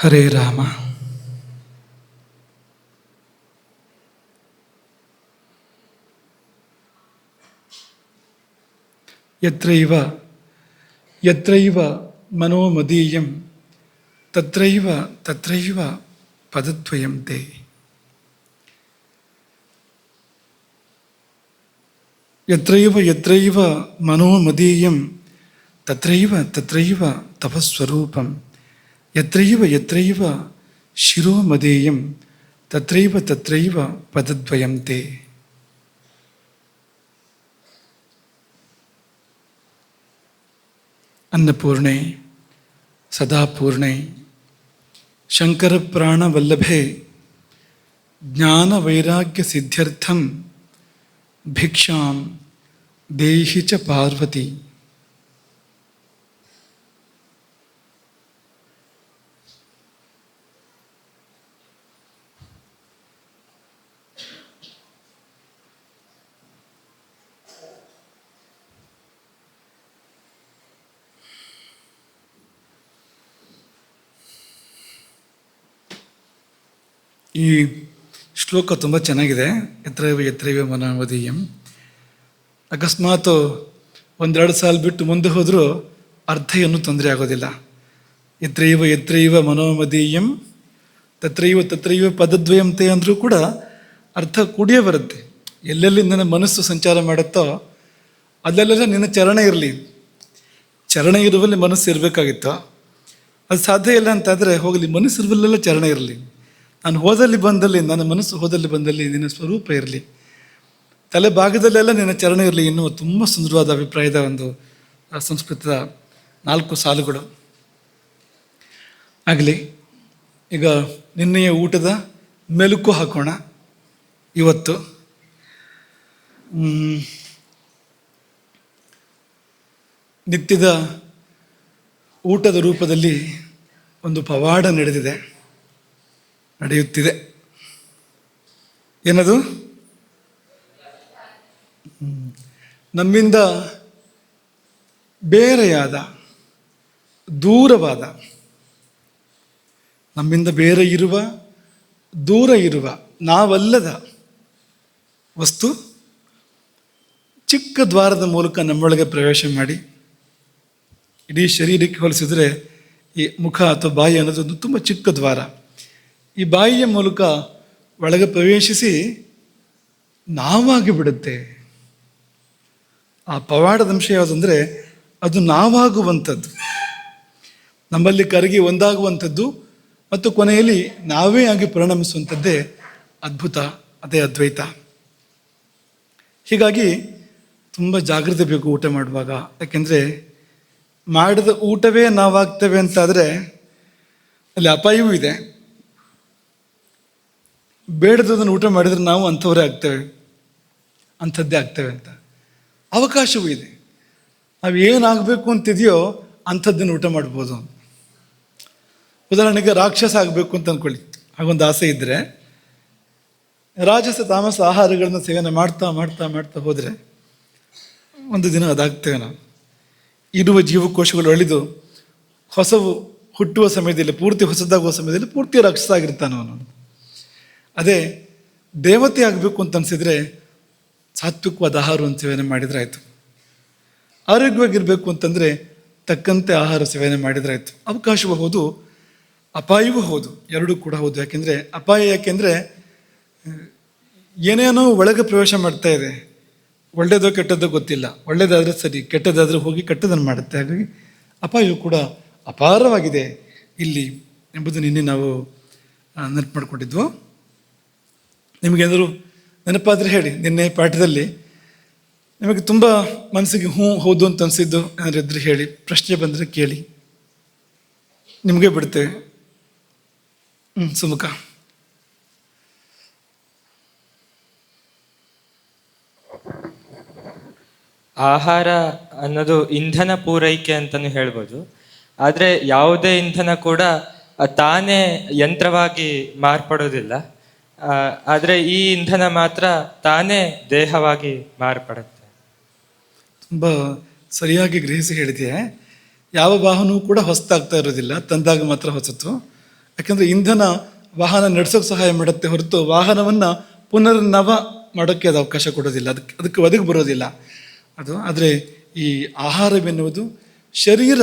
ಹರೇ ರಾಮ. ಯತ್ರೈವ ಯತ್ರೈವ ಮನೋಮದೀಯಂ ತತ್ರೈವ ತತ್ರೈವ ಪದದ್ವಯಂ ತೇ. ಯತ್ರೈವ ಯತ್ರೈವ ಮನೋಮದೀಯಂ ತತ್ರೈವ ತತ್ರೈವ ತಪಸ್ವರೂಪಂ. ಯತ್ರೈವ ಯತ್ರೈವ ಶಿರೋಮದೀಯಂ ತತ್ರೈವ ತತ್ರೈವ ಪದದ್ವಯಂ ತೇ. ಅನ್ನಪೂರ್ಣೆ ಸದಾಪೂರ್ಣೆ ಶಂಕರಪ್ರಾಣವಲ್ಲಭೆ ಜ್ಞಾನವೈರಾಗ್ಯಸಿದ್ಧ್ಯರ್ಥಂ ಭಿಕ್ಷಾಂ ದೇಹಿ ಚ ಪಾರ್ವತಿ. ಈ ಶ್ಲೋಕ ತುಂಬ ಚೆನ್ನಾಗಿದೆ. ಯತ್ರೈವ ಯತ್ರೈವ ಮನೋಮದೀಯಂ. ಅಕಸ್ಮಾತ್ ಒಂದೆರಡು ಸಾಲ ಬಿಟ್ಟು ಮುಂದೆ ಹೋದರೂ ಅರ್ಥ ಏನೂ ತೊಂದರೆ ಆಗೋದಿಲ್ಲ. ಯತ್ರೈವ ಯತ್ರೈವ ಮನೋಮದೀಯಂ ತತ್ರೈವ ತತ್ರೈವ ಪದದ್ವಯಂತೆ ಅಂದರೂ ಕೂಡ ಅರ್ಥ ಕೂಡಿಯೇ ಬರುತ್ತೆ. ಎಲ್ಲೆಲ್ಲಿ ನನ್ನ ಮನಸ್ಸು ಸಂಚಾರ ಮಾಡುತ್ತೋ ಅಲ್ಲೆಲ್ಲ ನಿನ್ನ ಚರಣ ಇರಲಿ. ಚರಣ ಇರುವಲ್ಲಿ ಮನಸ್ಸು ಇರಬೇಕಾಗಿತ್ತು. ಅದು ಸಾಧ್ಯ ಇಲ್ಲ ಅಂತಾದರೆ ಹೋಗಲಿ, ಮನಸ್ಸು ಇರುವಲ್ಲೆಲ್ಲ ಚರಣ ಇರಲಿ. ನಾನು ಹೋದಲ್ಲಿ ಬಂದಲ್ಲಿ, ನನ್ನ ಮನಸ್ಸು ಹೋದಲ್ಲಿ ಬಂದಲ್ಲಿ ನಿನ್ನ ಸ್ವರೂಪ ಇರಲಿ, ತಲೆ ಭಾಗದಲ್ಲೆಲ್ಲ ನಿನ್ನ ಚರಣ ಇರಲಿ ಎನ್ನುವ ತುಂಬ ಸುಂದರವಾದ ಅಭಿಪ್ರಾಯದ ಒಂದು ಸಂಸ್ಕೃತದ 4 ಸಾಲುಗಳು ಆಗಲಿ. ಈಗ ನಿನ್ನೆಯ ಊಟದ ಮೆಲುಕು ಹಾಕೋಣ. ಇವತ್ತು ನಿತ್ಯದ ಊಟದ ರೂಪದಲ್ಲಿ ಒಂದು ಪವಾಡ ನಡೆಯುತ್ತಿದೆ. ಏನದು? ನಮ್ಮಿಂದ ಬೇರೆಯಾದ, ದೂರವಾದ, ನಮ್ಮಿಂದ ಬೇರೆ ಇರುವ, ದೂರ ಇರುವ, ನಾವಲ್ಲದ ವಸ್ತು ಚಿಕ್ಕ ದ್ವಾರದ ಮೂಲಕ ನಮ್ಮೊಳಗೆ ಪ್ರವೇಶ ಮಾಡಿ, ಇಡೀ ಶರೀರಕ್ಕೆ ಹೋಲಿಸಿದರೆ ಈ ಮುಖ ಅಥವಾ ಬಾಯಿ ಅನ್ನೋದೊಂದು ತುಂಬ ಚಿಕ್ಕ ದ್ವಾರ. ಈ ಬಾಯಿಯ ಮೂಲಕ ಒಳಗೆ ಪ್ರವೇಶಿಸಿ ನಾವಾಗಿ ಬಿಡುತ್ತೆ. ಆ ಪವಾಡದ ಅಂಶ ಯಾವುದಂದರೆ ಅದು ನಾವಾಗುವಂಥದ್ದು, ನಮ್ಮಲ್ಲಿ ಕರಗಿ ಒಂದಾಗುವಂಥದ್ದು ಮತ್ತು ಕೊನೆಯಲ್ಲಿ ನಾವೇ ಆಗಿ ಪರಿಣಮಿಸುವಂಥದ್ದೇ ಅದ್ಭುತ, ಅದೇ ಅದ್ವೈತ. ಹೀಗಾಗಿ ತುಂಬ ಜಾಗ್ರತೆ ಬೇಕು ಊಟ ಮಾಡುವಾಗ. ಯಾಕೆಂದರೆ ಮಾಡಿದ ಊಟವೇ ನಾವಾಗ್ತೇವೆ ಅಂತಾದರೆ ಅಲ್ಲಿ ಅಪಾಯವೂ ಇದೆ. ಬೇಡದದನ್ನು ಊಟ ಮಾಡಿದರೆ ನಾವು ಅಂಥವರೇ ಆಗ್ತೇವೆ, ಅಂಥದ್ದೇ ಆಗ್ತೇವೆ ಅಂತ ಅವಕಾಶವೂ ಇದೆ. ನಾವು ಏನಾಗಬೇಕು ಅಂತಿದೆಯೋ ಅಂಥದ್ದನ್ನು ಊಟ ಮಾಡ್ಬೋದು. ಉದಾಹರಣೆಗೆ ರಾಕ್ಷಸ ಆಗಬೇಕು ಅಂತ ಅಂದ್ಕೊಳ್ಳಿ, ಹಾಗೊಂದು ಆಸೆ ಇದ್ದರೆ ರಾಜಸ ತಾಮಸ ಆಹಾರಗಳನ್ನು ಸೇವನೆ ಮಾಡ್ತಾ ಮಾಡ್ತಾ ಮಾಡ್ತಾ ಹೋದರೆ ಒಂದು ದಿನ ಅದಾಗ್ತೇವೆ. ನಾವು ಇರುವ ಜೀವಕೋಶಗಳು ಅಳಿದು ಹೊಸವು ಹುಟ್ಟುವ ಸಮಯದಲ್ಲಿ, ಪೂರ್ತಿ ಹೊಸದಾಗುವ ಸಮಯದಲ್ಲಿ ಪೂರ್ತಿ ರಾಕ್ಷಸ ಆಗಿರ್ತಾನೆ ಅವನು. ಅದೇ ದೇವತೆ ಆಗಬೇಕು ಅಂತ ಅನಿಸಿದರೆ ಸಾತ್ವಿಕವಾದ ಆಹಾರವನ್ನು ಸೇವನೆ ಮಾಡಿದರೆ ಆಯಿತು. ಆರೋಗ್ಯವಾಗಿರಬೇಕು ಅಂತಂದರೆ ತಕ್ಕಂತೆ ಆಹಾರ ಸೇವನೆ ಮಾಡಿದರೆ ಆಯಿತು. ಅವಕಾಶವೂ ಹೌದು, ಅಪಾಯವೂ ಹೌದು, ಎರಡೂ ಕೂಡ ಹೌದು. ಯಾಕೆಂದರೆ ಅಪಾಯ ಯಾಕೆಂದರೆ ಏನೇನೋ ಒಳಗೆ ಪ್ರವೇಶ ಮಾಡ್ತಾ ಇದೆ. ಒಳ್ಳೆಯದೋ ಕೆಟ್ಟದ್ದೋ ಗೊತ್ತಿಲ್ಲ. ಒಳ್ಳೆಯದಾದರೆ ಸರಿ, ಕೆಟ್ಟದಾದರೆ ಹೋಗಿ ಕೆಟ್ಟದನ್ನು ಮಾಡುತ್ತೆ. ಹಾಗಾಗಿ ಅಪಾಯವೂ ಕೂಡ ಅಪಾರವಾಗಿದೆ ಇಲ್ಲಿ ಎಂಬುದು ನಿನ್ನೆ ನಾವು ನೆನಪು ಮಾಡಿಕೊಂಡಿದ್ವು. ನಿಮಗೇನಾದರೂ ನೆನಪಾದರೆ ಹೇಳಿ. ನಿನ್ನೆ ಪಾಠದಲ್ಲಿ ನಿಮಗೆ ತುಂಬ ಮನಸ್ಸಿಗೆ ಹೌದು ಅಂತ ಅನಿಸಿದ್ದು ಏನಾದ್ರು ಇದ್ರೆ ಹೇಳಿ. ಪ್ರಶ್ನೆ ಬಂದರೆ ಕೇಳಿ, ನಿಮಗೆ ಬಿಡ್ತೇವೆ. ಸುಮುಖ. ಆಹಾರ ಅನ್ನೋದು ಇಂಧನ ಪೂರೈಕೆ ಅಂತಲೂ ಹೇಳ್ಬೋದು. ಆದರೆ ಯಾವುದೇ ಇಂಧನ ಕೂಡ ತಾನೇ ಯಂತ್ರವಾಗಿ ಮಾರ್ಪಡೋದಿಲ್ಲ. ಆದರೆ ಈ ಇಂಧನ ಮಾತ್ರ ತಾನೇ ದೇಹವಾಗಿ ಮಾರ್ಪಡುತ್ತೆ. ತುಂಬ ಸರಿಯಾಗಿ ಗ್ರಹಿಸಿ ಹೇಳಿದೆಯೇ. ಯಾವ ವಾಹನವೂ ಕೂಡ ಹೊಸದಾಗ್ತಾ ಇರೋದಿಲ್ಲ, ತಂದಾಗ ಮಾತ್ರ ಹೊಸತು. ಯಾಕಂದರೆ ಇಂಧನ ವಾಹನ ನಡೆಸೋಕೆ ಸಹಾಯ ಮಾಡುತ್ತೆ ಹೊರತು ವಾಹನವನ್ನು ಪುನರ್ನವ ಮಾಡೋಕ್ಕೆ ಅದು ಅವಕಾಶ ಕೊಡೋದಿಲ್ಲ, ಅದಕ್ಕೆ ಒದಗಿ ಬರೋದಿಲ್ಲ ಅದು. ಆದರೆ ಈ ಆಹಾರವೆನ್ನುವುದು ಶರೀರ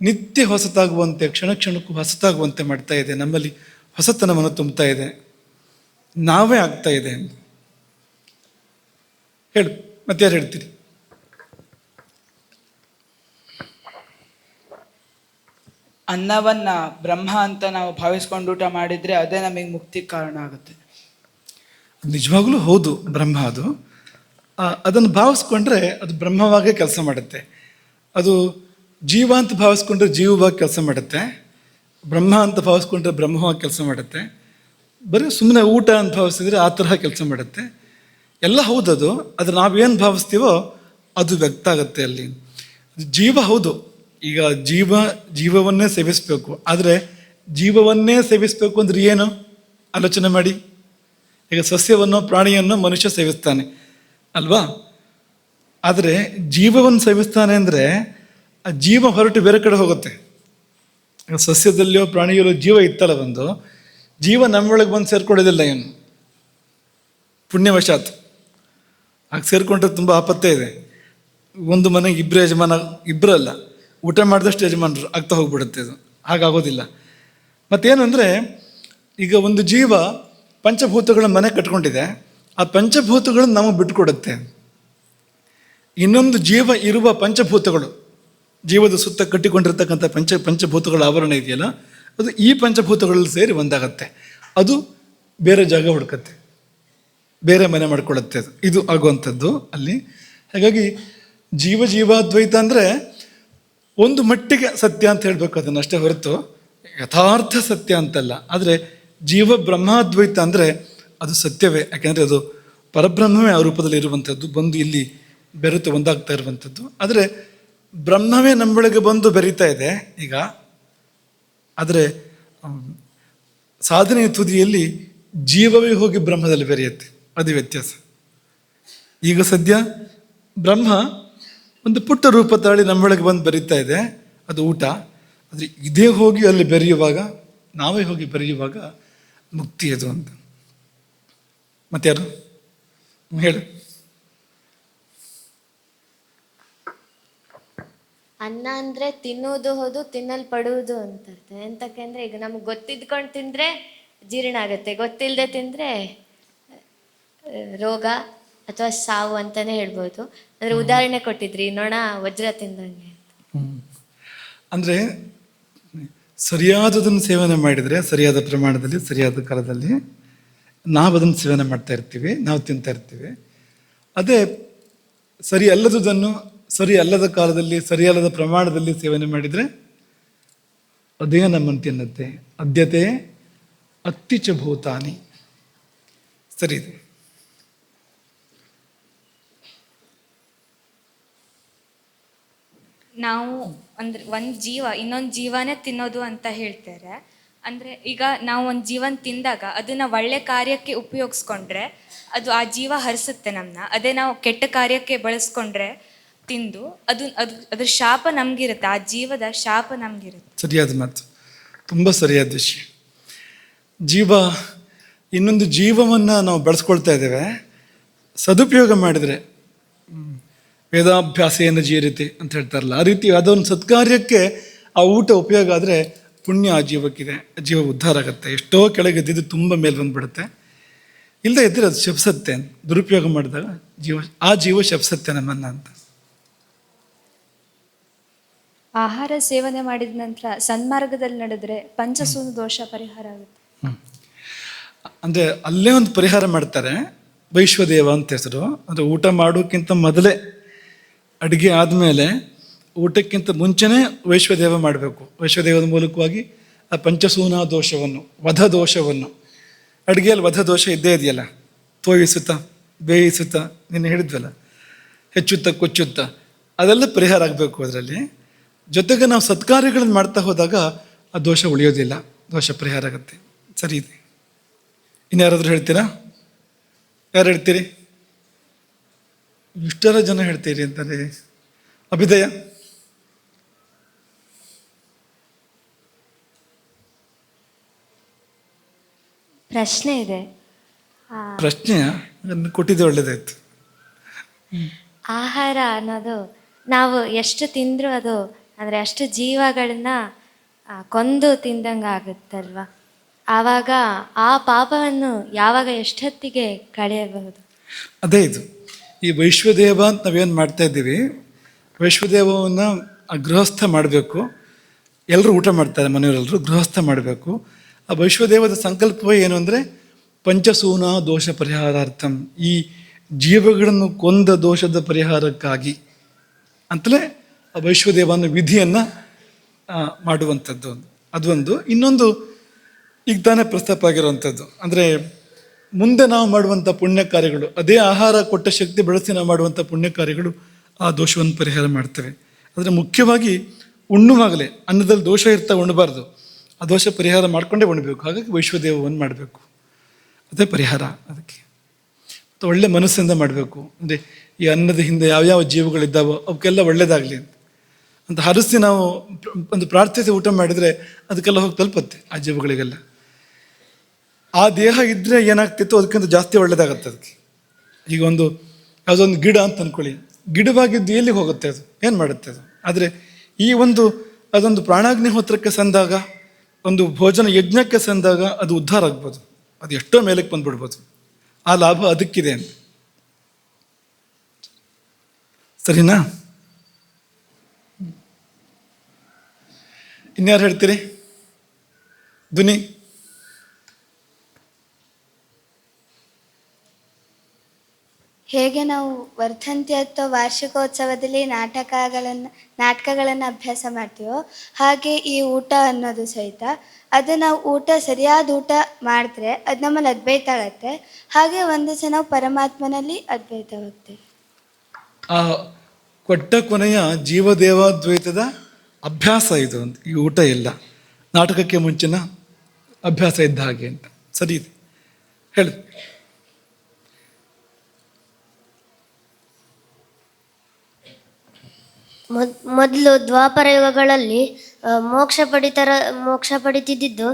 ನಿತ್ಯ ಹೊಸತಾಗುವಂತೆ, ಕ್ಷಣ ಕ್ಷಣಕ್ಕೂ ಹೊಸತಾಗುವಂತೆ ಮಾಡ್ತಾ ಇದೆ, ನಮ್ಮಲ್ಲಿ ಹೊಸತನವನ್ನು ತುಂಬ್ತಾ ಇದೆ, ನಾವೇ ಆಗ್ತಾ ಇದೆ. ಹೇಳು, ಮತ್ತೆ ಯಾರು ಹೇಳ್ತೀರಿ? ಅನ್ನವನ್ನ ಬ್ರಹ್ಮ ಅಂತ ನಾವು ಭಾವಿಸ್ಕೊಂಡು ಊಟ ಮಾಡಿದ್ರೆ ಅದೇ ನಮಗೆ ಮುಕ್ತಿ ಕಾರಣ ಆಗುತ್ತೆ. ನಿಜವಾಗ್ಲೂ ಹೌದು, ಬ್ರಹ್ಮ ಅದು. ಅದನ್ನು ಭಾವಿಸ್ಕೊಂಡ್ರೆ ಅದು ಬ್ರಹ್ಮವಾಗೇ ಕೆಲಸ ಮಾಡುತ್ತೆ. ಅದು ಜೀವ ಅಂತ ಭಾವಿಸ್ಕೊಂಡ್ರೆ ಜೀವವಾಗಿ ಕೆಲಸ ಮಾಡುತ್ತೆ, ಬ್ರಹ್ಮ ಅಂತ ಭಾವಿಸ್ಕೊಂಡ್ರೆ ಬ್ರಹ್ಮವಾಗಿ ಕೆಲಸ ಮಾಡುತ್ತೆ. ಬರೀ ಸುಮ್ಮನೆ ಊಟ ಅಂತ ಭಾವಿಸಿದ್ರೆ ಆ ತರಹ ಕೆಲಸ ಮಾಡುತ್ತೆ. ಎಲ್ಲ ಹೌದದು, ಅದು ನಾವೇನು ಭಾವಿಸ್ತೀವೋ ಅದು ವ್ಯಕ್ತ ಆಗುತ್ತೆ ಅಲ್ಲಿ. ಜೀವ ಹೌದು, ಈಗ ಜೀವವನ್ನೇ ಸೇವಿಸಬೇಕು. ಆದರೆ ಜೀವವನ್ನೇ ಸೇವಿಸಬೇಕು ಅಂದ್ರೆ ಏನು ಆಲೋಚನೆ ಮಾಡಿ. ಈಗ ಸಸ್ಯವನ್ನು ಪ್ರಾಣಿಯನ್ನು ಮನುಷ್ಯ ಸೇವಿಸ್ತಾನೆ ಅಲ್ವಾ? ಆದರೆ ಜೀವವನ್ನು ಸೇವಿಸ್ತಾನೆ ಅಂದರೆ ಆ ಜೀವ ಹೊರಟು ಬೇರೆ ಕಡೆ ಹೋಗುತ್ತೆ. ಈಗ ಸಸ್ಯದಲ್ಲಿಯೋ ಪ್ರಾಣಿಯಲ್ಲೋ ಜೀವ ಇತ್ತಲ್ಲ, ಒಂದು ಜೀವ ನಮ್ಮೊಳಗೆ ಬಂದು ಸೇರ್ಕೊಳ್ಳೋದಿಲ್ಲ ಏನು, ಪುಣ್ಯವಶಾತ್. ಆಗ ಸೇರಿಕೊಂಡ್ರೆ ತುಂಬ ಆಪತ್ತೇ ಇದೆ. ಒಂದು ಮನೆಗೆ ಇಬ್ಬರು ಯಜಮಾನ, ಇಬ್ಬರಲ್ಲ, ಊಟ ಮಾಡಿದಷ್ಟು ಯಜಮಾನರು ಆಗ್ತಾ ಹೋಗ್ಬಿಡುತ್ತೆ ಅದು. ಹಾಗಾಗೋದಿಲ್ಲ. ಮತ್ತೇನು ಅಂದರೆ, ಈಗ ಒಂದು ಜೀವ ಪಂಚಭೂತಗಳ ಮನೆ ಕಟ್ಕೊಂಡಿದೆ, ಆ ಪಂಚಭೂತಗಳನ್ನು ನಮಗೆ ಬಿಟ್ಟುಕೊಡುತ್ತೆ. ಇನ್ನೊಂದು ಜೀವ ಇರುವ ಪಂಚಭೂತಗಳು, ಜೀವದ ಸುತ್ತ ಕಟ್ಟಿಕೊಂಡಿರ್ತಕ್ಕಂಥ ಪಂಚಭೂತಗಳ ಆವರಣ ಇದೆಯಲ್ಲ, ಅದು ಈ ಪಂಚಭೂತಗಳಲ್ಲಿ ಸೇರಿ ಒಂದಾಗತ್ತೆ. ಅದು ಬೇರೆ ಜಾಗ ಹುಡುಕತ್ತೆ, ಬೇರೆ ಮನೆ ಮಾಡ್ಕೊಳ್ಳುತ್ತೆ. ಇದು ಆಗುವಂಥದ್ದು ಅಲ್ಲಿ. ಹಾಗಾಗಿ ಜೀವಾದ್ವೈತ ಅಂದರೆ ಒಂದು ಮಟ್ಟಿಗೆ ಸತ್ಯ ಅಂತ ಹೇಳಬೇಕು ಅದನ್ನು, ಅಷ್ಟೇ ಹೊರತು ಯಥಾರ್ಥ ಸತ್ಯ ಅಂತಲ್ಲ. ಆದರೆ ಜೀವ ಬ್ರಹ್ಮಾದ್ವೈತ ಅಂದರೆ ಅದು ಸತ್ಯವೇ, ಯಾಕೆಂದರೆ ಅದು ಪರಬ್ರಹ್ಮವೇ ಆ ರೂಪದಲ್ಲಿ ಇರುವಂಥದ್ದು, ಬಂದು ಇಲ್ಲಿ ಬೆರೆತು ಒಂದಾಗ್ತಾ ಇರುವಂಥದ್ದು. ಆದರೆ ಬ್ರಹ್ಮವೇ ನಮ್ಮೊಳಗೆ ಬಂದು ಬೆರೀತಾ ಇದೆ ಈಗ. ಆದರೆ ಸಾಧನೆಯ ತುದಿಯಲ್ಲಿ ಜೀವವೇ ಹೋಗಿ ಬ್ರಹ್ಮದಲ್ಲಿ ಬೆರೆಯುತ್ತೆ, ಅದು ವ್ಯತ್ಯಾಸ. ಈಗ ಸದ್ಯ ಬ್ರಹ್ಮ ಒಂದು ಪುಟ್ಟ ರೂಪ ತಾಳಿ ನಮ್ಮೊಳಗೆ ಬಂದು ಬೆರೀತಾ ಇದೆ, ಅದು ಊಟ. ಆದರೆ ಇದೇ ಹೋಗಿ ಅಲ್ಲಿ ಬೆರೆಯುವಾಗ, ನಾವೇ ಹೋಗಿ ಬೆರೆಯುವಾಗ ಮುಕ್ತಿ ಅದು ಅಂತ. ಮತ್ತಾರು ಹೇಳು? ಅನ್ನ ಅಂದ್ರೆ ತಿನ್ನುವುದು ಹೌದು, ತಿನ್ನಲ್ಪಡುವುದು ಅಂತ ಅರ್ಥ. ಎಂತಕ್ಕೆ ಈಗ ನಮ್ಗೆ ಗೊತ್ತಿದ್ಕೊಂಡು ತಿಂದ್ರೆ ಜೀರ್ಣ ಆಗುತ್ತೆ, ಗೊತ್ತಿಲ್ಲದೆ ತಿಂದ್ರೆ ರೋಗ ಅಥವಾ ಸಾವು ಅಂತಾನೆ ಹೇಳ್ಬೋದು. ಅಂದ್ರೆ ಉದಾಹರಣೆ ಕೊಟ್ಟಿದ್ರಿ, ನೊಣ ವಜ್ರ ತಿಂದಂಗೆ. ಅಂದರೆ ಸರಿಯಾದದನ್ನು ಸೇವನೆ ಮಾಡಿದರೆ, ಸರಿಯಾದ ಪ್ರಮಾಣದಲ್ಲಿ, ಸರಿಯಾದ ಕಾಲದಲ್ಲಿ ನಾವು ಅದನ್ನು ಸೇವನೆ ಮಾಡ್ತಾ ಇರ್ತೀವಿ, ನಾವು ತಿಂತಾ ಇರ್ತೀವಿ. ಅದೇ ಸರಿ ಅಲ್ಲದುದನ್ನು ಸರಿ ಅಲ್ಲದ ಕಾಲದಲ್ಲಿ, ಸರಿಯಲ್ಲದ ಪ್ರಮಾಣದಲ್ಲಿ ಸೇವನೆ ಮಾಡಿದರೆ ಅದೇ ನಮ್ಮನ್ನು ತಿನ್ನುತ್ತೆ. ಅದ್ಯತೆ ಅತ್ತಿಚ ಭೂತಾನಿ. ಸರಿ ಇದೆ. ನಾವು ಅಂದ್ರೆ ಒಂದು ಜೀವ ಇನ್ನೊಂದು ಜೀವನೇ ತಿನ್ನೋದು ಅಂತ ಹೇಳ್ತಾರೆ. ಅಂದರೆ ಈಗ ನಾವು ಒಂದು ಜೀವನ ತಿಂದಾಗ ಅದನ್ನು ಒಳ್ಳೆ ಕಾರ್ಯಕ್ಕೆ ಉಪಯೋಗಿಸ್ಕೊಂಡ್ರೆ ಅದು ಆ ಜೀವ ಹರಿಸುತ್ತೆ ನಮ್ಮನ್ನ. ಅದೇ ನಾವು ಕೆಟ್ಟ ಕಾರ್ಯಕ್ಕೆ ಬಳಸ್ಕೊಂಡ್ರೆ ತಿಂದು ಅದ್ರ ಶಾಪ ನಮಗಿರುತ್ತೆ, ಆ ಜೀವದ ಶಾಪ ನಮಗಿರುತ್ತೆ. ಸರಿಯಾದ ಮಾತು, ತುಂಬ ಸರಿಯಾದ ವಿಷಯ. ಇನ್ನೊಂದು ಜೀವವನ್ನು ನಾವು ಬೆಳೆಸ್ಕೊಳ್ತಾ ಇದ್ದೇವೆ, ಸದುಪಯೋಗ ಮಾಡಿದರೆ ವೇದಾಭ್ಯಾಸೇನ ಜೀರಿತಿ ಅಂತ ಹೇಳ್ತಾರಲ್ಲ, ಆ ರೀತಿ ಅದೊಂದು ಸತ್ಕಾರ್ಯಕ್ಕೆ ಆ ಊಟ ಉಪಯೋಗ ಆದರೆ ಪುಣ್ಯ ಆ ಜೀವಕ್ಕಿದೆ, ಜೀವ ಉದ್ಧಾರ ಆಗುತ್ತೆ. ಎಷ್ಟೋ ಕೆಳಗೆದ್ದಿದ್ದು ತುಂಬ ಮೇಲೆ ಬಂದುಬಿಡುತ್ತೆ. ಇಲ್ಲದೆ ಇದ್ದರೆ ಅದು ಶಪಿಸತ್ತೆ, ದುರುಪಯೋಗ ಮಾಡಿದಾಗ ಆ ಜೀವ ಶಪಿಸತ್ತೆ ನಮ್ಮನ್ನು ಅಂತ. ಆಹಾರ ಸೇವನೆ ಮಾಡಿದ ನಂತರ ಸನ್ಮಾರ್ಗದಲ್ಲಿ ನಡೆದ್ರೆ ಪಂಚಸೂನ ದೋಷ ಪರಿಹಾರ ಆಗುತ್ತೆ. ಅಂದರೆ ಅಲ್ಲೇ ಒಂದು ಪರಿಹಾರ ಮಾಡ್ತಾರೆ, ವೈಶ್ವದೇವ ಅಂತ ಹೆಸರು. ಅಂದರೆ ಊಟ ಮಾಡೋಕ್ಕಿಂತ ಮೊದಲೇ, ಅಡುಗೆ ಆದಮೇಲೆ, ಊಟಕ್ಕಿಂತ ಮುಂಚೆನೇ ವೈಶ್ವದೇವ ಮಾಡಬೇಕು. ವೈಶ್ವದೇವದ ಮೂಲಕವಾಗಿ ಆ ಪಂಚಸೂನ ದೋಷವನ್ನು, ವಧ ದೋಷವನ್ನು, ಅಡುಗೆಯಲ್ಲಿ ವಧ ದೋಷ ಇದ್ದೇ ಇದೆಯಲ್ಲ, ತೋಯಿಸುತ್ತಾ ಬೇಯಿಸುತ್ತಾ, ನಿನ್ನೆ ಹೇಳಿದ್ವಲ್ಲ, ಹೆಚ್ಚುತ್ತಾ ಕೊಚ್ಚುತ್ತಾ, ಅದೆಲ್ಲ ಪರಿಹಾರ ಆಗಬೇಕು ಅದರಲ್ಲಿ. ಜೊತೆಗೆ ನಾವು ಸತ್ಕಾರ್ಯಗಳನ್ನು ಮಾಡ್ತಾ ಹೋದಾಗ ಆ ದೋಷ ಉಳಿಯೋದಿಲ್ಲ, ದೋಷ ಪರಿಹಾರ ಆಗುತ್ತೆ. ಸರಿ ಇದೆ. ಇನ್ಯಾರಾದರೂ ಹೇಳ್ತೀರಾ? ಯಾರು ಹೇಳ್ತೀರಿ? ಇಷ್ಟೆಲ್ಲ ಜನ ಹೇಳ್ತೀರಿ ಅಂತಾರೆ. ಅಭಿದಯ? ಪ್ರಶ್ನೆ ಇದೆ. ಪ್ರಶ್ನೆ ಕೊಟ್ಟಿದ್ದೆ ಒಳ್ಳೇದಾಯ್ತು. ಆಹಾರ ಅನ್ನೋದು ನಾವು ಎಷ್ಟು ತಿಂದರೂ ಅದು ಅಂದರೆ ಅಷ್ಟು ಜೀವಗಳನ್ನ ಕೊಂದು ತಿಂದಂಗೆ ಆಗುತ್ತಲ್ವ. ಆವಾಗ ಆ ಪಾಪವನ್ನು ಯಾವಾಗ ಎಷ್ಟೊತ್ತಿಗೆ ಕಳೆಯಬಹುದು? ಅದೇ ಇದು ಈ ವೈಶ್ವದೇವ ಅಂತ ನಾವೇನು ಮಾಡ್ತಾ ಇದ್ದೀವಿ, ವೈಶ್ವದೇವವನ್ನು ಗೃಹಸ್ಥ ಮಾಡಬೇಕು. ಎಲ್ಲರೂ ಊಟ ಮಾಡ್ತಾರೆ, ಮನೆಯವರೆಲ್ಲರೂ ಗೃಹಸ್ಥ ಮಾಡಬೇಕು. ಆ ವೈಶ್ವದೇವದ ಸಂಕಲ್ಪವೇ ಏನು ಅಂದರೆ ಪಂಚಸೂನ ದೋಷ ಪರಿಹಾರಾರ್ಥಂ, ಈ ಜೀವಗಳನ್ನು ಕೊಂದ ದೋಷದ ಪರಿಹಾರಕ್ಕಾಗಿ ಅಂತಲೇ ಆ ವೈಶ್ವದೇವನ ವಿಧಿಯನ್ನು ಮಾಡುವಂಥದ್ದು. ಅದೊಂದು. ಇನ್ನೊಂದು ಈಗ ತಾನೇ ಪ್ರಸ್ತಾಪ ಆಗಿರುವಂಥದ್ದು ಅಂದರೆ ಮುಂದೆ ನಾವು ಮಾಡುವಂಥ ಪುಣ್ಯ ಕಾರ್ಯಗಳು, ಅದೇ ಆಹಾರ ಕೊಟ್ಟ ಶಕ್ತಿ ಬೆಳೆಸಿ ನಾವು ಮಾಡುವಂಥ ಪುಣ್ಯ ಕಾರ್ಯಗಳು ಆ ದೋಷವನ್ನು ಪರಿಹಾರ ಮಾಡ್ತವೆ. ಆದರೆ ಮುಖ್ಯವಾಗಿ ಉಣ್ಣುವಾಗಲೇ ಅನ್ನದಲ್ಲಿ ದೋಷ ಇರ್ತಾ ಉಣ್ಣಬಾರ್ದು, ಆ ದೋಷ ಪರಿಹಾರ ಮಾಡಿಕೊಂಡೇ ಉಣ್ಣಬೇಕು. ಹಾಗಾಗಿ ವೈಶ್ವದೇವವನ್ನು ಮಾಡಬೇಕು, ಅದೇ ಪರಿಹಾರ. ಅದಕ್ಕೆ ಮತ್ತು ಒಳ್ಳೆ ಮನಸ್ಸಿಂದ ಮಾಡಬೇಕು. ಅಂದರೆ ಈ ಅನ್ನದ ಹಿಂದೆ ಯಾವ್ಯಾವ ಜೀವಗಳಿದ್ದಾವೋ ಅವಕ್ಕೆಲ್ಲ ಒಳ್ಳೆಯದಾಗಲಿ ಅಂತ ಹರಿಸಿ ನಾವು ಒಂದು ಪ್ರಾರ್ಥಿಸಿ ಊಟ ಮಾಡಿದರೆ ಅದಕ್ಕೆಲ್ಲ ಹೋಗಿ ತಲುಪುತ್ತೆ ಆ ಜೀವಗಳಿಗೆಲ್ಲ. ಆ ದೇಹ ಇದ್ದರೆ ಏನಾಗ್ತಿತ್ತು ಅದಕ್ಕಿಂತ ಜಾಸ್ತಿ ಒಳ್ಳೆಯದಾಗತ್ತೆ ಅದಕ್ಕೆ. ಈಗ ಒಂದು ಯಾವುದೊಂದು ಗಿಡ ಅಂತ ಅಂದ್ಕೊಳ್ಳಿ, ಗಿಡವಾಗಿದ್ದು ಎಲ್ಲಿಗೆ ಹೋಗುತ್ತೆ, ಅದು ಏನು ಮಾಡುತ್ತೆ ಅದು. ಆದರೆ ಈ ಅದೊಂದು ಪ್ರಾಣಾಗ್ನಿಹೋತ್ರಕ್ಕೆ ಸಂದಾಗ, ಒಂದು ಭೋಜನ ಯಜ್ಞಕ್ಕೆ ಸಂದಾಗ ಅದು ಉದ್ಧಾರ ಆಗ್ಬೋದು, ಅದು ಎಷ್ಟೋ ಮೇಲಕ್ಕೆ ಬಂದುಬಿಡ್ಬೋದು. ಆ ಲಾಭ ಅದಕ್ಕಿದೆ ಅಂತ. ಸರಿನಾ? ಇನ್ಯಾರು ಹೇಳ್ತೀರಿ? ಧ್ವನಿ. ಹೇಗೆ ನಾವು ವರ್ಧಂತಿ ಅಥವಾ ವಾರ್ಷಿಕೋತ್ಸವದಲ್ಲಿ ನಾಟಕಗಳನ್ನು ಅಭ್ಯಾಸ ಮಾಡ್ತೀವೋ ಹಾಗೆ ಈ ಊಟ ಅನ್ನೋದು ಸಹಿತ, ಅದು ನಾವು ಸರಿಯಾದ ಊಟ ಮಾಡಿದ್ರೆ ಅದು ನಮ್ಮಲ್ಲಿ ಅದ್ವೈತ ಆಗತ್ತೆ. ಹಾಗೆ ಒಂದು ದಿವಸ ನಾವು ಪರಮಾತ್ಮನಲ್ಲಿ ಅದ್ವೈತವಾಗ್ತೇವೆ. ಆ ಕೊಟ್ಟ ಕೊನೆಯ ಜೀವದೇವಾದ್ವೈತದ ಅಭ್ಯಾಸ ಇದು ಅಂತ. ಈ ಊಟ ಇಲ್ಲ, ನಾಟಕಕ್ಕೆ ಮುಂಚಿನ ಅಭ್ಯಾಸ ಇದ್ದ ಹಾಗೆ ಅಂತ. ಸರಿ ಇದೆ, ಹೇಳಿ. ಮೊದಲು ದ್ವಾಪರ ಯುಗಗಳಲ್ಲಿ ಮೋಕ್ಷ ಪಡಿತಿದ್ದು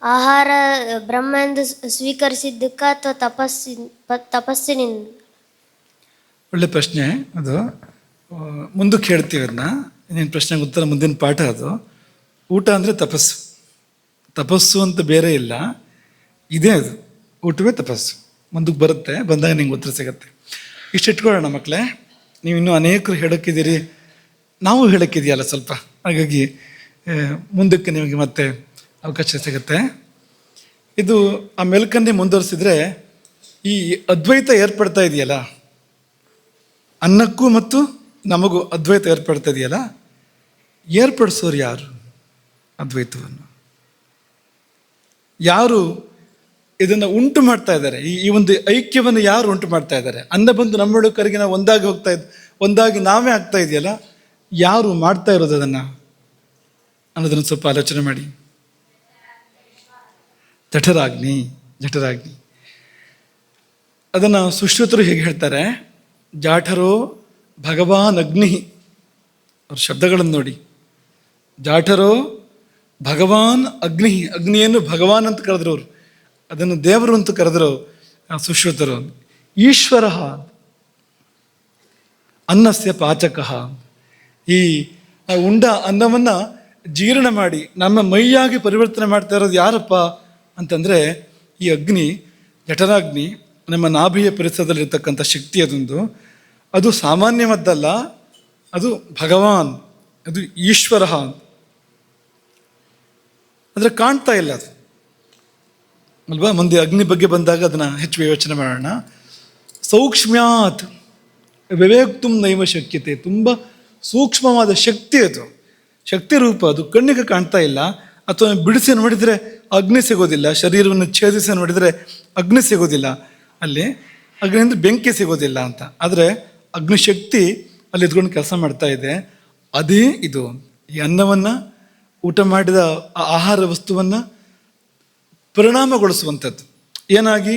ಆಹಾರ ಬ್ರಹ್ಮ ಎಂದು ಸ್ವೀಕರಿಸಿದ್ದಕ್ಕ ಅಥವಾ ತಪಸ್ಸಿನಿಂದ? ಒಳ್ಳೆ ಪ್ರಶ್ನೆ ಅದು. ಮುಂದಕ್ಕೆ ಹೇಳ್ತೀವಿ ಅದನ್ನ. ಇನ್ನೇನು ಪ್ರಶ್ನೆಗೆ ಉತ್ತರ ಮುಂದಿನ ಪಾಠ ಅದು. ಊಟ ಅಂದರೆ ತಪಸ್ಸು. ತಪಸ್ಸು ಅಂತ ಬೇರೆ ಇಲ್ಲ, ಇದೇ ಅದು. ಊಟವೇ ತಪಸ್ಸು. ಮುಂದಕ್ಕೆ ಬರುತ್ತೆ, ಬಂದಾಗ ನಿಂಗೆ ಉತ್ತರ ಸಿಗತ್ತೆ. ಇಷ್ಟಿಟ್ಕೊಳ್ಳೋಣ ಮಕ್ಕಳೇ. ನೀವು ಇನ್ನೂ ಅನೇಕರು ಹೇಳೋಕ್ಕಿದ್ದೀರಿ, ನಾವು ಹೇಳೋಕ್ಕಿದೆಯಲ್ಲ ಸ್ವಲ್ಪ, ಹಾಗಾಗಿ ಮುಂದಕ್ಕೆ ನಿಮಗೆ ಮತ್ತೆ ಅವಕಾಶ ಸಿಗುತ್ತೆ. ಇದು ಆ ಮೆಲ್ಕನ್ನೇ ಮುಂದುವರಿಸಿದ್ರೆ ಈ ಅದ್ವೈತ ಏರ್ಪಡ್ತಾ ಇದೆಯಲ್ಲ, ಅನ್ನಕ್ಕೂ ಮತ್ತು ನಮಗೂ ಅದ್ವೈತ ಏರ್ಪಡ್ತಾ ಇದೆಯಲ್ಲ, ಏರ್ಪಡಿಸೋರು ಯಾರು? ಅದ್ವೈತವನ್ನು ಯಾರು ಇದನ್ನು ಉಂಟು ಮಾಡ್ತಾ ಇದ್ದಾರೆ? ಈ ಒಂದು ಐಕ್ಯವನ್ನು ಯಾರು ಉಂಟು ಮಾಡ್ತಾ ಇದ್ದಾರೆ? ಅನ್ನ ಬಂದು ನಮ್ಮೊಳಕರಿಗೆ ನಾವು ಒಂದಾಗಿ ನಾವೇ ಆಗ್ತಾ ಇದೆಯಲ್ಲ, ಯಾರು ಮಾಡ್ತಾ ಇರೋದು ಅದನ್ನು ಅನ್ನೋದನ್ನು ಸ್ವಲ್ಪ ಆಲೋಚನೆ ಮಾಡಿ. ಜಠರಾಗ್ನಿ. ಅದನ್ನು ಸುಶ್ರುತರು ಹೇಗೆ ಹೇಳ್ತಾರೆ, ಜಾಠರೋ ಭಗವಾನ್ ಅಗ್ನಿ. ಅವ್ರ ಶಬ್ದಗಳನ್ನು ನೋಡಿ. ಜಾಠರೋ ಭಗವಾನ್ ಅಗ್ನಿ. ಅಗ್ನಿಯನ್ನು ಭಗವಾನ್ ಅಂತ ಕರೆದ್ರು ಅವರು, ಅದನ್ನು ದೇವರು ಅಂತ ಕರೆದ್ರು ಸುಶ್ರುತರು. ಈಶ್ವರ ಅನ್ನಸ್ಯ ಪಾಚಕ. ಈ ಉಂಡ ಅನ್ನವನ್ನು ಜೀರ್ಣ ಮಾಡಿ ನಮ್ಮ ಮೈಯಾಗಿ ಪರಿವರ್ತನೆ ಮಾಡ್ತಾ ಇರೋದು ಯಾರಪ್ಪ ಅಂತಂದರೆ ಈ ಅಗ್ನಿ, ಜಠರಾಗ್ನಿ. ನಮ್ಮ ನಾಭಿಯ ಪರಿಸರದಲ್ಲಿರ್ತಕ್ಕಂಥ ಶಕ್ತಿ ಅದೊಂದು. ಅದು ಸಾಮಾನ್ಯವಾದ್ದಲ್ಲ, ಅದು ಭಗವಾನ್, ಅದು ಈಶ್ವರ. ಅಂದರೆ ಕಾಣ್ತಾ ಇಲ್ಲ ಅದು ಅಲ್ವಾ? ಮುಂದೆ ಅಗ್ನಿ ಬಗ್ಗೆ ಬಂದಾಗ ಅದನ್ನು ಹೆಚ್ಚು ಯೋಚನೆ ಮಾಡೋಣ. ಸೌಕ್ಷ್ಮ್ಯಾತ್ ವಿವೇಕ್ತುಂ ನೈವ ಶಕ್ಯತೆ. ತುಂಬ ಸೂಕ್ಷ್ಮವಾದ ಶಕ್ತಿ ಅದು, ಶಕ್ತಿ ರೂಪ. ಅದು ಕಣ್ಣಿಗೆ ಕಾಣ್ತಾ ಇಲ್ಲ. ಅಥವಾ ಬಿಡಿಸಿ ನೋಡಿದರೆ ಅಗ್ನಿ ಸಿಗೋದಿಲ್ಲ, ಶರೀರವನ್ನು ಛೇದಿಸಿ ನೋಡಿದರೆ ಅಗ್ನಿ ಸಿಗೋದಿಲ್ಲ, ಅಲ್ಲಿ ಅಗ್ನಿ ಅಂದರೆ ಬೆಂಕಿ ಸಿಗೋದಿಲ್ಲ ಅಂತ. ಆದರೆ ಅಗ್ನಿಶಕ್ತಿ ಅಲ್ಲಿ ಇದ್ಕೊಂಡು ಕೆಲಸ ಮಾಡ್ತಾ ಇದೆ. ಅದೇ ಇದು. ಈ ಅನ್ನವನ್ನು, ಊಟ ಮಾಡಿದ ಆಹಾರ ವಸ್ತುವನ್ನು ಪರಿಣಾಮಗೊಳಿಸುವಂಥದ್ದು. ಏನಾಗಿ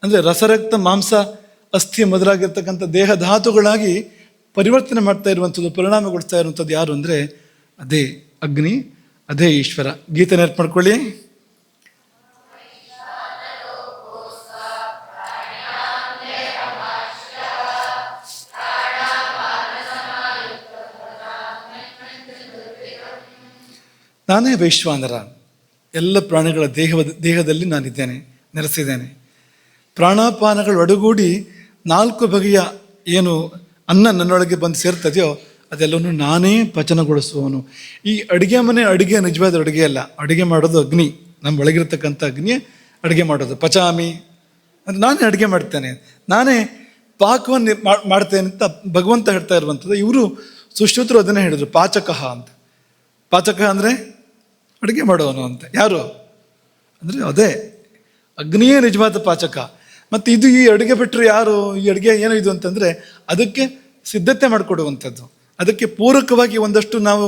ಅಂದರೆ ರಸರಕ್ತ ಮಾಂಸ ಅಸ್ಥಿ ಮೊದಲಾಗಿರ್ತಕ್ಕಂಥ ದೇಹ ಧಾತುಗಳಾಗಿ ಪರಿವರ್ತನೆ ಮಾಡ್ತಾ ಇರುವಂಥದ್ದು, ಪರಿಣಾಮಗೊಳಿಸ್ತಾ ಇರುವಂಥದ್ದು ಯಾರು ಅಂದರೆ ಅದೇ ಅಗ್ನಿ, ಅದೇ ಈಶ್ವರ. ಗೀತೆ ನೆನಪು ಮಾಡ್ಕೊಳ್ಳಿ. ನಾನೇ ವೈಶ್ವಾನರ, ಎಲ್ಲ ಪ್ರಾಣಿಗಳ ದೇಹದಲ್ಲಿ ನಾನಿದ್ದೇನೆ, ನೆಲೆಸಿದ್ದೇನೆ. ಪ್ರಾಣಾಪಾನಗಳು ಒಡಗೂಡಿ 4 ಬಗೆಯ ಏನು ಅನ್ನ ನನ್ನೊಳಗೆ ಬಂದು ಸೇರ್ತದೆಯೋ ಅದೆಲ್ಲವನ್ನೂ ನಾನೇ ಪಚನಗೊಳಿಸುವವನು. ಈ ಅಡುಗೆ ಮನೆ ಅಡುಗೆ ನಿಜವಾದ ಅಡುಗೆ ಅಲ್ಲ, ಅಡುಗೆ ಮಾಡೋದು ಅಗ್ನಿ, ನಮ್ಮ ಒಳಗಿರ್ತಕ್ಕಂಥ ಅಗ್ನಿಯೇ ಅಡುಗೆ ಮಾಡೋದು. ಪಚಾಮಿ ಅಂದರೆ ನಾನೇ ಅಡುಗೆ ಮಾಡ್ತೇನೆ, ನಾನೇ ಪಾಕವನ್ನು ಮಾಡ್ತೇನೆ ಅಂತ ಭಗವಂತ ಹೇಳ್ತಾ ಇರುವಂಥದ್ದು. ಇವರು ಸುಶ್ರುತರು ಅದನ್ನೇ ಹೇಳಿದರು, ಪಾಚಕಃ ಅಂತ. ಪಾಚಕ ಅಂದರೆ ಅಡುಗೆ ಮಾಡೋವನು ಅಂತ. ಯಾರು ಅಂದರೆ ಅದೇ ಅಗ್ನಿಯೇ ನಿಜವಾದ ಪಾಚಕ. ಮತ್ತು ಇದು ಈ ಅಡುಗೆ ಬಿಟ್ಟರೆ ಯಾರು, ಈ ಅಡುಗೆ ಏನೋ ಇದು ಅಂತಂದರೆ ಅದಕ್ಕೆ ಸಿದ್ಧತೆ ಮಾಡಿಕೊಡುವಂಥದ್ದು. ಅದಕ್ಕೆ ಪೂರಕವಾಗಿ ಒಂದಷ್ಟು ನಾವು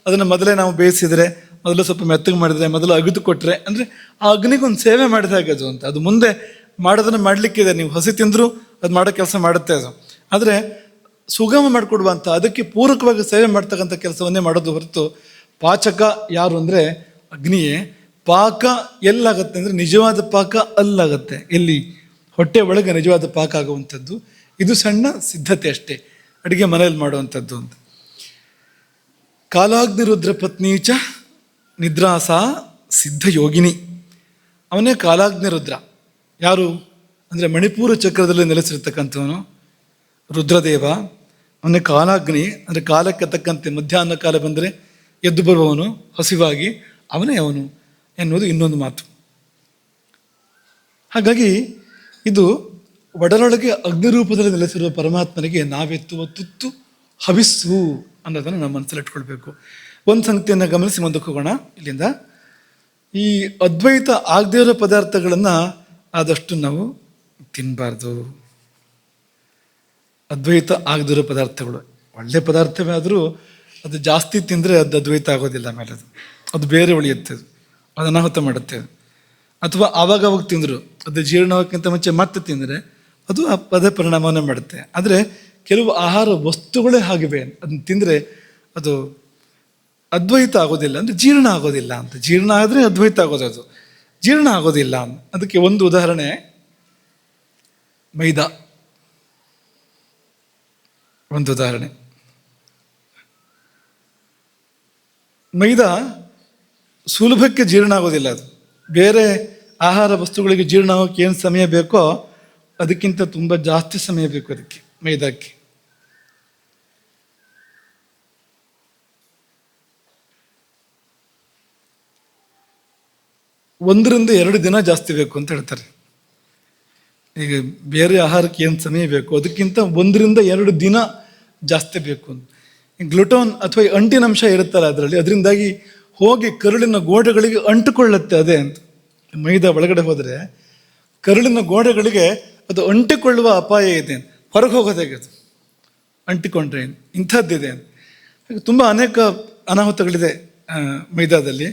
ಅದನ್ನು ಮೊದಲೇ ನಾವು ಬೇಯಿಸಿದರೆ, ಮೊದಲು ಸ್ವಲ್ಪ ಮೆತ್ತಗೆ ಮಾಡಿದರೆ, ಮೊದಲು ಅಗಿದು ಕೊಟ್ಟರೆ ಅಂದರೆ ಆ ಅಗ್ನಿಗೊಂದು ಸೇವೆ ಮಾಡಿದ ಹಾಗೆ ಅದು ಅಂತ. ಅದು ಮುಂದೆ ಮಾಡೋದನ್ನು ಮಾಡಲಿಕ್ಕಿದೆ, ನೀವು ಹಸಿ ತಿಂದರೂ ಅದು ಮಾಡೋ ಕೆಲಸ ಮಾಡುತ್ತೆ ಅದು. ಆದರೆ ಸುಗಮ ಮಾಡಿಕೊಡುವಂಥ, ಅದಕ್ಕೆ ಪೂರಕವಾಗಿ ಸೇವೆ ಮಾಡ್ತಕ್ಕಂಥ ಕೆಲಸವನ್ನೇ ಮಾಡೋದು ಹೊರತು ಪಾಚಕ ಯಾರು ಅಂದರೆ ಅಗ್ನಿಯೇ. ಪಾಕ ಎಲ್ಲಾಗತ್ತೆ ಅಂದರೆ ನಿಜವಾದ ಪಾಕ ಅಲ್ಲಾಗತ್ತೆ, ಎಲ್ಲಿ ಹೊಟ್ಟೆ ಒಳಗೆ ನಿಜವಾದ ಪಾಕ ಆಗುವಂಥದ್ದು. ಇದು ಸಣ್ಣ ಸಿದ್ಧತೆ ಅಷ್ಟೇ ಅಡುಗೆ ಮನೆಯಲ್ಲಿ ಮಾಡುವಂಥದ್ದು ಅಂತ. ಕಾಲಾಗ್ನಿ ರುದ್ರ ಪತ್ನೀಚ ನಿದ್ರಾಸ ಸಿದ್ಧ ಯೋಗಿನಿ. ಅವನೇ ಕಾಲಾಗ್ನಿ ರುದ್ರ. ಯಾರು ಅಂದರೆ ಮಣಿಪೂರ ಚಕ್ರದಲ್ಲಿ ನೆಲೆಸಿರ್ತಕ್ಕಂಥವನು ರುದ್ರದೇವ. ಅವನೇ ಕಾಲಾಗ್ನಿ ಅಂದರೆ ಕಾಲಕ್ಕೆ ತಕ್ಕಂತೆ ಮಧ್ಯಾಹ್ನ ಕಾಲ ಬಂದರೆ ಎದ್ದು ಬರುವವನು ಹಸಿವಾಗಿ, ಅವನೇ ಅವನು ಎನ್ನುವುದು ಇನ್ನೊಂದು ಮಾತು. ಹಾಗಾಗಿ ಇದು ಒಡಲೊಳಗೆ ಅಗ್ನಿರೂಪದಲ್ಲಿ ನೆಲೆಸಿರುವ ಪರಮಾತ್ಮನಿಗೆ ನಾವೆತ್ತುವ ತುತ್ತು ಹವಿಸ್ಸು ಅನ್ನೋದನ್ನು ನಮ್ಮ ಮನಸ್ಸಲ್ಲಿ ಇಟ್ಕೊಳ್ಬೇಕು. ಒಂದು ಸಂಗತಿಯನ್ನು ಗಮನಿಸಿ ಮುಂದಕ್ಕೆ ಹೋಗೋಣ ಇಲ್ಲಿಂದ. ಈ ಅದ್ವೈತ ಆಗದೇ ಇರೋ ಪದಾರ್ಥಗಳನ್ನು ಆದಷ್ಟು ನಾವು ತಿನ್ನಬಾರ್ದು. ಅದ್ವೈತ ಆಗದಿರೋ ಪದಾರ್ಥಗಳು ಒಳ್ಳೆ ಪದಾರ್ಥವೇ ಆದರೂ ಅದು ಜಾಸ್ತಿ ತಿಂದರೆ ಅದು ಅದ್ವೈತ ಆಗೋದಿಲ್ಲ. ಆಮೇಲೆ ಅದು ಬೇರೆ ಉಳಿಯುತ್ತೆ, ಅದು ಅನಾಹುತ ಮಾಡುತ್ತೆ. ಅಥವಾ ಆವಾಗ ತಿಂದರು ಅದು ಜೀರ್ಣಕ್ಕಿಂತ ಮುಂಚೆ ಮತ್ತೆ ತಿಂದರೆ ಅದು ಅದೇ ಪರಿಣಾಮವನ್ನು ಮಾಡುತ್ತೆ. ಆದರೆ ಕೆಲವು ಆಹಾರ ವಸ್ತುಗಳೇ ಆಗಿವೆ, ಅದನ್ನು ತಿಂದರೆ ಅದು ಅದ್ವೈತ ಆಗೋದಿಲ್ಲ, ಅಂದರೆ ಜೀರ್ಣ ಆಗೋದಿಲ್ಲ ಅಂತ. ಜೀರ್ಣ ಆದರೆ ಅದ್ವೈತ ಆಗೋದು, ಅದು ಜೀರ್ಣ ಆಗೋದಿಲ್ಲ. ಅದಕ್ಕೆ ಒಂದು ಉದಾಹರಣೆ ಮೈದಾ. ಒಂದು ಉದಾಹರಣೆ ಮೈದಾ ಸುಲಭಕ್ಕೆ ಜೀರ್ಣ ಆಗೋದಿಲ್ಲ. ಅದು ಬೇರೆ ಆಹಾರ ವಸ್ತುಗಳಿಗೆ ಜೀರ್ಣ ಆಗೋಕ್ಕೆ ಏನು ಸಮಯ ಬೇಕೋ ಅದಕ್ಕಿಂತ ತುಂಬ ಜಾಸ್ತಿ ಸಮಯ ಬೇಕು ಅದಕ್ಕೆ, ಮೈದಾಕ್ಕೆ. ಒಂದರಿಂದ 2 ದಿನ ಜಾಸ್ತಿ ಬೇಕು ಅಂತ ಹೇಳ್ತಾರೆ. ಈಗ ಬೇರೆ ಆಹಾರಕ್ಕೆ ಏನು ಸಮಯ ಬೇಕು ಅದಕ್ಕಿಂತ 1ರಿಂದ 2 ದಿನ ಜಾಸ್ತಿ ಬೇಕು. ಗ್ಲುಟೋನ್ ಅಥವಾ ಅಂಟಿನಂಶ ಇರುತ್ತಲ್ಲ ಅದರಲ್ಲಿ, ಅದರಿಂದಾಗಿ ಹೋಗಿ ಕರುಳಿನ ಗೋಡೆಗಳಿಗೆ ಅಂಟಿಕೊಳ್ಳುತ್ತೆ ಅದೇ ಅಂತ. ಮೈದಾ ಒಳಗಡೆ ಹೋದರೆ ಕರುಳಿನ ಗೋಡೆಗಳಿಗೆ ಅದು ಅಂಟಿಕೊಳ್ಳುವ ಅಪಾಯ ಇದೆ, ಹೊರಗೆ ಹೋಗೋದಾಗೆ ಅದು ಅಂಟಿಕೊಂಡ್ರೆ ಇಂಥದ್ದಿದೆ. ಹಾಗೆ ತುಂಬ ಅನೇಕ ಅನಾಹುತಗಳಿದೆ ಮೈದಾದಲ್ಲಿ.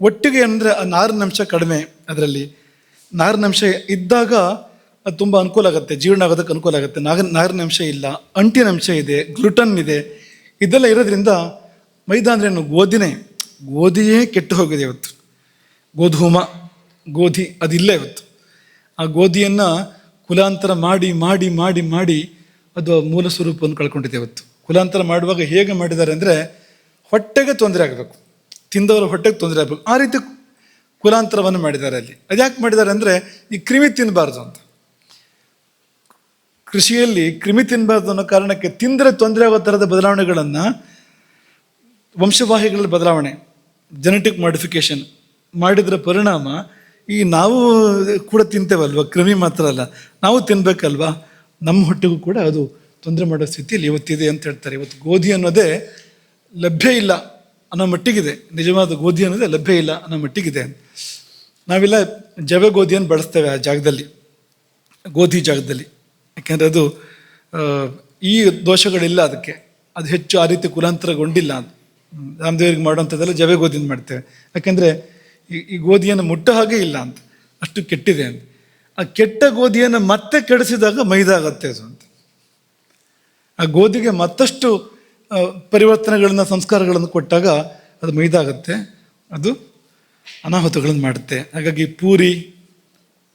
ಒಟ್ಟಿಗೆ ಅಂದರೆ ಆ ನಾರಿನಂಶ ಕಡಿಮೆ, ಅದರಲ್ಲಿ ನಾರಿನಂಶ ಇದ್ದಾಗ ಅದು ತುಂಬ ಅನುಕೂಲ ಆಗುತ್ತೆ, ಜೀರ್ಣ ಆಗೋದಕ್ಕೆ ಅನುಕೂಲ ಆಗುತ್ತೆ. ನಾರಿನಂಶ ಇಲ್ಲ, ಅಂಟಿನಂಶ ಇದೆ, ಗ್ಲುಟನ್ ಇದೆ, ಇದೆಲ್ಲ ಇರೋದ್ರಿಂದ ಮೈದಾ ಅಂದರೆ ಏನು, ಗೋಧಿಯೇ ಕೆಟ್ಟು ಹೋಗಿದೆ ಇವತ್ತು. ಗೋಧಿ ಅದಿಲ್ಲ ಇವತ್ತು. ಆ ಗೋಧಿಯನ್ನು ಕುಲಾಂತರ ಮಾಡಿ ಮಾಡಿ ಮಾಡಿ ಮಾಡಿ ಅದು ಮೂಲ ಸ್ವರೂಪವನ್ನು ಕಳ್ಕೊಂಡಿದೆ ಇವತ್ತು. ಕುಲಾಂತರ ಮಾಡುವಾಗ ಹೇಗೆ ಮಾಡಿದ್ದಾರೆ ಅಂದರೆ ಹೊಟ್ಟೆಗೆ ತೊಂದರೆ ಆಗಬೇಕು, ತಿಂದವರ ಹೊಟ್ಟೆಗೆ ತೊಂದರೆ ಆಗಬೇಕು, ಆ ರೀತಿ ಕುಲಾಂತರವನ್ನು ಮಾಡಿದ್ದಾರೆ ಅಲ್ಲಿ. ಅದ್ಯಾಕೆ ಮಾಡಿದ್ದಾರೆ ಅಂದರೆ ಈ ಕ್ರಿಮಿ ತಿನ್ನಬಾರ್ದು ಅಂತ. ಕೃಷಿಯಲ್ಲಿ ಕ್ರಿಮಿ ತಿನ್ನಬಾರ್ದು ಅನ್ನೋ ಕಾರಣಕ್ಕೆ ತಿಂದರೆ ತೊಂದರೆ ಆಗೋ ಥರದ ಬದಲಾವಣೆಗಳನ್ನು, ವಂಶವಾಹಿಗಳಲ್ಲಿ ಬದಲಾವಣೆ, ಜೆನೆಟಿಕ್ ಮಾಡಿಫಿಕೇಶನ್ ಮಾಡಿದ್ರ ಪರಿಣಾಮ ಈ ನಾವು ಕೂಡ ತಿಂತೇವಲ್ವ, ಕ್ರಿಮಿ ಮಾತ್ರ ಅಲ್ಲ, ನಾವು ತಿನ್ಬೇಕಲ್ವಾ, ನಮ್ಮ ಹೊಟ್ಟೆಗೂ ಕೂಡ ಅದು ತೊಂದರೆ ಮಾಡೋ ಸ್ಥಿತಿಯಲ್ಲಿ ಇವತ್ತಿದೆ ಅಂತ ಹೇಳ್ತಾರೆ. ಇವತ್ತು ಗೋಧಿ ಅನ್ನೋದೇ ಲಭ್ಯ ಇಲ್ಲ ಅನ್ನೋ ಮಟ್ಟಿಗಿದೆ, ನಿಜವಾದ ಗೋಧಿ ಅನ್ನೋದೇ ಲಭ್ಯ ಇಲ್ಲ ಅನ್ನೋ ಮಟ್ಟಿಗಿದೆ. ನಾವೆಲ್ಲ ಜವೆ ಗೋಧಿಯನ್ನು ಬಳಸ್ತೇವೆ ಆ ಜಾಗದಲ್ಲಿ, ಗೋಧಿ ಜಾಗದಲ್ಲಿ, ಯಾಕೆಂದರೆ ಅದು ಈ ದೋಷಗಳಿಲ್ಲ ಅದಕ್ಕೆ, ಅದು ಹೆಚ್ಚು ಆ ರೀತಿ ಕುಲಾಂತರಗೊಂಡಿಲ್ಲ. ರಾಮದೇವರಿಗೆ ಮಾಡುವಂಥದ್ದೆಲ್ಲ ಜವೆ ಗೋಧಿಯಿಂದ ಮಾಡ್ತೇವೆ, ಯಾಕೆಂದರೆ ಈ ಗೋಧಿಯನ್ನು ಮುಟ್ಟ ಹಾಗೆ ಇಲ್ಲ ಅಂತ, ಅಷ್ಟು ಕೆಟ್ಟಿದೆ ಅಂತ. ಆ ಕೆಟ್ಟ ಗೋಧಿಯನ್ನು ಮತ್ತೆ ಕೆಡಿಸಿದಾಗ ಮೈದಾ ಆಗತ್ತೆ ಅದು ಅಂತ. ಆ ಗೋಧಿಗೆ ಮತ್ತಷ್ಟು ಪರಿವರ್ತನೆಗಳನ್ನು, ಸಂಸ್ಕಾರಗಳನ್ನು ಕೊಟ್ಟಾಗ ಅದು ಮೈದಾ ಆಗುತ್ತೆ, ಅದು ಅನಾಹುತಗಳನ್ನು ಮಾಡುತ್ತೆ. ಹಾಗಾಗಿ ಪೂರಿ,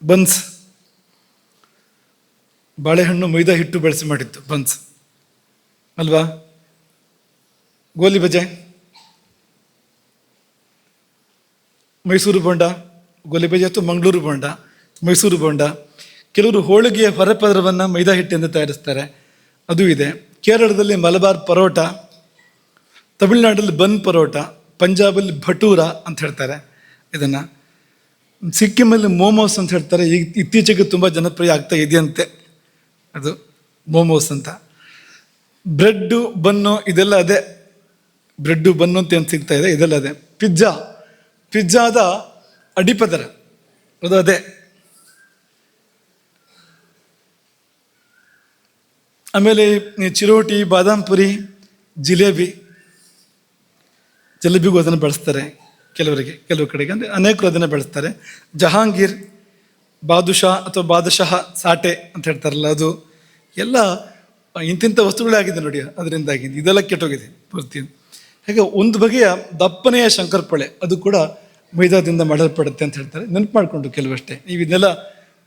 ಬನ್ಸ್, ಬಾಳೆಹಣ್ಣು ಮೈದಾ ಹಿಟ್ಟು ಬೆಳೆಸಿ ಮಾಡಿತ್ತು ಬನ್ಸ್ ಅಲ್ವಾ, ಗೋಲಿ ಬಜೆ ಮೈಸೂರು ಬೋಂಡ, ಗೋಲಿಬಜೆ ಅಥವಾ ಮಂಗಳೂರು ಬೋಂಡ, ಮೈಸೂರು ಬೋಂಡ. ಕೆಲವರು ಹೋಳಿಗೆಯ ಹೊರಪದರವನ್ನು ಮೈದಾ ಹಿಟ್ಟಿಂದ ತಯಾರಿಸ್ತಾರೆ, ಅದು ಇದೆ. ಕೇರಳದಲ್ಲಿ ಮಲಬಾರ್ ಪರೋಟ, ತಮಿಳುನಾಡಲ್ಲಿ ಬನ್ ಪರೋಟ, ಪಂಜಾಬಲ್ಲಿ ಭಟೂರ ಅಂತ ಹೇಳ್ತಾರೆ ಇದನ್ನು. ಸಿಕ್ಕಿಮಲ್ಲಿ ಮೋಮೋಸ್ ಅಂತ ಹೇಳ್ತಾರೆ. ಈಗ ಇತ್ತೀಚೆಗೆ ತುಂಬ ಜನಪ್ರಿಯ ಆಗ್ತಾ ಇದೆಯಂತೆ ಅದು ಮೋಮೋಸ್ ಅಂತ. ಬ್ರೆಡ್ಡು ಬನ್ನು ಇದೆಲ್ಲ ಅದೇ, ಬ್ರೆಡ್ಡು ಬನ್ನು ಅಂತ ಏನು ಸಿಗ್ತಾ ಇದೆ ಇದೆಲ್ಲ ಅದೇ. ಪಿಜ್ಜಾದ ಅಡಿಪದರ ಅದು ಅದೇ. ಆಮೇಲೆ ಚಿರೋಟಿ, ಬಾದಾಮ್ ಪುರಿ, ಜಲೇಬಿಗೂ ಅದನ್ನು ಬಳಸ್ತಾರೆ ಕೆಲವರಿಗೆ, ಕೆಲವು ಕಡೆಗೆ ಅಂದರೆ ಅನೇಕರು ಅದನ್ನು ಬಳಸ್ತಾರೆ. ಜಹಾಂಗೀರ್, ಬಾದುಷಾ ಅಥವಾ ಬಾದಶಾಹ ಸಾಟೆ ಅಂತ ಹೇಳ್ತಾರಲ್ಲ, ಅದು ಎಲ್ಲ ಇಂತಿಂಥ ವಸ್ತುಗಳೇ ಆಗಿದೆ ನೋಡಿ ಅದರಿಂದಾಗಿ. ಇದೆಲ್ಲ ಕೆಟ್ಟೋಗಿದೆ ಪೂರ್ತಿ. ಹಾಗೆ ಒಂದು ಬಗೆಯ ದಪ್ಪನೆಯ ಶಂಕರಪೊಳೆ, ಅದು ಕೂಡ ಮೈದಾದಿಂದ ಮಾಡಲ್ಪಡುತ್ತೆ ಅಂತ ಹೇಳ್ತಾರೆ. ನೆನಪು ಮಾಡಿಕೊಂಡು ಕೆಲವಷ್ಟೇ. ನೀವು ಇದನ್ನೆಲ್ಲ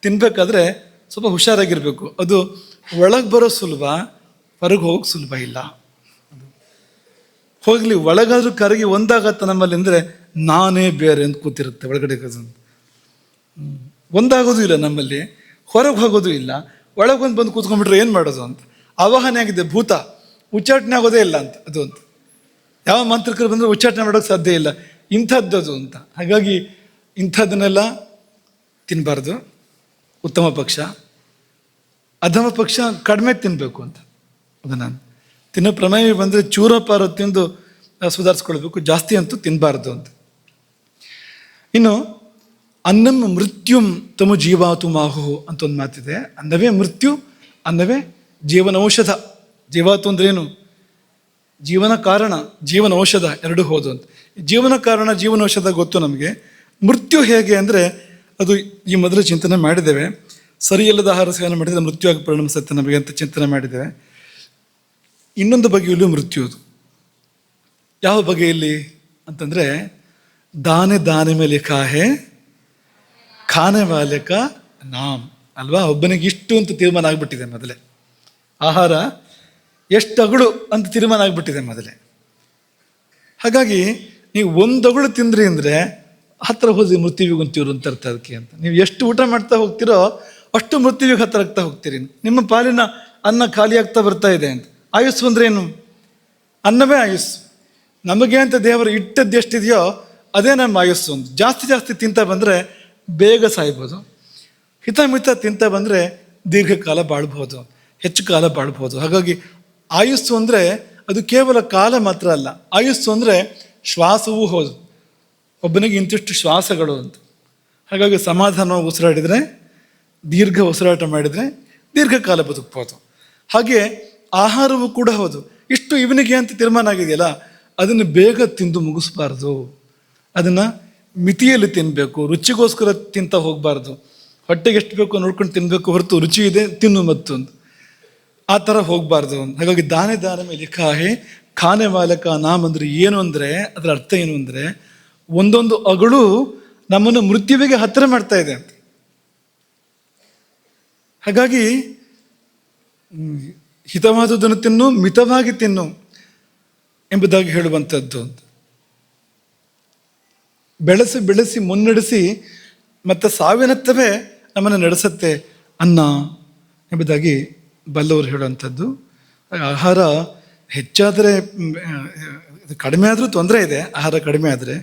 ತಿನ್ನಬೇಕಾದ್ರೆ ಸ್ವಲ್ಪ ಹುಷಾರಾಗಿರಬೇಕು. ಅದು ಒಳಗೆ ಬರೋ ಸುಲಭ, ಹೊರಗೆ ಹೋಗೋಕೆ ಸುಲಭ ಇಲ್ಲ. ಹೋಗಲಿ, ಒಳಗಾದ್ರೂ ಕರಗಿ ಒಂದಾಗತ್ತ ನಮ್ಮಲ್ಲಿ ಅಂದರೆ ನಾನೇ ಬೇರೆ ಅಂತ ಕೂತಿರುತ್ತೆ ಒಳಗಡೆ. ಒಂದಾಗೋದು ಇಲ್ಲ ನಮ್ಮಲ್ಲಿ, ಹೊರಗೆ ಹೋಗೋದು ಇಲ್ಲ. ಒಳಗೊಂದು ಬಂದು ಕೂತ್ಕೊಂಡ್ಬಿಟ್ರೆ ಏನು ಮಾಡೋದು ಅಂತ ಆವಾಹನೆ ಆಗಿದೆ. ಭೂತ ಉಚ್ಚಾಟನೆ ಆಗೋದೇ ಇಲ್ಲ ಅಂತ ಅದು ಅಂತ. ಯಾವ ಮಂತ್ರಕರು ಬಂದರೆ ಉಚ್ಚಾಟನೆ ಮಾಡೋಕ್ಕೆ ಸಾಧ್ಯ ಇಲ್ಲ, ಇಂಥದ್ದದು ಅಂತ. ಹಾಗಾಗಿ ಇಂಥದ್ದನ್ನೆಲ್ಲ ತಿನ್ನಬಾರ್ದು. ಉತ್ತಮ ಪಕ್ಷ. ಅಧಮ ಪಕ್ಷ ಕಡಿಮೆ ತಿನ್ನಬೇಕು ಅಂತ. ಅದನ್ನು ತಿನ್ನೋ ಪ್ರಮೇಯ ಬಂದರೆ ಚೂರಪಾರ ತಿಂದು ಸುಧಾರಿಸ್ಕೊಳ್ಬೇಕು, ಜಾಸ್ತಿ ಅಂತೂ ತಿನ್ನಬಾರ್ದು ಅಂತ. ಇನ್ನು ಅನ್ನಂ ಮೃತ್ಯುಂ ತಮು ಜೀವಾತು ಮಾಹು ಅಂತ ಒಂದು ಮಾತಿದೆ. ಅನ್ನವೇ ಮೃತ್ಯು, ಅನ್ನವೇ ಜೀವನ ಔಷಧ. ಜೀವಾತು ಅಂದ್ರೇನು? ಜೀವನ ಕಾರಣ, ಜೀವನ ಔಷಧ ಎರಡೂ ಹೋದು ಅಂತ. ಜೀವನ ಕಾರಣ, ಜೀವನ ಔಷಧ ಗೊತ್ತು ನಮಗೆ. ಮೃತ್ಯು ಹೇಗೆ ಅಂದರೆ ಅದು ಈ ಮೊದಲು ಚಿಂತನೆ ಮಾಡಿದ್ದೇವೆ. ಸರಿಯಿಲ್ಲದ ಆಹಾರ ಸೇವನೆ ಮಾಡಿದರೆ ಮೃತ್ಯುವಾಗಿ ಪರಿಣಮಿಸುತ್ತೆ ನಮಗೆ ಅಂತ ಚಿಂತನೆ ಮಾಡಿದ್ದೇವೆ. ಇನ್ನೊಂದು ಬಗೆಯಲ್ಲೂ ಮೃತ್ಯು ಅದು. ಯಾವ ಬಗೆಯಲ್ಲಿ ಅಂತಂದರೆ ದಾನೆ ದಾನೆ ಮೇಲೆ ಕಾಹೆ ಖಾನೆ ವಾಲೆ ಕಾ ನಾಮ್ ಅಲ್ವಾ. ಒಬ್ಬನಿಗೆ ಇಷ್ಟು ಅಂತ ತೀರ್ಮಾನ ಆಗಿಬಿಟ್ಟಿದೆ ಮೊದಲೇ. ಆಹಾರ ಎಷ್ಟು ಅಗಳು ಅಂತ ತೀರ್ಮಾನ ಆಗಿಬಿಟ್ಟಿದೆ ಮೊದಲೇ. ಹಾಗಾಗಿ ನೀವು ಒಂದು ಅಗಳು ತಿಂದ್ರಿ ಅಂದರೆ ಹತ್ತಿರ ಹೋದ್ರಿ ಮೃತ್ಯುವಿಗೆ ಒಂಚೂರು ಅಂತ ಅರ್ಥ ಅದಕ್ಕೆ ಅಂತ. ನೀವು ಎಷ್ಟು ಊಟ ಮಾಡ್ತಾ ಹೋಗ್ತಿರೋ ಅಷ್ಟು ಮೃತ್ಯುವಿಗೆ ಹತ್ತಿರ ಆಗ್ತಾ ಹೋಗ್ತೀರಿ. ನಿಮ್ಮ ಪಾಲಿನ ಅನ್ನ ಖಾಲಿ ಆಗ್ತಾ ಬರ್ತಾ ಇದೆ ಅಂತ. ಆಯುಸ್ಸು ಅಂದ್ರೆ ಏನು? ಅನ್ನವೇ ಆಯುಸ್ಸು. ನಮಗೆ ಅಂತ ದೇವರು ಇಟ್ಟದ್ದು ಎಷ್ಟಿದೆಯೋ ಅದೇ ನಮ್ಮ ಆಯುಸ್ಸು ಅಂತ. ಜಾಸ್ತಿ ಜಾಸ್ತಿ ತಿಂತ ಬಂದರೆ ಬೇಗ ಸಾಯ್ಬೋದು. ಹಿತಮಿತ ತಿಂತ ಬಂದರೆ ದೀರ್ಘಕಾಲ ಬಾಳ್ಬೋದು, ಹೆಚ್ಚು ಕಾಲ ಬಾಳ್ಬೋದು. ಹಾಗಾಗಿ ಆಯುಸ್ಸು ಅಂದರೆ ಅದು ಕೇವಲ ಕಾಲ ಮಾತ್ರ ಅಲ್ಲ. ಆಯುಸ್ಸು ಅಂದರೆ ಶ್ವಾಸವೂ ಹೌದು. ಒಬ್ಬನಿಗೆ ಇಂತಿಷ್ಟು ಶ್ವಾಸಗಳು ಅಂತ. ಹಾಗಾಗಿ ಸಮಾಧಾನವಾಗಿ ಉಸಿರಾಡಿದರೆ, ದೀರ್ಘ ಉಸಿರಾಟ ಮಾಡಿದರೆ ದೀರ್ಘಕಾಲ ಬದುಕ್ಬೋದು. ಹಾಗೆ ಆಹಾರವೂ ಕೂಡ ಹೌದು. ಇಷ್ಟು ಇವನಿಗೆ ಅಂತ ತೀರ್ಮಾನ ಆಗಿದೆಯಲ್ಲ, ಅದನ್ನು ಬೇಗ ತಿಂದು ಮುಗಿಸ್ಬಾರ್ದು. ಅದನ್ನು ಮಿತಿಯಲ್ಲಿ ತಿನ್ನಬೇಕು. ರುಚಿಗೋಸ್ಕರ ತಿಂತ ಹೋಗಬಾರ್ದು. ಹೊಟ್ಟೆಗೆ ಎಷ್ಟು ಬೇಕೋ ನೋಡ್ಕೊಂಡು ತಿನ್ನಬೇಕು ಹೊರತು ರುಚಿ ಇದೆ ತಿನ್ನು ಮತ್ತೊಂದು ಆ ಥರ ಹೋಗಬಾರ್ದು. ಹಾಗಾಗಿ ದಾನೆ ದಾನೆ ಮೇಲೆ ಕಾಹೆ ಖಾನೆ ಮಾಲಕ ನಾಮ್ ಅಂದರೆ ಏನು ಅಂದರೆ, ಅದರ ಅರ್ಥ ಏನು ಅಂದರೆ ಒಂದೊಂದು ಅಗಳು ನಮ್ಮನ್ನು ಮೃತ್ಯುವಿಗೆ ಹತ್ತಿರ ಮಾಡ್ತಾ ಇದೆ ಅಂತ. ಹಾಗಾಗಿ ಹಿತವಾದುದನ್ನು ತಿನ್ನು, ಮಿತವಾಗಿ ತಿನ್ನು ಎಂಬುದಾಗಿ ಹೇಳುವಂಥದ್ದು ಅಂತ. ಬೆಳೆಸಿ ಬೆಳೆಸಿ ಮುನ್ನಡೆಸಿ ಮತ್ತು ಸಾವಿನತ್ತವೇ ನಮ್ಮನ್ನು ನಡೆಸುತ್ತೆ ಅನ್ನ ಎಂಬುದಾಗಿ ಬಲ್ಲವರು ಹೇಳುವಂಥದ್ದು. ಆಹಾರ ಹೆಚ್ಚಾದರೆ, ಕಡಿಮೆ ಆದರೂ ತೊಂದರೆ ಇದೆ. ಆಹಾರ ಕಡಿಮೆ ಆದರೆ,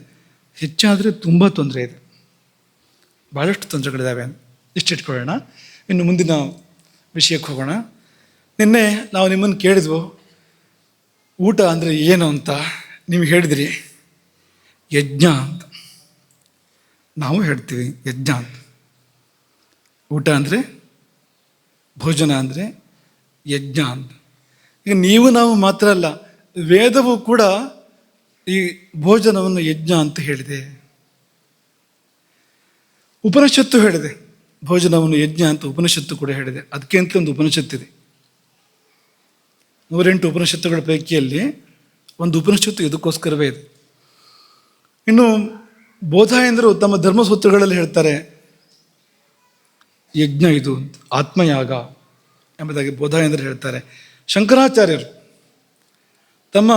ಹೆಚ್ಚಾದರೆ ತುಂಬ ತೊಂದರೆ ಇದೆ. ಭಾಳಷ್ಟು ತೊಂದರೆಗಳಿದ್ದಾವೆ. ಇಷ್ಟಿಟ್ಕೊಳ್ಳೋಣ. ಇನ್ನು ಮುಂದಿನ ವಿಷಯಕ್ಕೆ ಹೋಗೋಣ. ನಿನ್ನೆ ನಾವು ನಿಮ್ಮನ್ನು ಕೇಳಿದ್ವು ಊಟ ಅಂದರೆ ಏನು ಅಂತ. ನೀವು ಹೇಳಿದ್ರಿ ಯಜ್ಞ ಅಂತ. ನಾವು ಹೇಳ್ತೀವಿ ಯಜ್ಞ ಅಂತ. ಊಟ ಅಂದರೆ, ಭೋಜನ ಅಂದರೆ ಯಜ್ಞ ಅಂತ. ಈಗ ನೀವು ನಾವು ಮಾತ್ರ ಅಲ್ಲ, ವೇದವು ಕೂಡ ಈ ಭೋಜನವನ್ನು ಯಜ್ಞ ಅಂತ ಹೇಳಿದೆ. ಉಪನಿಷತ್ತು ಹೇಳಿದೆ ಭೋಜನವನ್ನು ಯಜ್ಞ ಅಂತ. ಉಪನಿಷತ್ತು ಕೂಡ ಹೇಳಿದೆ. ಅದಕ್ಕೆ ಅಂತ ಒಂದು ಉಪನಿಷತ್ತಿದೆ. 108 ಉಪನಿಷತ್ತುಗಳ ಪೈಕಿಯಲ್ಲಿ ಒಂದು ಉಪನಿಷತ್ತು ಇದಕ್ಕೋಸ್ಕರವೇ ಇದೆ. ಇನ್ನು ಬೋಧಾಯಂದರು ತಮ್ಮ ಧರ್ಮಸೂತ್ರಗಳಲ್ಲಿ ಹೇಳ್ತಾರೆ ಯಜ್ಞ ಇದು ಅಂತ, ಆತ್ಮಯಾಗ ಎಂಬುದಾಗಿ ಬೋಧಾಯಂದರು ಹೇಳ್ತಾರೆ. ಶಂಕರಾಚಾರ್ಯರು ತಮ್ಮ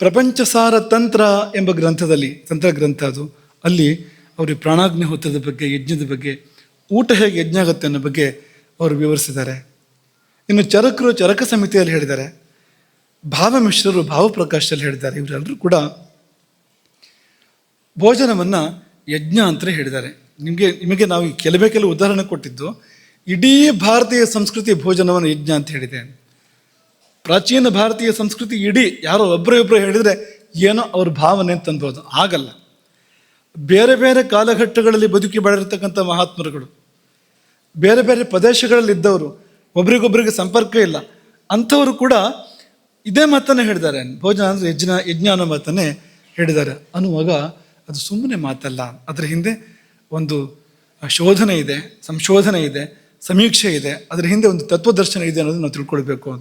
ಪ್ರಪಂಚಸಾರ ತಂತ್ರ ಎಂಬ ಗ್ರಂಥದಲ್ಲಿ, ತಂತ್ರ ಗ್ರಂಥ ಅದು, ಅಲ್ಲಿ ಅವ್ರಿಗೆ ಪ್ರಾಣಾಗ್ನಿಹೋತ್ರದ ಬಗ್ಗೆ, ಯಜ್ಞದ ಬಗ್ಗೆ, ಊಟ ಹೇಗೆ ಯಜ್ಞ ಆಗುತ್ತೆ ಅನ್ನೋ ಬಗ್ಗೆ ಅವರು ವಿವರಿಸಿದ್ದಾರೆ. ಇನ್ನು ಚರಕರು ಚರಕ ಸಮಿತಿಯಲ್ಲಿ ಹೇಳಿದ್ದಾರೆ, ಭಾವಮಿಶ್ರರು ಭಾವಪ್ರಕಾಶದಲ್ಲಿ ಹೇಳಿದ್ದಾರೆ. ಇವರೆಲ್ಲರೂ ಕೂಡ ಭೋಜನವನ್ನು ಯಜ್ಞ ಅಂತಲೇ ಹೇಳಿದ್ದಾರೆ. ನಿಮಗೆ ನಾವು ಕೆಲವು ಉದಾಹರಣೆ ಕೊಟ್ಟಿದ್ದು, ಇಡೀ ಭಾರತೀಯ ಸಂಸ್ಕೃತಿ ಭೋಜನವನ್ನು ಯಜ್ಞ ಅಂತ ಹೇಳಿದೆ. ಪ್ರಾಚೀನ ಭಾರತೀಯ ಸಂಸ್ಕೃತಿ ಇಡೀ ಯಾರೋ ಒಬ್ಬರೇ ಹೇಳಿದರೆ ಏನೋ ಅವ್ರ ಭಾವನೆ ಅಂತ ಅನ್ಬೋದು. ಆಗಲ್ಲ. ಬೇರೆ ಬೇರೆ ಕಾಲಘಟ್ಟಗಳಲ್ಲಿ ಬದುಕಿ ಬಾಳಿರ್ತಕ್ಕಂಥ ಮಹಾತ್ಮರುಗಳು, ಬೇರೆ ಬೇರೆ ಪ್ರದೇಶಗಳಲ್ಲಿದ್ದವರು, ಒಬ್ರಿಗೊಬ್ರಿಗೆ ಸಂಪರ್ಕ ಇಲ್ಲ ಅಂಥವರು ಕೂಡ ಇದೇ ಮಾತನ್ನೇ ಹೇಳಿದ್ದಾರೆ. ಭೋಜನ ಅಂದರೆ ಯಜ್ಞ ಅನ್ನೋ ಮಾತನ್ನೇ ಹೇಳಿದ್ದಾರೆ. ಅನ್ನುವಾಗ ಅದು ಸುಮ್ಮನೆ ಮಾತಲ್ಲ, ಅದರ ಹಿಂದೆ ಒಂದು ಶೋಧನೆ ಇದೆ, ಸಂಶೋಧನೆ ಇದೆ, ಸಮೀಕ್ಷೆ ಇದೆ, ಅದರ ಹಿಂದೆ ಒಂದು ತತ್ವದರ್ಶನ ಇದೆ ಅನ್ನೋದು ನಾವು ತಿಳ್ಕೊಳ್ಬೇಕು.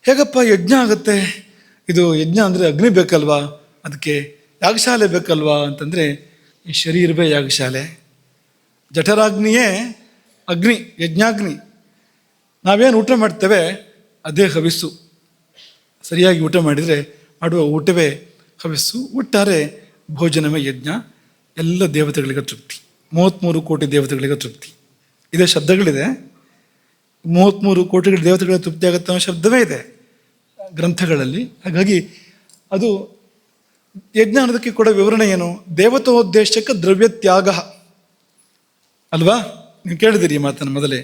ಹೇಗಪ್ಪ ಯಜ್ಞ ಆಗುತ್ತೆ? ಇದು ಯಜ್ಞ ಅಂದರೆ ಅಗ್ನಿ ಬೇಕಲ್ವಾ, ಅದಕ್ಕೆ ಯಾಗಶಾಲೆ ಬೇಕಲ್ವಾ ಅಂತಂದರೆ, ಈ ಶರೀರವೇ ಯಾಗಶಾಲೆ, ಜಠರಾಗ್ನಿಯೇ ಅಗ್ನಿ, ಯಜ್ಞಾಗ್ನಿ. ನಾವೇನು ಊಟ ಮಾಡ್ತೇವೆ ಅದೇ ಹವಿಸ್ಸು. ಸರಿಯಾಗಿ ಊಟ ಮಾಡಿದರೆ ಮಾಡುವ ಊಟವೇ ಹವಿಸ್ಸು. ಒಟ್ಟಾರೆ ಭೋಜನವೇ ಯಜ್ಞ. ಎಲ್ಲ ದೇವತೆಗಳಿಗೆ ತೃಪ್ತಿ, 33 ಕೋಟಿ ದೇವತೆಗಳಿಗೆ ತೃಪ್ತಿ. ಇದೇ ಶಬ್ದಗಳಿದೆ. 33 ಕೋಟಿ ದೇವತೆಗಳಿಗೆ ತೃಪ್ತಿ ಆಗುತ್ತೆ ಅನ್ನೋ ಶಬ್ದವೇ ಇದೆ ಗ್ರಂಥಗಳಲ್ಲಿ. ಹಾಗಾಗಿ ಅದು ಯಜ್ಞ ಅನ್ನೋದಕ್ಕೆ ಕೂಡ ವಿವರಣೆ ಏನು? ದೇವತೋದ್ದೇಶಕ್ಕೆ ದ್ರವ್ಯ ತ್ಯಾಗ ಅಲ್ವಾ? ನೀವು ಕೇಳಿದಿರಿ ಈ ಮಾತನ್ನು ಮೊದಲೇ.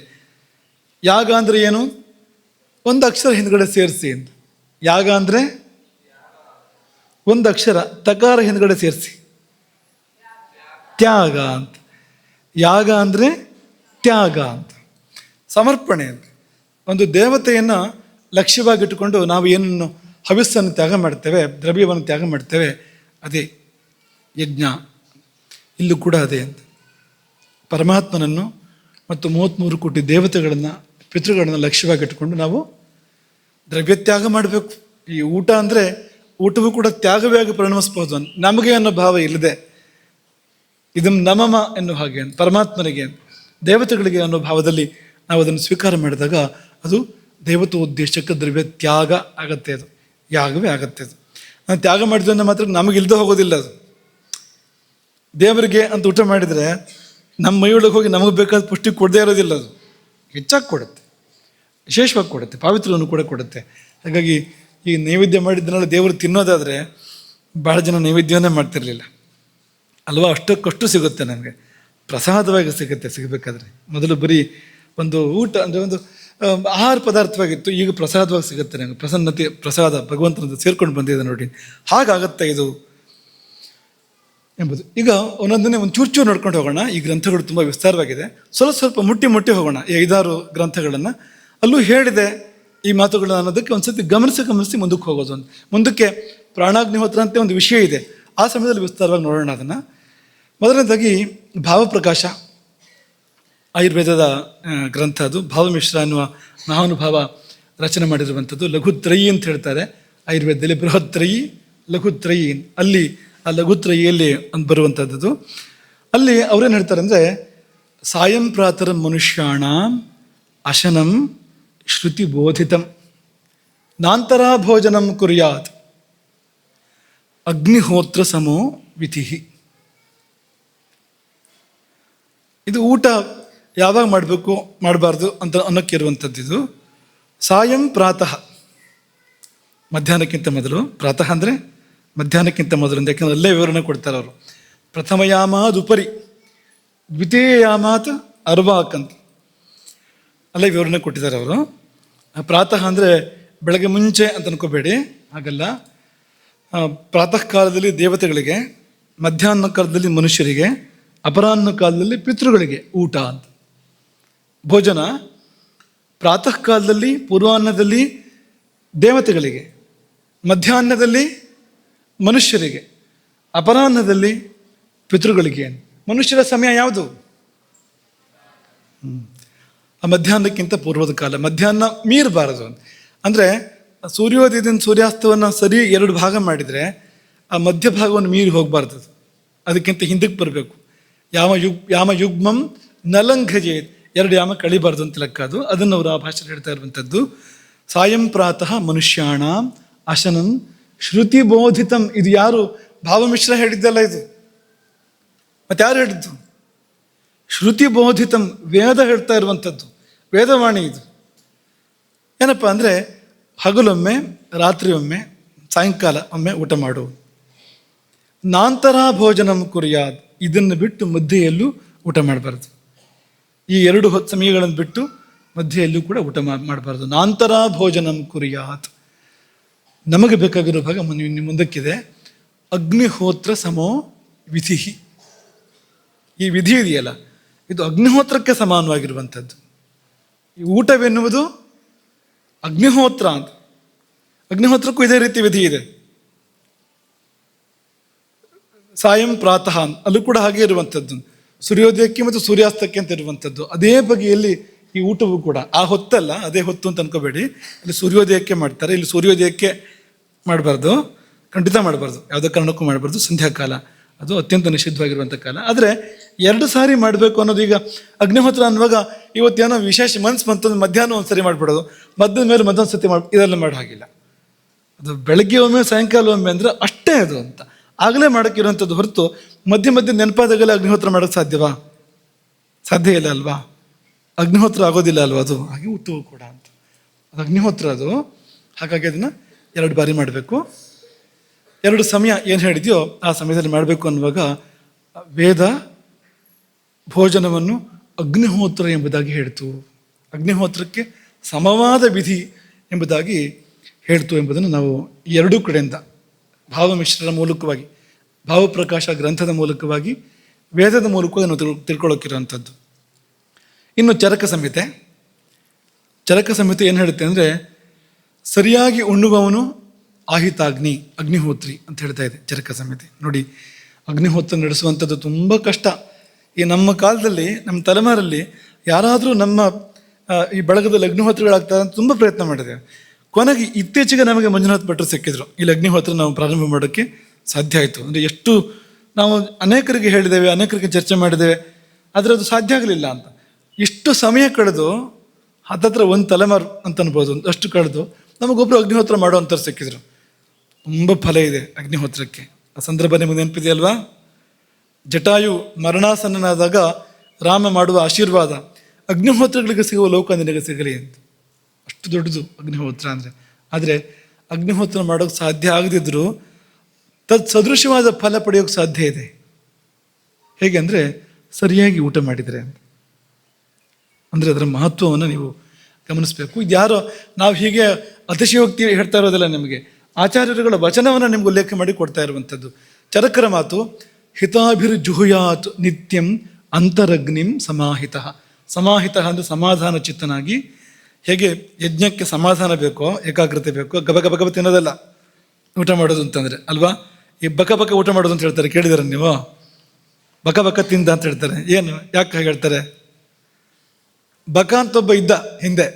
ಯಾಗ ಅಂದರೆ ಏನು? ಒಂದು ಅಕ್ಷರ ಹಿಂದ್ಗಡೆ ಸೇರಿಸಿ ಅಂತ. ಯಾಗ ಅಂದರೆ ಒಂದು ಅಕ್ಷರ ತಕಾರ ಹಿಂದ್ಗಡೆ ಸೇರಿಸಿ, ತ್ಯಾಗ ಅಂತ. ಯಾಗ ಅಂದರೆ ತ್ಯಾಗ ಅಂತ, ಸಮರ್ಪಣೆ ಅಂತ. ಒಂದು ದೇವತೆಯನ್ನು ಲಕ್ಷ್ಯವಾಗಿಟ್ಟುಕೊಂಡು ನಾವು ಏನನ್ನು ಹವಿಸ್ಸನ್ನು ತ್ಯಾಗ ಮಾಡ್ತೇವೆ, ದ್ರವ್ಯವನ್ನು ತ್ಯಾಗ ಮಾಡ್ತೇವೆ, ಅದೇ ಯಜ್ಞ. ಇಲ್ಲೂ ಕೂಡ ಅದೇ ಅಂತ. ಪರಮಾತ್ಮನನ್ನು ಮತ್ತು 33 ಕೋಟಿ ದೇವತೆಗಳನ್ನು, ಪಿತೃಗಳನ್ನು ಲಕ್ಷ್ಯವಾಗಿಟ್ಟುಕೊಂಡು ನಾವು ದ್ರವ್ಯತ್ಯಾಗ ಮಾಡಬೇಕು. ಈ ಊಟ ಅಂದರೆ ಊಟವೂ ಕೂಡ ತ್ಯಾಗವೇ ಆಗಿ ಪರಿಣಮಿಸ್ಬೋದು. ನಮಗೆ ಅನ್ನೋ ಭಾವ ಇಲ್ಲದೆ, ಇದನ್ನು ನಮಮ ಎನ್ನುವ ಹಾಗೆ ಪರಮಾತ್ಮನಿಗೆ, ದೇವತೆಗಳಿಗೆ ಅನ್ನೋ ಭಾವದಲ್ಲಿ ನಾವು ಅದನ್ನು ಸ್ವೀಕಾರ ಮಾಡಿದಾಗ ಅದು ದೇವತೆ ಉದ್ದೇಶಕ್ಕೆ ದ್ರವ್ಯ ತ್ಯಾಗ ಆಗತ್ತೆ. ಅದು ಯಾಗವೇ ಆಗತ್ತೆ. ಅದು ನಾವು ತ್ಯಾಗ ಮಾಡಿದ್ವಿ ಅನ್ನೋ ಮಾತ್ರ ನಮಗಿಲ್ದೆ ಹೋಗೋದಿಲ್ಲ. ಅದು ದೇವರಿಗೆ ಅಂತ ಊಟ ಮಾಡಿದರೆ ನಮ್ಮ ಮೈಯೊಳಗೆ ಹೋಗಿ ನಮಗೆ ಬೇಕಾದ ಪುಷ್ಟಿ ಕೊಡದೇ ಇರೋದಿಲ್ಲ. ಅದು ಹೆಚ್ಚಾಗಿ ಕೊಡುತ್ತೆ, ವಿಶೇಷವಾಗಿ ಕೊಡುತ್ತೆ, ಪಾವಿತ್ರವನ್ನು ಕೂಡ ಕೊಡುತ್ತೆ. ಹಾಗಾಗಿ ಈ ನೈವೇದ್ಯ ಮಾಡಿದ್ದನ್ನೆಲ್ಲ ದೇವರು ತಿನ್ನೋದಾದರೆ ಭಾಳ ಜನ ನೈವೇದ್ಯವನ್ನೇ ಮಾಡ್ತಿರ್ಲಿಲ್ಲ ಅಲ್ವಾ? ಅಷ್ಟಕ್ಕಷ್ಟು ಸಿಗುತ್ತೆ ನಮಗೆ, ಪ್ರಸಾದವಾಗಿ ಸಿಗಬೇಕಾದ್ರೆ. ಮೊದಲು ಬರೀ ಒಂದು ಊಟ ಅಂದರೆ ಒಂದು ಆಹಾರ ಪದಾರ್ಥವಾಗಿತ್ತು, ಈಗ ಪ್ರಸಾದವಾಗಿ ಸಿಗುತ್ತೆ ನಮಗೆ. ಪ್ರಸನ್ನತೆ, ಪ್ರಸಾದ ಭಗವಂತನದ್ದು ಸೇರ್ಕೊಂಡು ಬಂದಿದೆ ನೋಡಿ. ಹಾಗಾಗತ್ತೆ ಇದು ಎಂಬುದು. ಈಗ ಒಂದೊಂದನ್ನೇ ಒಂದು ಚೂರು ನೋಡ್ಕೊಂಡು ಹೋಗೋಣ. ಈ ಗ್ರಂಥಗಳು ತುಂಬ ವಿಸ್ತಾರವಾಗಿದೆ. ಸ್ವಲ್ಪ ಮುಟ್ಟಿ ಹೋಗೋಣ ಈ 5-6 ಗ್ರಂಥಗಳನ್ನು. ಅಲ್ಲೂ ಹೇಳಿದೆ ಈ ಮಾತುಗಳು ಅನ್ನೋದಕ್ಕೆ ಒಂದ್ಸತಿ ಗಮನಿಸಿ ಮುಂದಕ್ಕೆ ಹೋಗೋದು. ಒಂದು ಮುಂದಕ್ಕೆ ಪ್ರಾಣಾಗ್ನಿಹೋತ್ರ ಅಂತ ಒಂದು ವಿಷಯ ಇದೆ, ಆ ಸಮಯದಲ್ಲಿ ವಿಸ್ತಾರವಾಗಿ ನೋಡೋಣ ಅದನ್ನು. ಮೊದಲನೇದಾಗಿ ಭಾವಪ್ರಕಾಶ, ಆಯುರ್ವೇದದ ಗ್ರಂಥ ಅದು. ಭಾವಮಿಶ್ರ ಅನ್ನುವ ಮಹಾನುಭಾವ ರಚನೆ ಮಾಡಿರುವಂಥದ್ದು. ಲಘುತ್ರಯಿ ಅಂತ ಹೇಳ್ತಾರೆ ಆಯುರ್ವೇದದಲ್ಲಿ. ಬೃಹತ್ರಯಿ, ಲಘುತ್ರಯಿ. ಅಲ್ಲಿ ಆ ಲಘುತ್ರಯಿಯಲ್ಲಿ ಒಂದು ಬರುವಂಥದ್ದು. ಅಲ್ಲಿ ಅವ್ರೇನು ಹೇಳ್ತಾರೆ ಅಂದರೆ, ಸಾಯಂ ಪ್ರಾತರ ಮನುಷ್ಯಾಣ ಅಶನಂ ಶ್ರುತಿ ಬೋಧಿತಂ ನಾಂತರ ಭೋಜನಂ ಕುರ್ಯಾತ್ ಅಗ್ನಿಹೋತ್ರ ಸಮೋ ವಿಧಿ. ಇದು ಊಟ ಯಾವಾಗ ಮಾಡಬೇಕು ಮಾಡಬಾರ್ದು ಅಂತ ಅನ್ನೋಕ್ಕಿರುವಂಥದ್ದು. ಇದು ಸಾಯಂ ಪ್ರಾತಃ, ಮಧ್ಯಾಹ್ನಕ್ಕಿಂತ ಮೊದಲು. ಪ್ರಾತಃ ಅಂದರೆ ಮಧ್ಯಾಹ್ನಕ್ಕಿಂತ ಮೊದಲು ಅಂತ, ಯಾಕೆಂದ್ರೆ ಅಲ್ಲೇ ವಿವರಣೆ ಕೊಡ್ತಾರೆ ಅವರು. ಪ್ರಥಮಯಾಮಾದುಪರಿ ದ್ವಿತೀಯಯಾಮಾತ್ ಅರ್ವಾಕ್ ಅಂತ ಅಲ್ಲೇ ವಿವರಣೆ ಕೊಟ್ಟಿದ್ದಾರೆ ಅವರು. ಪ್ರಾತಃ ಅಂದರೆ ಬೆಳಗ್ಗೆ ಮುಂಚೆ ಅಂತ ಅನ್ಕೋಬೇಡಿ, ಹಾಗಲ್ಲ. ಪ್ರಾತಃ ಕಾಲದಲ್ಲಿ ದೇವತೆಗಳಿಗೆ, ಮಧ್ಯಾಹ್ನ ಕಾಲದಲ್ಲಿ ಮನುಷ್ಯರಿಗೆ, ಅಪರಾಹ್ನ ಕಾಲದಲ್ಲಿ ಪಿತೃಗಳಿಗೆ ಊಟ ಅಂತ. ಭೋಜನ ಪ್ರಾತಃ ಕಾಲದಲ್ಲಿ, ಪೂರ್ವಾಹ್ನದಲ್ಲಿ ದೇವತೆಗಳಿಗೆ, ಮಧ್ಯಾಹ್ನದಲ್ಲಿ ಮನುಷ್ಯರಿಗೆ, ಅಪರಾಹ್ನದಲ್ಲಿ ಪಿತೃಗಳಿಗೆ. ಮನುಷ್ಯರ ಸಮಯ ಯಾವುದು? ಆ ಮಧ್ಯಾಹ್ನಕ್ಕಿಂತ ಪೂರ್ವದ ಕಾಲ. ಮಧ್ಯಾಹ್ನ ಮೀರಬಾರದು. ಅಂದರೆ ಸೂರ್ಯೋದಯದಿಂದ ಸೂರ್ಯಾಸ್ತವನ್ನು ಸರಿ 2 ಭಾಗ ಮಾಡಿದರೆ ಆ ಮಧ್ಯಭಾಗವನ್ನು ಮೀರಿ ಹೋಗಬಾರ್ದು. ಅದಕ್ಕಿಂತ ಹಿಂದಕ್ಕೆ ಬರಬೇಕು. ಯಾಮ ಯುಗ್ಮಂ ನಲಂಘಜೆ, 2 ಯಾಮ ಕಳಿಬಾರ್ದು ಅಂತ ಲೆಕ್ಕ ಅದು. ಅದನ್ನು ಅವರು ಆ ಭಾಷೆಯಲ್ಲಿ ಹೇಳ್ತಾ ಇರುವಂಥದ್ದು. ಸಾಯಂ ಪ್ರಾತಃ ಮನುಷ್ಯಾಣ ಅಶನಂ ಶ್ರುತಿ ಬೋಧಿತಂ. ಇದು ಯಾರು? ಭಾವಮಿಶ್ರ ಹೇಳಿದ್ದಲ್ಲ ಇದು. ಮತ್ತೆ ಯಾರು ಹೇಳಿದ್ದು? ಶ್ರುತಿ ಬೋಧಿತಂ, ವೇದ ಹೇಳ್ತಾ ಇರುವಂಥದ್ದು, ವೇದವಾಣಿ ಇದು. ಏನಪ್ಪ ಅಂದರೆ ಹಗಲೊಮ್ಮೆ, ರಾತ್ರಿ ಒಮ್ಮೆ, ಸಾಯಂಕಾಲ ಒಮ್ಮೆ ಊಟ ಮಾಡು. ನಾಂತರ ಭೋಜನಂ ಕುರ್ಯಾತ್, ಇದನ್ನು ಬಿಟ್ಟು ಮಧ್ಯೆಯಲ್ಲೂ ಊಟ ಮಾಡಬಾರ್ದು. ಈ 2 ಹೊತ್ತು ಸಮಯಗಳನ್ನು ಬಿಟ್ಟು ಮಧ್ಯೆಯಲ್ಲೂ ಕೂಡ ಊಟ ಮಾಡಬಾರ್ದು. ನಾಂತರ ಭೋಜನಂ ಕುರ್ಯಾತ್. ನಮಗೆ ಬೇಕಾಗಿರೋ ಭಾಗ ಮುಂದಕ್ಕಿದೆ. ಅಗ್ನಿಹೋತ್ರ ಸಮೋ ವಿಧಿ. ಈ ವಿಧಿ ಇದೆಯಲ್ಲ, ಇದು ಅಗ್ನಿಹೋತ್ರಕ್ಕೆ ಸಮಾನವಾಗಿರುವಂಥದ್ದು. ಈ ಊಟವೆನ್ನುವುದು ಅಗ್ನಿಹೋತ್ರ ಅಂತ. ಅಗ್ನಿಹೋತ್ರಕ್ಕೂ ಇದೇ ರೀತಿ ವಿಧಿ ಇದೆ. ಸಾಯಂ ಪ್ರಾತಃ ಅಲ್ಲೂ ಕೂಡ ಹಾಗೆ ಇರುವಂಥದ್ದು. ಸೂರ್ಯೋದಯಕ್ಕೆ ಮತ್ತು ಸೂರ್ಯಾಸ್ತಕ್ಕೆ ಅಂತ ಇರುವಂಥದ್ದು. ಅದೇ ಬಗೆಯಲ್ಲಿ ಈ ಊಟವೂ ಕೂಡ ಆ ಹೊತ್ತಲ್ಲ, ಅದೇ ಹೊತ್ತು ಅಂತ ಅನ್ಕೋಬೇಡಿ. ಇಲ್ಲಿ ಸೂರ್ಯೋದಯಕ್ಕೆ ಮಾಡ್ತಾರೆ, ಇಲ್ಲಿ ಸೂರ್ಯೋದಯಕ್ಕೆ ಮಾಡಬಾರ್ದು, ಖಂಡಿತ ಮಾಡಬಾರ್ದು, ಯಾವುದೇ ಕಾರಣಕ್ಕೂ ಮಾಡಬಾರ್ದು. ಸಂಧ್ಯಾಕಾಲ ಅದು ಅತ್ಯಂತ ನಿಷಿದ್ಧವಾಗಿರುವಂಥ ಕಾಲ. ಆದರೆ 2 ಸಾರಿ ಮಾಡಬೇಕು ಅನ್ನೋದು, ಈಗ ಅಗ್ನಿಹೋತ್ರ ಅನ್ನುವಾಗ ಇವತ್ತೇನೋ ವಿಶೇಷ ಮನ್ಸು ಬಂತು, ಮಧ್ಯಾಹ್ನ ಒಂದು ಸರಿ ಮಾಡಿಬಿಡೋದು, ಮಧ್ಯದ ಮೇಲೆ ಮತ್ತೊಂದು ಸತಿ ಇದೆಲ್ಲ ಮಾಡೋ ಹಾಗಿಲ್ಲ. ಅದು ಬೆಳಗ್ಗೆ ಒಮ್ಮೆ ಸಾಯಂಕಾಲ ಒಮ್ಮೆ ಅಂದರೆ ಅಷ್ಟೇ ಅದು ಅಂತ ಆಗಲೇ ಮಾಡೋಕ್ಕಿರುವಂಥದ್ದು ಹೊರತು ಮಧ್ಯೆ ಮಧ್ಯೆ ನೆನಪಾದಾಗಲೇ ಅಗ್ನಿಹೋತ್ರ ಮಾಡೋಕ್ಕೆ ಸಾಧ್ಯವಾ? ಸಾಧ್ಯ ಇಲ್ಲ ಅಲ್ವಾ? ಅಗ್ನಿಹೋತ್ರ ಆಗೋದಿಲ್ಲ ಅಲ್ವಾ? ಅದು ಹಾಗೆ ಊಟವೂ ಕೂಡ ಅಂತ. ಅದು ಅಗ್ನಿಹೋತ್ರ ಅದು. ಹಾಗಾಗಿ ಅದನ್ನು 2 ಬಾರಿ ಮಾಡಬೇಕು. 2 ಸಮಯ ಏನು ಹೇಳಿದೆಯೋ ಆ ಸಮಯದಲ್ಲಿ ಮಾಡಬೇಕು ಅನ್ನುವಾಗ ವೇದ ಭೋಜನವನ್ನು ಅಗ್ನಿಹೋತ್ರ ಎಂಬುದಾಗಿ ಹೇಳ್ತು. ಅಗ್ನಿಹೋತ್ರಕ್ಕೆ ಸಮವಾದ ವಿಧಿ ಎಂಬುದಾಗಿ ಹೇಳ್ತು ಎಂಬುದನ್ನು ನಾವು 2 ಕಡೆಯಿಂದ ಭಾವಮಿಶ್ರರ ಮೂಲಕವಾಗಿ, ಭಾವಪ್ರಕಾಶ ಗ್ರಂಥದ ಮೂಲಕವಾಗಿ, ವೇದದ ಮೂಲಕವಾಗಿ ನಾವು ತಿಳ್ಕೊಳ್ಳೋಕ್ಕಿರೋವಂಥದ್ದು. ಇನ್ನು ಚರಕ ಸಂಹಿತೆ. ಚರಕ ಸಂಹಿತೆ ಏನು ಹೇಳುತ್ತೆ ಅಂದರೆ, ಸರಿಯಾಗಿ ಉಣ್ಣುವವನು ಆಹಿತಾಗ್ನಿ, ಅಗ್ನಿಹೋತ್ರಿ ಅಂತ ಹೇಳ್ತಾ ಇದೆ ಚರಕ ಸಂಹಿತೆ. ನೋಡಿ, ಅಗ್ನಿಹೋತ್ರ ನಡೆಸುವಂಥದ್ದು ತುಂಬ ಕಷ್ಟ. ಈ ನಮ್ಮ ಕಾಲದಲ್ಲಿ, ನಮ್ಮ ತಲೆಮಾರಲ್ಲಿ ಯಾರಾದರೂ ನಮ್ಮ ಈ ಬಳಗದಲ್ಲಿ ಅಗ್ನಿಹೋತ್ರಗಳಾಗ್ತಾರೆ ಅಂತ ತುಂಬ ಪ್ರಯತ್ನ ಮಾಡಿದೆ. ಕೊನೆಗೆ ಇತ್ತೀಚೆಗೆ ನಮಗೆ ಮಂಜುನಾಥ್ ಭಟ್ರು ಸಿಕ್ಕಿದ್ರು. ಇಲ್ಲಿ ಅಗ್ನಿಹೋತ್ರ ನಾವು ಪ್ರಾರಂಭ ಮಾಡೋಕ್ಕೆ ಸಾಧ್ಯ ಆಯಿತು. ಅಂದರೆ ಎಷ್ಟು ನಾವು ಅನೇಕರಿಗೆ ಹೇಳಿದ್ದೇವೆ, ಅನೇಕರಿಗೆ ಚರ್ಚೆ ಮಾಡಿದ್ದೇವೆ, ಆದರೆ ಅದು ಸಾಧ್ಯ ಆಗಲಿಲ್ಲ ಅಂತ. ಇಷ್ಟು ಸಮಯ ಕಳೆದು ಹತ್ತತ್ರ 1 ತಲೆಮಾರು ಅಂತ ಅನ್ಬೋದು, ಅಷ್ಟು ಕಳೆದು ನಮಗೊಬ್ಬರು ಅಗ್ನಿಹೋತ್ರ ಮಾಡುವಂಥವ್ರು ಸಿಕ್ಕಿದ್ರು. ತುಂಬ ಫಲ ಇದೆ ಅಗ್ನಿಹೋತ್ರಕ್ಕೆ. ಆ ಸಂದರ್ಭ ನಿಮಗೆ ನೆನಪಿದೆಯಲ್ವಾ? ಜಟಾಯು ಮರಣಾಸನ್ನನಾದಾಗ ರಾಮ ಮಾಡುವ ಆಶೀರ್ವಾದ, ಅಗ್ನಿಹೋತ್ರಗಳಿಗೆ ಸಿಗುವ ಲೋಕ ನಿನಗೆ ಸಿಗಲಿ ಅಂತ. ಅಷ್ಟು ದೊಡ್ಡದು ಅಗ್ನಿಹೋತ್ರ ಅಂದರೆ. ಆದರೆ ಅಗ್ನಿಹೋತ್ರ ಮಾಡೋಕ್ಕೆ ಸಾಧ್ಯ ಆಗದಿದ್ದರೂ ಸದೃಶವಾದ ಫಲ ಪಡೆಯೋಕ್ಕೆ ಸಾಧ್ಯ ಇದೆ. ಹೇಗೆ ಅಂದರೆ ಸರಿಯಾಗಿ ಊಟ ಮಾಡಿದರೆ ಅಂತ. ಅಂದರೆ ಅದರ ಮಹತ್ವವನ್ನು ನೀವು ಗಮನಿಸಬೇಕು. ಇದು ಯಾರೋ ನಾವು ಹೀಗೆ ಅತಿಶಯೋಕ್ತಿ ಹೇಳ್ತಾ ಇರೋದಿಲ್ಲ, ನಿಮಗೆ ಆಚಾರ್ಯರುಗಳ ವಚನವನ್ನು ನಿಮ್ಗೆ ಉಲ್ಲೇಖ ಮಾಡಿ ಕೊಡ್ತಾ ಇರುವಂಥದ್ದು. ಚರಕರ ಮಾತು, ಹಿತಾಭಿರ್ಜುಹುಯಾತ್ ನಿತ್ಯಂ ಅಂತರಗ್ನಿಂ ಸಮಾಹಿತ. ಸಮಾಹಿತ ಅಂದರೆ ಸಮಾಧಾನ ಚಿತ್ತನಾಗಿ. ಹೇಗೆ ಯಜ್ಞಕ್ಕೆ ಸಮಾಧಾನ ಬೇಕೋ, ಏಕಾಗ್ರತೆ ಬೇಕೋ, ಗಬ ತಿನ್ನೋದಲ್ಲ ಊಟ ಮಾಡೋದು ಅಂತಂದರೆ ಅಲ್ವಾ? ಈ ಬಕ ಊಟ ಮಾಡೋದು ಅಂತ ಹೇಳ್ತಾರೆ, ಕೇಳಿದಾರೆ ನೀವು? ಬಕ ತಿಂದ ಅಂತ ಹೇಳ್ತಾರೆ. ಏನು, ಯಾಕೆ ಹಾಗೆ ಹೇಳ್ತಾರೆ? ಬಕ ಅಂತ ಒಬ್ಬ ಇದ್ದ ಹಿಂದೆ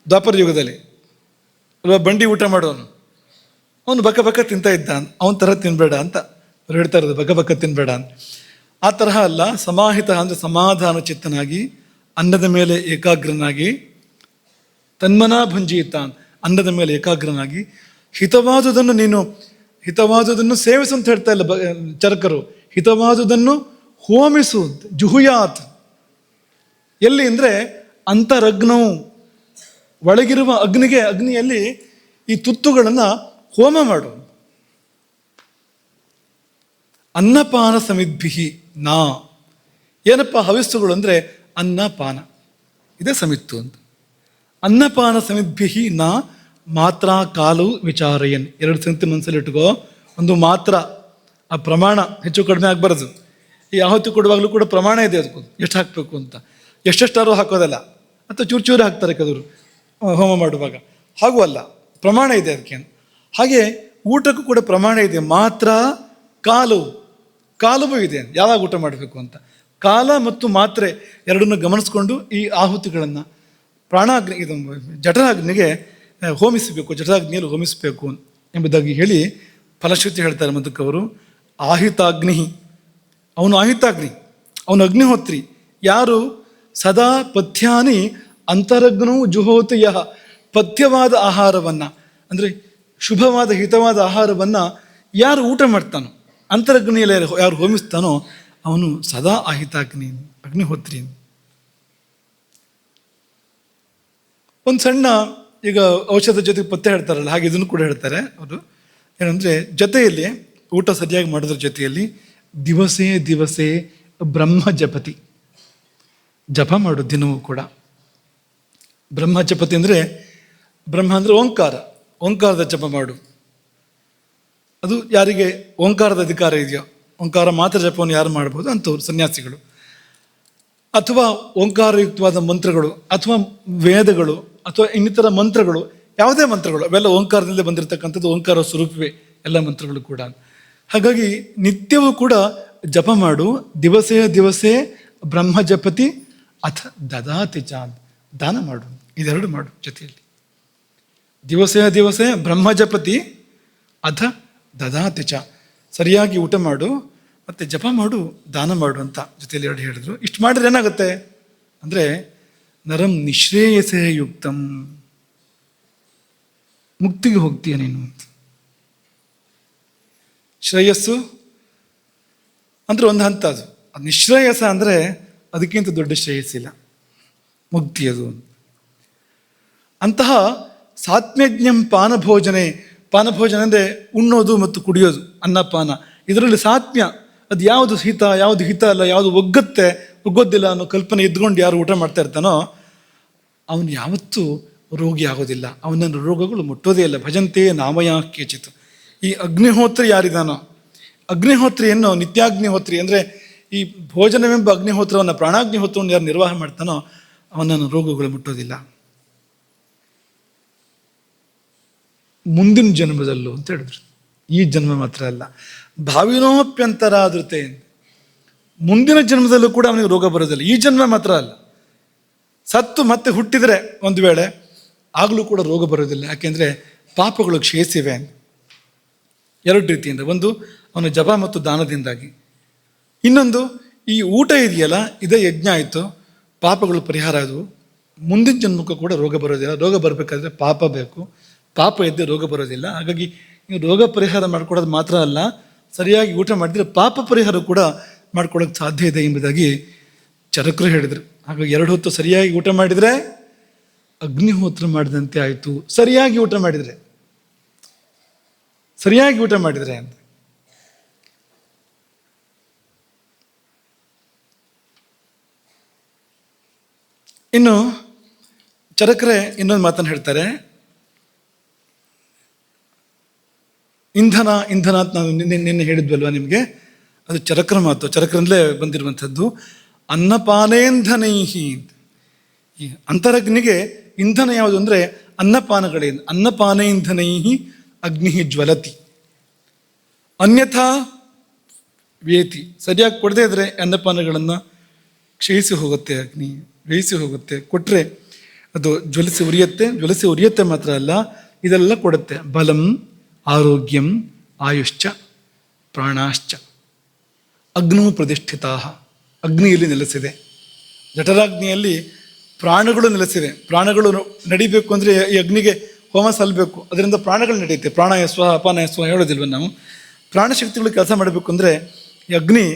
ದ್ವಾಪರ ಯುಗದಲ್ಲಿ ಅಲ್ವಾ, ಬಂಡಿ ಊಟ ಮಾಡೋನು. ಅವನು ಬಕ ತಿಂತಾ ಇದ್ದ, ಅವನ ಥರ ತಿನ್ಬೇಡ ಅಂತ ಅವ್ರು ಹೇಳ್ತಾ ಇರೋದು, ಬಕ ತಿನ್ಬೇಡ ಅಂತ. ಆ ತರಹ ಅಲ್ಲ, ಸಮಾಹಿತ ಅಂದರೆ ಸಮಾಧಾನ ಚಿತ್ತನಾಗಿ, ಅನ್ನದ ಮೇಲೆ ಏಕಾಗ್ರನಾಗಿ, ತನ್ಮನ ಭುಂಜಿತ, ಅನ್ನದ ಮೇಲೆ ಏಕಾಗ್ರನಾಗಿ, ಹಿತವಾದುದನ್ನು ಸೇವಿಸು ಅಂತ ಹೇಳ್ತಾ ಇಲ್ಲ ಚರಕರು, ಹಿತವಾದುದನ್ನು ಹೋಮಿಸು, ಜುಹುಯಾತ್. ಎಲ್ಲಿ ಅಂದರೆ ಅಂತರಗ್ನವು, ಒಳಗಿರುವ ಅಗ್ನಿಯಲ್ಲಿ ಈ ತುತ್ತುಗಳನ್ನು ಹೋಮ ಮಾಡು. ಅನ್ನಪಾನ ಸಮಿದ್ಭಿಹಿ ನಾ. ಏನಪ್ಪ ಹವಿಸ್ಸುಗಳು ಅಂದರೆ ಅನ್ನಪಾನ, ಇದೇ ಸಮಿತ್ತು ಅಂತ. ಅನ್ನಪಾನ ಸಮಿದ್ಭಿಹಿ ನಾ ಮಾತ್ರ ಕಾಲು ವಿಚಾರಯನ್. 2 ಸಂಗತಿ ಮನಸ್ಸಲ್ಲಿ ಇಟ್ಕೋ. ಒಂದು ಮಾತ್ರ, ಆ ಪ್ರಮಾಣ ಹೆಚ್ಚು ಕಡಿಮೆ ಆಗಬಾರ್ದು. ಈ ಆಹುತಿ ಕೊಡುವಾಗಲೂ ಕೂಡ ಪ್ರಮಾಣ ಇದೆ, ಅದಕ್ಕೂ ಎಷ್ಟು ಹಾಕಬೇಕು ಅಂತ. ಎಷ್ಟೆಷ್ಟಾರು ಹಾಕೋದಲ್ಲ, ಅಥವಾ ಚೂರು ಹಾಕ್ತಾರೆ ಕೆಲವರು ಹೋಮ ಮಾಡುವಾಗ. ಹಾಗೂ ಅಲ್ಲ, ಪ್ರಮಾಣ ಇದೆ ಅದಕ್ಕೆ. ಹಾಗೆ ಊಟಕ್ಕೂ ಕೂಡ ಪ್ರಮಾಣ ಇದೆ. ಮಾತ್ರ ಕಾಲವೂ ಇದೆ, ಯಾವಾಗ ಊಟ ಮಾಡಬೇಕು ಅಂತ. ಕಾಲ ಮತ್ತು ಮಾತ್ರೆ ಎರಡನ್ನು ಗಮನಿಸ್ಕೊಂಡು ಈ ಆಹುತಿಗಳನ್ನು ಪ್ರಾಣಾಗ್ನಿ, ಇದು ಜಠರಾಗ್ನಿಗೆ ಹೋಮಿಸಬೇಕು, ಜಠರಾಗ್ನಿಯಲ್ಲಿ ಹೋಮಿಸಬೇಕು ಎಂಬುದಾಗಿ ಹೇಳಿ ಫಲಶ್ರುತಿ ಹೇಳ್ತಾರೆ ಮಧುಕವರು. ಆಹಿತಾಗ್ನಿ, ಅವನು ಆಹಿತಾಗ್ನಿ, ಅವನು ಅಗ್ನಿಹೋತ್ರಿ. ಯಾರು? ಸದಾ ಪಥ್ಯಾನಿ ಅಂತರಗ್ನೂ ಜುಹೋತಿಯ. ಪಥ್ಯವಾದ ಆಹಾರವನ್ನು ಅಂದರೆ ಶುಭವಾದ ಹಿತವಾದ ಆಹಾರವನ್ನು ಯಾರು ಊಟ ಮಾಡ್ತಾನೋ, ಅಂತರಗ್ನಿಯಲ್ಲಿ ಯಾರು ಹೋಮಿಸ್ತಾನೋ ಅವನು ಸದಾ ಆಹಿತಾಗ್ನಿ, ಅಗ್ನಿಹೋತ್ರಿ. ಒಂದು ಸಣ್ಣ ಈಗ ಔಷಧ ಜೊತೆಗೆ ಪತ್ತೆ ಹೇಳ್ತಾರಲ್ಲ, ಹಾಗೆ ಇದನ್ನು ಕೂಡ ಹೇಳ್ತಾರೆ ಅವರು. ಏನಂದರೆ ಜೊತೆಯಲ್ಲಿ ಊಟ ಸರಿಯಾಗಿ ಮಾಡೋದ್ರ ಜೊತೆಯಲ್ಲಿ ದಿವಸೇ ದಿವಸೇ ಬ್ರಹ್ಮ ಜಪತಿ, ಜಪ ಮಾಡು ದಿನವೂ ಕೂಡ. ಬ್ರಹ್ಮ ಜಪತಿ ಅಂದರೆ, ಬ್ರಹ್ಮ ಅಂದರೆ ಓಂಕಾರ, ಓಂಕಾರದ ಜಪ ಮಾಡು. ಅದು ಯಾರಿಗೆ ಓಂಕಾರದ ಅಧಿಕಾರ ಇದೆಯೋ, ಓಂಕಾರ ಮಾತ್ರ ಜಪವನ್ನು ಯಾರು ಮಾಡ್ಬೋದು ಅಂಥವ್ರು ಸನ್ಯಾಸಿಗಳು. ಅಥವಾ ಓಂಕಾರಯುಕ್ತವಾದ ಮಂತ್ರಗಳು ಅಥವಾ ವೇದಗಳು ಅಥವಾ ಇನ್ನಿತರ ಮಂತ್ರಗಳು, ಯಾವುದೇ ಮಂತ್ರಗಳು, ಅವೆಲ್ಲ ಓಂಕಾರದಿಂದ ಬಂದಿರತಕ್ಕಂಥದ್ದು, ಓಂಕಾರ ಸ್ವರೂಪವೇ ಎಲ್ಲ ಮಂತ್ರಗಳು ಕೂಡ. ಹಾಗಾಗಿ ನಿತ್ಯವೂ ಕೂಡ ಜಪ ಮಾಡು. ದಿವಸೇ ದಿವಸೇ ಬ್ರಹ್ಮ ಜಪತಿ ಅಥ ದದಾತಿ ಚಾಂದ್, ದಾನ ಮಾಡು. ಇದೆರಡು ಮಾಡು ಜೊತೆಯಲ್ಲಿ. ದಿವಸೇ ದಿವಸೇ ಬ್ರಹ್ಮ ಜಪತಿ ಅಥ ದದಾತಿ ಚ, ಸರಿಯಾಗಿ ಊಟ ಮಾಡು ಮತ್ತು ಜಪ ಮಾಡು, ದಾನ ಮಾಡು ಅಂತ ಜೊತೆಯಲ್ಲಿ ಎರಡು ಹೇಳಿದ್ರು. ಇಷ್ಟು ಮಾಡಿದ್ರೆ ಏನಾಗುತ್ತೆ ಅಂದರೆ ನರಂ ನಿಶ್ರೇಯಸೇ ಯುಕ್ತಂ, ಮುಕ್ತಿಗೆ ಹೋಗ್ತೀಯ ನೀನು. ಶ್ರೇಯಸ್ಸು ಅಂದರೆ ಒಂದು ಹಂತ, ಅದು ನಿಶ್ರೇಯಸ ಅಂದರೆ ಅದಕ್ಕಿಂತ ದೊಡ್ಡ ಶ್ರೇಯಸ್ಸಿಲ್ಲ, ಮುಕ್ತಿ ಅದು. ಅಂತಹ ಸಾತ್ಮ್ಯಜ್ಞಂ ಪಾನಭೋಜನೆ, ಪಾನಭೋಜನ ಅಂದರೆ ಉಣ್ಣೋದು ಮತ್ತು ಕುಡಿಯೋದು, ಅನ್ನಪಾನ. ಇದರಲ್ಲಿ ಸಾತ್ಮ್ಯ, ಅದು ಯಾವುದು ಹಿತ ಯಾವುದು ಹಿತ ಅಲ್ಲ, ಯಾವುದು ಒಗ್ಗೋದಿಲ್ಲ ಅನ್ನೋ ಕಲ್ಪನೆ ಇದ್ಕೊಂಡು ಯಾರು ಊಟ ಮಾಡ್ತಾ ಇರ್ತಾನೋ ಅವನು ಯಾವತ್ತೂ ರೋಗಿ ಆಗೋದಿಲ್ಲ, ಅವನನ್ನು ರೋಗಗಳು ಮುಟ್ಟೋದೇ ಇಲ್ಲ. ಭಜಂತೆ ನಾಮಯ ಕೇಚಿತ್. ಈ ಅಗ್ನಿಹೋತ್ರಿ ಯಾರಿದಾನೋ, ಅಗ್ನಿಹೋತ್ರಿಯನ್ನು ನಿತ್ಯಾಗ್ನಿಹೋತ್ರಿ ಅಂದರೆ ಈ ಭೋಜನವೆಂಬ ಅಗ್ನಿಹೋತ್ರವನ್ನು, ಪ್ರಾಣಾಗ್ನಿಹೋತ್ರವನ್ನು ಯಾರು ನಿರ್ವಾಹ ಮಾಡ್ತಾನೋ ಅವನನ್ನು ರೋಗಗಳು ಮುಟ್ಟೋದಿಲ್ಲ. ಮುಂದಿನ ಜನ್ಮದಲ್ಲೂ ಅಂತ ಹೇಳಿದ್ರು. ಈ ಜನ್ಮ ಮಾತ್ರ ಅಲ್ಲ, ಭಾವಿನೋಪ್ಯಂತರಾದೃತೆ, ಮುಂದಿನ ಜನ್ಮದಲ್ಲೂ ಕೂಡ ಅವನಿಗೆ ರೋಗ ಬರೋದಿಲ್ಲ. ಈ ಜನ್ಮ ಮಾತ್ರ ಅಲ್ಲ, ಸತ್ತು ಮತ್ತೆ ಹುಟ್ಟಿದರೆ ಒಂದು ವೇಳೆ ಆಗಲೂ ಕೂಡ ರೋಗ ಬರೋದಿಲ್ಲ. ಯಾಕೆಂದರೆ ಪಾಪಗಳು ಕ್ಷಯಿಸಿವೆ ಎರಡು ರೀತಿಯಿಂದ. ಒಂದು ಅವನ ಜಪ ಮತ್ತು ದಾನದಿಂದಾಗಿ, ಇನ್ನೊಂದು ಈ ಊಟ ಇದೆಯಲ್ಲ, ಇದೇ ಯಜ್ಞ ಆಯಿತು, ಪಾಪಗಳು ಪರಿಹಾರ ಆದವು. ಮುಂದಿನ ಜನ್ಮಕ್ಕೂ ಕೂಡ ರೋಗ ಬರೋದಿಲ್ಲ. ರೋಗ ಬರಬೇಕಾದ್ರೆ ಪಾಪ ಬೇಕು, ಪಾಪ ಇದ್ದರೆ ರೋಗ ಬರೋದಿಲ್ಲ. ಹಾಗಾಗಿ ನೀವು ರೋಗ ಪರಿಹಾರ ಮಾಡ್ಕೊಡೋದು ಮಾತ್ರ ಅಲ್ಲ, ಸರಿಯಾಗಿ ಊಟ ಮಾಡಿದರೆ ಪಾಪ ಪರಿಹಾರ ಕೂಡ ಮಾಡ್ಕೊಳ್ಳೋಕೆ ಸಾಧ್ಯ ಇದೆ ಎಂಬುದಾಗಿ ಚರಕರು ಹೇಳಿದರು. ಹಾಗಾಗಿ ಎರಡು ಹೊತ್ತು ಸರಿಯಾಗಿ ಊಟ ಮಾಡಿದರೆ ಅಗ್ನಿಹೋತ್ರ ಮಾಡಿದಂತೆ ಆಯಿತು. ಸರಿಯಾಗಿ ಊಟ ಮಾಡಿದರೆ ಅಂತ. ಇನ್ನು ಚರಕರೇ ಇನ್ನೊಂದು ಮಾತನ್ನು ಹೇಳ್ತಾರೆ. ಇಂಧನ ಅಂತ ನಾನು ನಿನ್ನೆ ಹೇಳಿದ್ವಲ್ವ ನಿಮಗೆ, ಅದು ಚರಕರ ಮಾತು, ಚರಕರಿಂದಲೇ ಬಂದಿರುವಂಥದ್ದು. ಅನ್ನಪಾನೇಂಧನೈಹಿ, ಈ ಅಂತರಗ್ನಿಗೆ ಇಂಧನ ಯಾವುದು ಅಂದರೆ ಅನ್ನಪಾನಗಳೇನು. ಅನ್ನಪಾನೇಂಧನೈಹಿ ಅಗ್ನಿ ಜ್ವಲತಿ ಅನ್ಯಥಾ ವೇತಿ. ಸರಿಯಾಗಿ ಕೊಡದೇ ಇದ್ರೆ ಅನ್ನಪಾನಗಳನ್ನು ಕ್ಷಯಿಸಿ ಹೋಗುತ್ತೆ, ಅಗ್ನಿ ಬೇಯಿಸಿ ಹೋಗುತ್ತೆ. ಕೊಟ್ಟರೆ ಅದು ಜ್ವಲಿಸಿ ಉರಿಯುತ್ತೆ ಮಾತ್ರ ಅಲ್ಲ, ಇದೆಲ್ಲ ಕೊಡುತ್ತೆ. ಬಲಂ ಆರೋಗ್ಯಂ ಆಯುಶ್ಚ ಪ್ರಾಣಾಶ್ಚ ಅಗ್ನೋ ಪ್ರತಿಷ್ಠಿತಾ. ಅಗ್ನಿಯಲ್ಲಿ ನೆಲೆಸಿದೆ, ಜಠರಾಗ್ನಿಯಲ್ಲಿ ಪ್ರಾಣಗಳು ನೆಲೆಸಿವೆ. ಪ್ರಾಣಗಳು ನಡಿಬೇಕು ಅಂದರೆ ಈ ಅಗ್ನಿಗೆ ಹೋಮ ಸಲ್ಲಬೇಕು, ಅದರಿಂದ ಪ್ರಾಣಗಳು ನಡೆಯುತ್ತೆ. ಪ್ರಾಣಾಯ ಸ್ವ ಅಪಾನಾಯ ಸ್ವ ಹೇಳೋದಿಲ್ವ ನಾವು. ಪ್ರಾಣಶಕ್ತಿಗಳು ಕೆಲಸ ಮಾಡಬೇಕು ಅಂದರೆ ಈ ಅಗ್ನಿ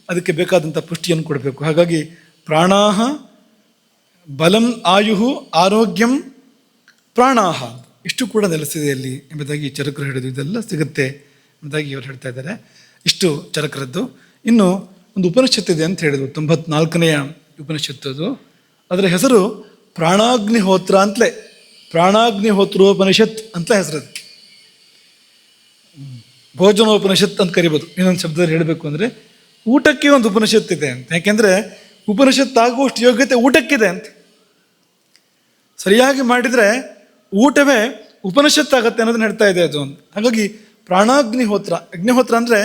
ಅದಕ್ಕೆ ಬೇಕಾದಂಥ ಪುಷ್ಟಿಯನ್ನು ಕೊಡಬೇಕು. ಹಾಗಾಗಿ ಪ್ರಾಣಾಹ ಬಲಂ ಆಯುಹು ಆರೋಗ್ಯಂ ಪ್ರಾಣಾಹ, ಇಷ್ಟು ಕೂಡ ನೆಲೆಸಿದೆ ಅಲ್ಲಿ ಎಂಬುದಾಗಿ ಚರಕರು ಹೇಳಿದ್ರು. ಇದೆಲ್ಲ ಸಿಗುತ್ತೆ ಎಂಬುದಾಗಿ ಇವರು ಹೇಳ್ತಾ ಇದ್ದಾರೆ. ಇಷ್ಟು ಚರಕರದ್ದು. ಇನ್ನು ಒಂದು ಉಪನಿಷತ್ತು ಇದೆ ಅಂತ ಹೇಳಿದ್ರು, 94ನೇ ಉಪನಿಷತ್ತು. ಅದು ಅದರ ಹೆಸರು ಪ್ರಾಣಾಗ್ನಿಹೋತ್ರ ಅಂತಲೇ, ಪ್ರಾಣಾಗ್ನಿಹೋತ್ರೋಪನಿಷತ್ ಅಂತ ಹೆಸರದು. ಭೋಜನೋಪನಿಷತ್ ಅಂತ ಕರಿಬೋದು. ಇನ್ನೊಂದು ಶಬ್ದದಲ್ಲಿ ಹೇಳಬೇಕು ಅಂದರೆ ಊಟಕ್ಕೆ ಒಂದು ಉಪನಿಷತ್ ಇದೆ ಅಂತ. ಯಾಕೆಂದರೆ ಉಪನಿಷತ್ತಾಗುವಷ್ಟು ಯೋಗ್ಯತೆ ಊಟಕ್ಕಿದೆ ಅಂತ. ಸರಿಯಾಗಿ ಮಾಡಿದರೆ ಊಟವೇ ಉಪನಿಷತ್ತಾಗತ್ತೆ ಅನ್ನೋದನ್ನ ಹೇಳ್ತಾ ಇದೆ ಅದು ಅಂತ. ಹಾಗಾಗಿ ಪ್ರಾಣಾಗ್ನಿಹೋತ್ರ, ಅಗ್ನಿಹೋತ್ರ ಅಂದರೆ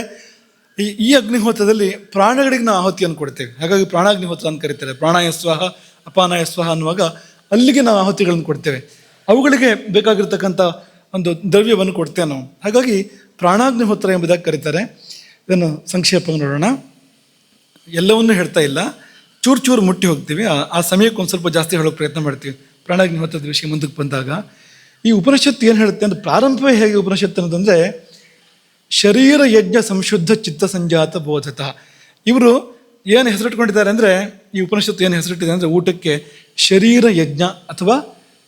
ಈ ಅಗ್ನಿಹೋತ್ರದಲ್ಲಿ ಪ್ರಾಣಗಳಿಗೆ ನಾವು ಆಹುತಿಯನ್ನು ಕೊಡ್ತೇವೆ. ಹಾಗಾಗಿ ಪ್ರಾಣಾಗ್ನಿಹೋತ್ರ ಅಂತ ಕರೀತಾರೆ. ಪ್ರಾಣಾಯ ಸ್ವಹ ಅಪಾನಾಯ ಸ್ವಹ ಅನ್ನುವಾಗ ಅಲ್ಲಿಗೆ ನಾವು ಆಹುತಿಗಳನ್ನು ಕೊಡ್ತೇವೆ, ಅವುಗಳಿಗೆ ಬೇಕಾಗಿರ್ತಕ್ಕಂಥ ಒಂದು ದ್ರವ್ಯವನ್ನು ಕೊಡ್ತೇವೆ ನಾವು. ಹಾಗಾಗಿ ಪ್ರಾಣಾಗ್ನಿಹೋತ್ರ ಎಂಬುದಾಗಿ ಕರೀತಾರೆ. ಇದನ್ನು ಸಂಕ್ಷೇಪ ನೋಡೋಣ. ಎಲ್ಲವನ್ನೂ ಹೇಳ್ತಾ ಇಲ್ಲ, ಚೂರು ಮುಟ್ಟಿ ಹೋಗ್ತೀವಿ. ಆ ಸಮಯಕ್ಕೆ ಒಂದು ಸ್ವಲ್ಪ ಜಾಸ್ತಿ ಹೇಳೋಕ್ಕೆ ಪ್ರಯತ್ನ ಮಾಡ್ತೀವಿ ಪ್ರಾಣಾಗ್ನಿಹೋತ್ರದ ವಿಷಯ ಮುಂದಕ್ಕೆ ಬಂದಾಗ. ಈ ಉಪನಿಷತ್ತು ಏನು ಹೇಳುತ್ತೆ ಅಂದರೆ, ಪ್ರಾರಂಭವೇ ಹೇಗೆ ಉಪನಿಷತ್ತು ಅನ್ನೋದಂದರೆ, ಶರೀರ ಯಜ್ಞ ಸಂಶುದ್ಧ ಚಿತ್ತ ಸಂಜಾತ ಬೋಧತಃ. ಇವರು ಏನು ಹೆಸರಿಟ್ಕೊಂಡಿದ್ದಾರೆ ಅಂದರೆ, ಈ ಉಪನಿಷತ್ತು ಏನು ಹೆಸರಿಟ್ಟಿದೆ ಅಂದರೆ ಊಟಕ್ಕೆ ಶರೀರ ಯಜ್ಞ ಅಥವಾ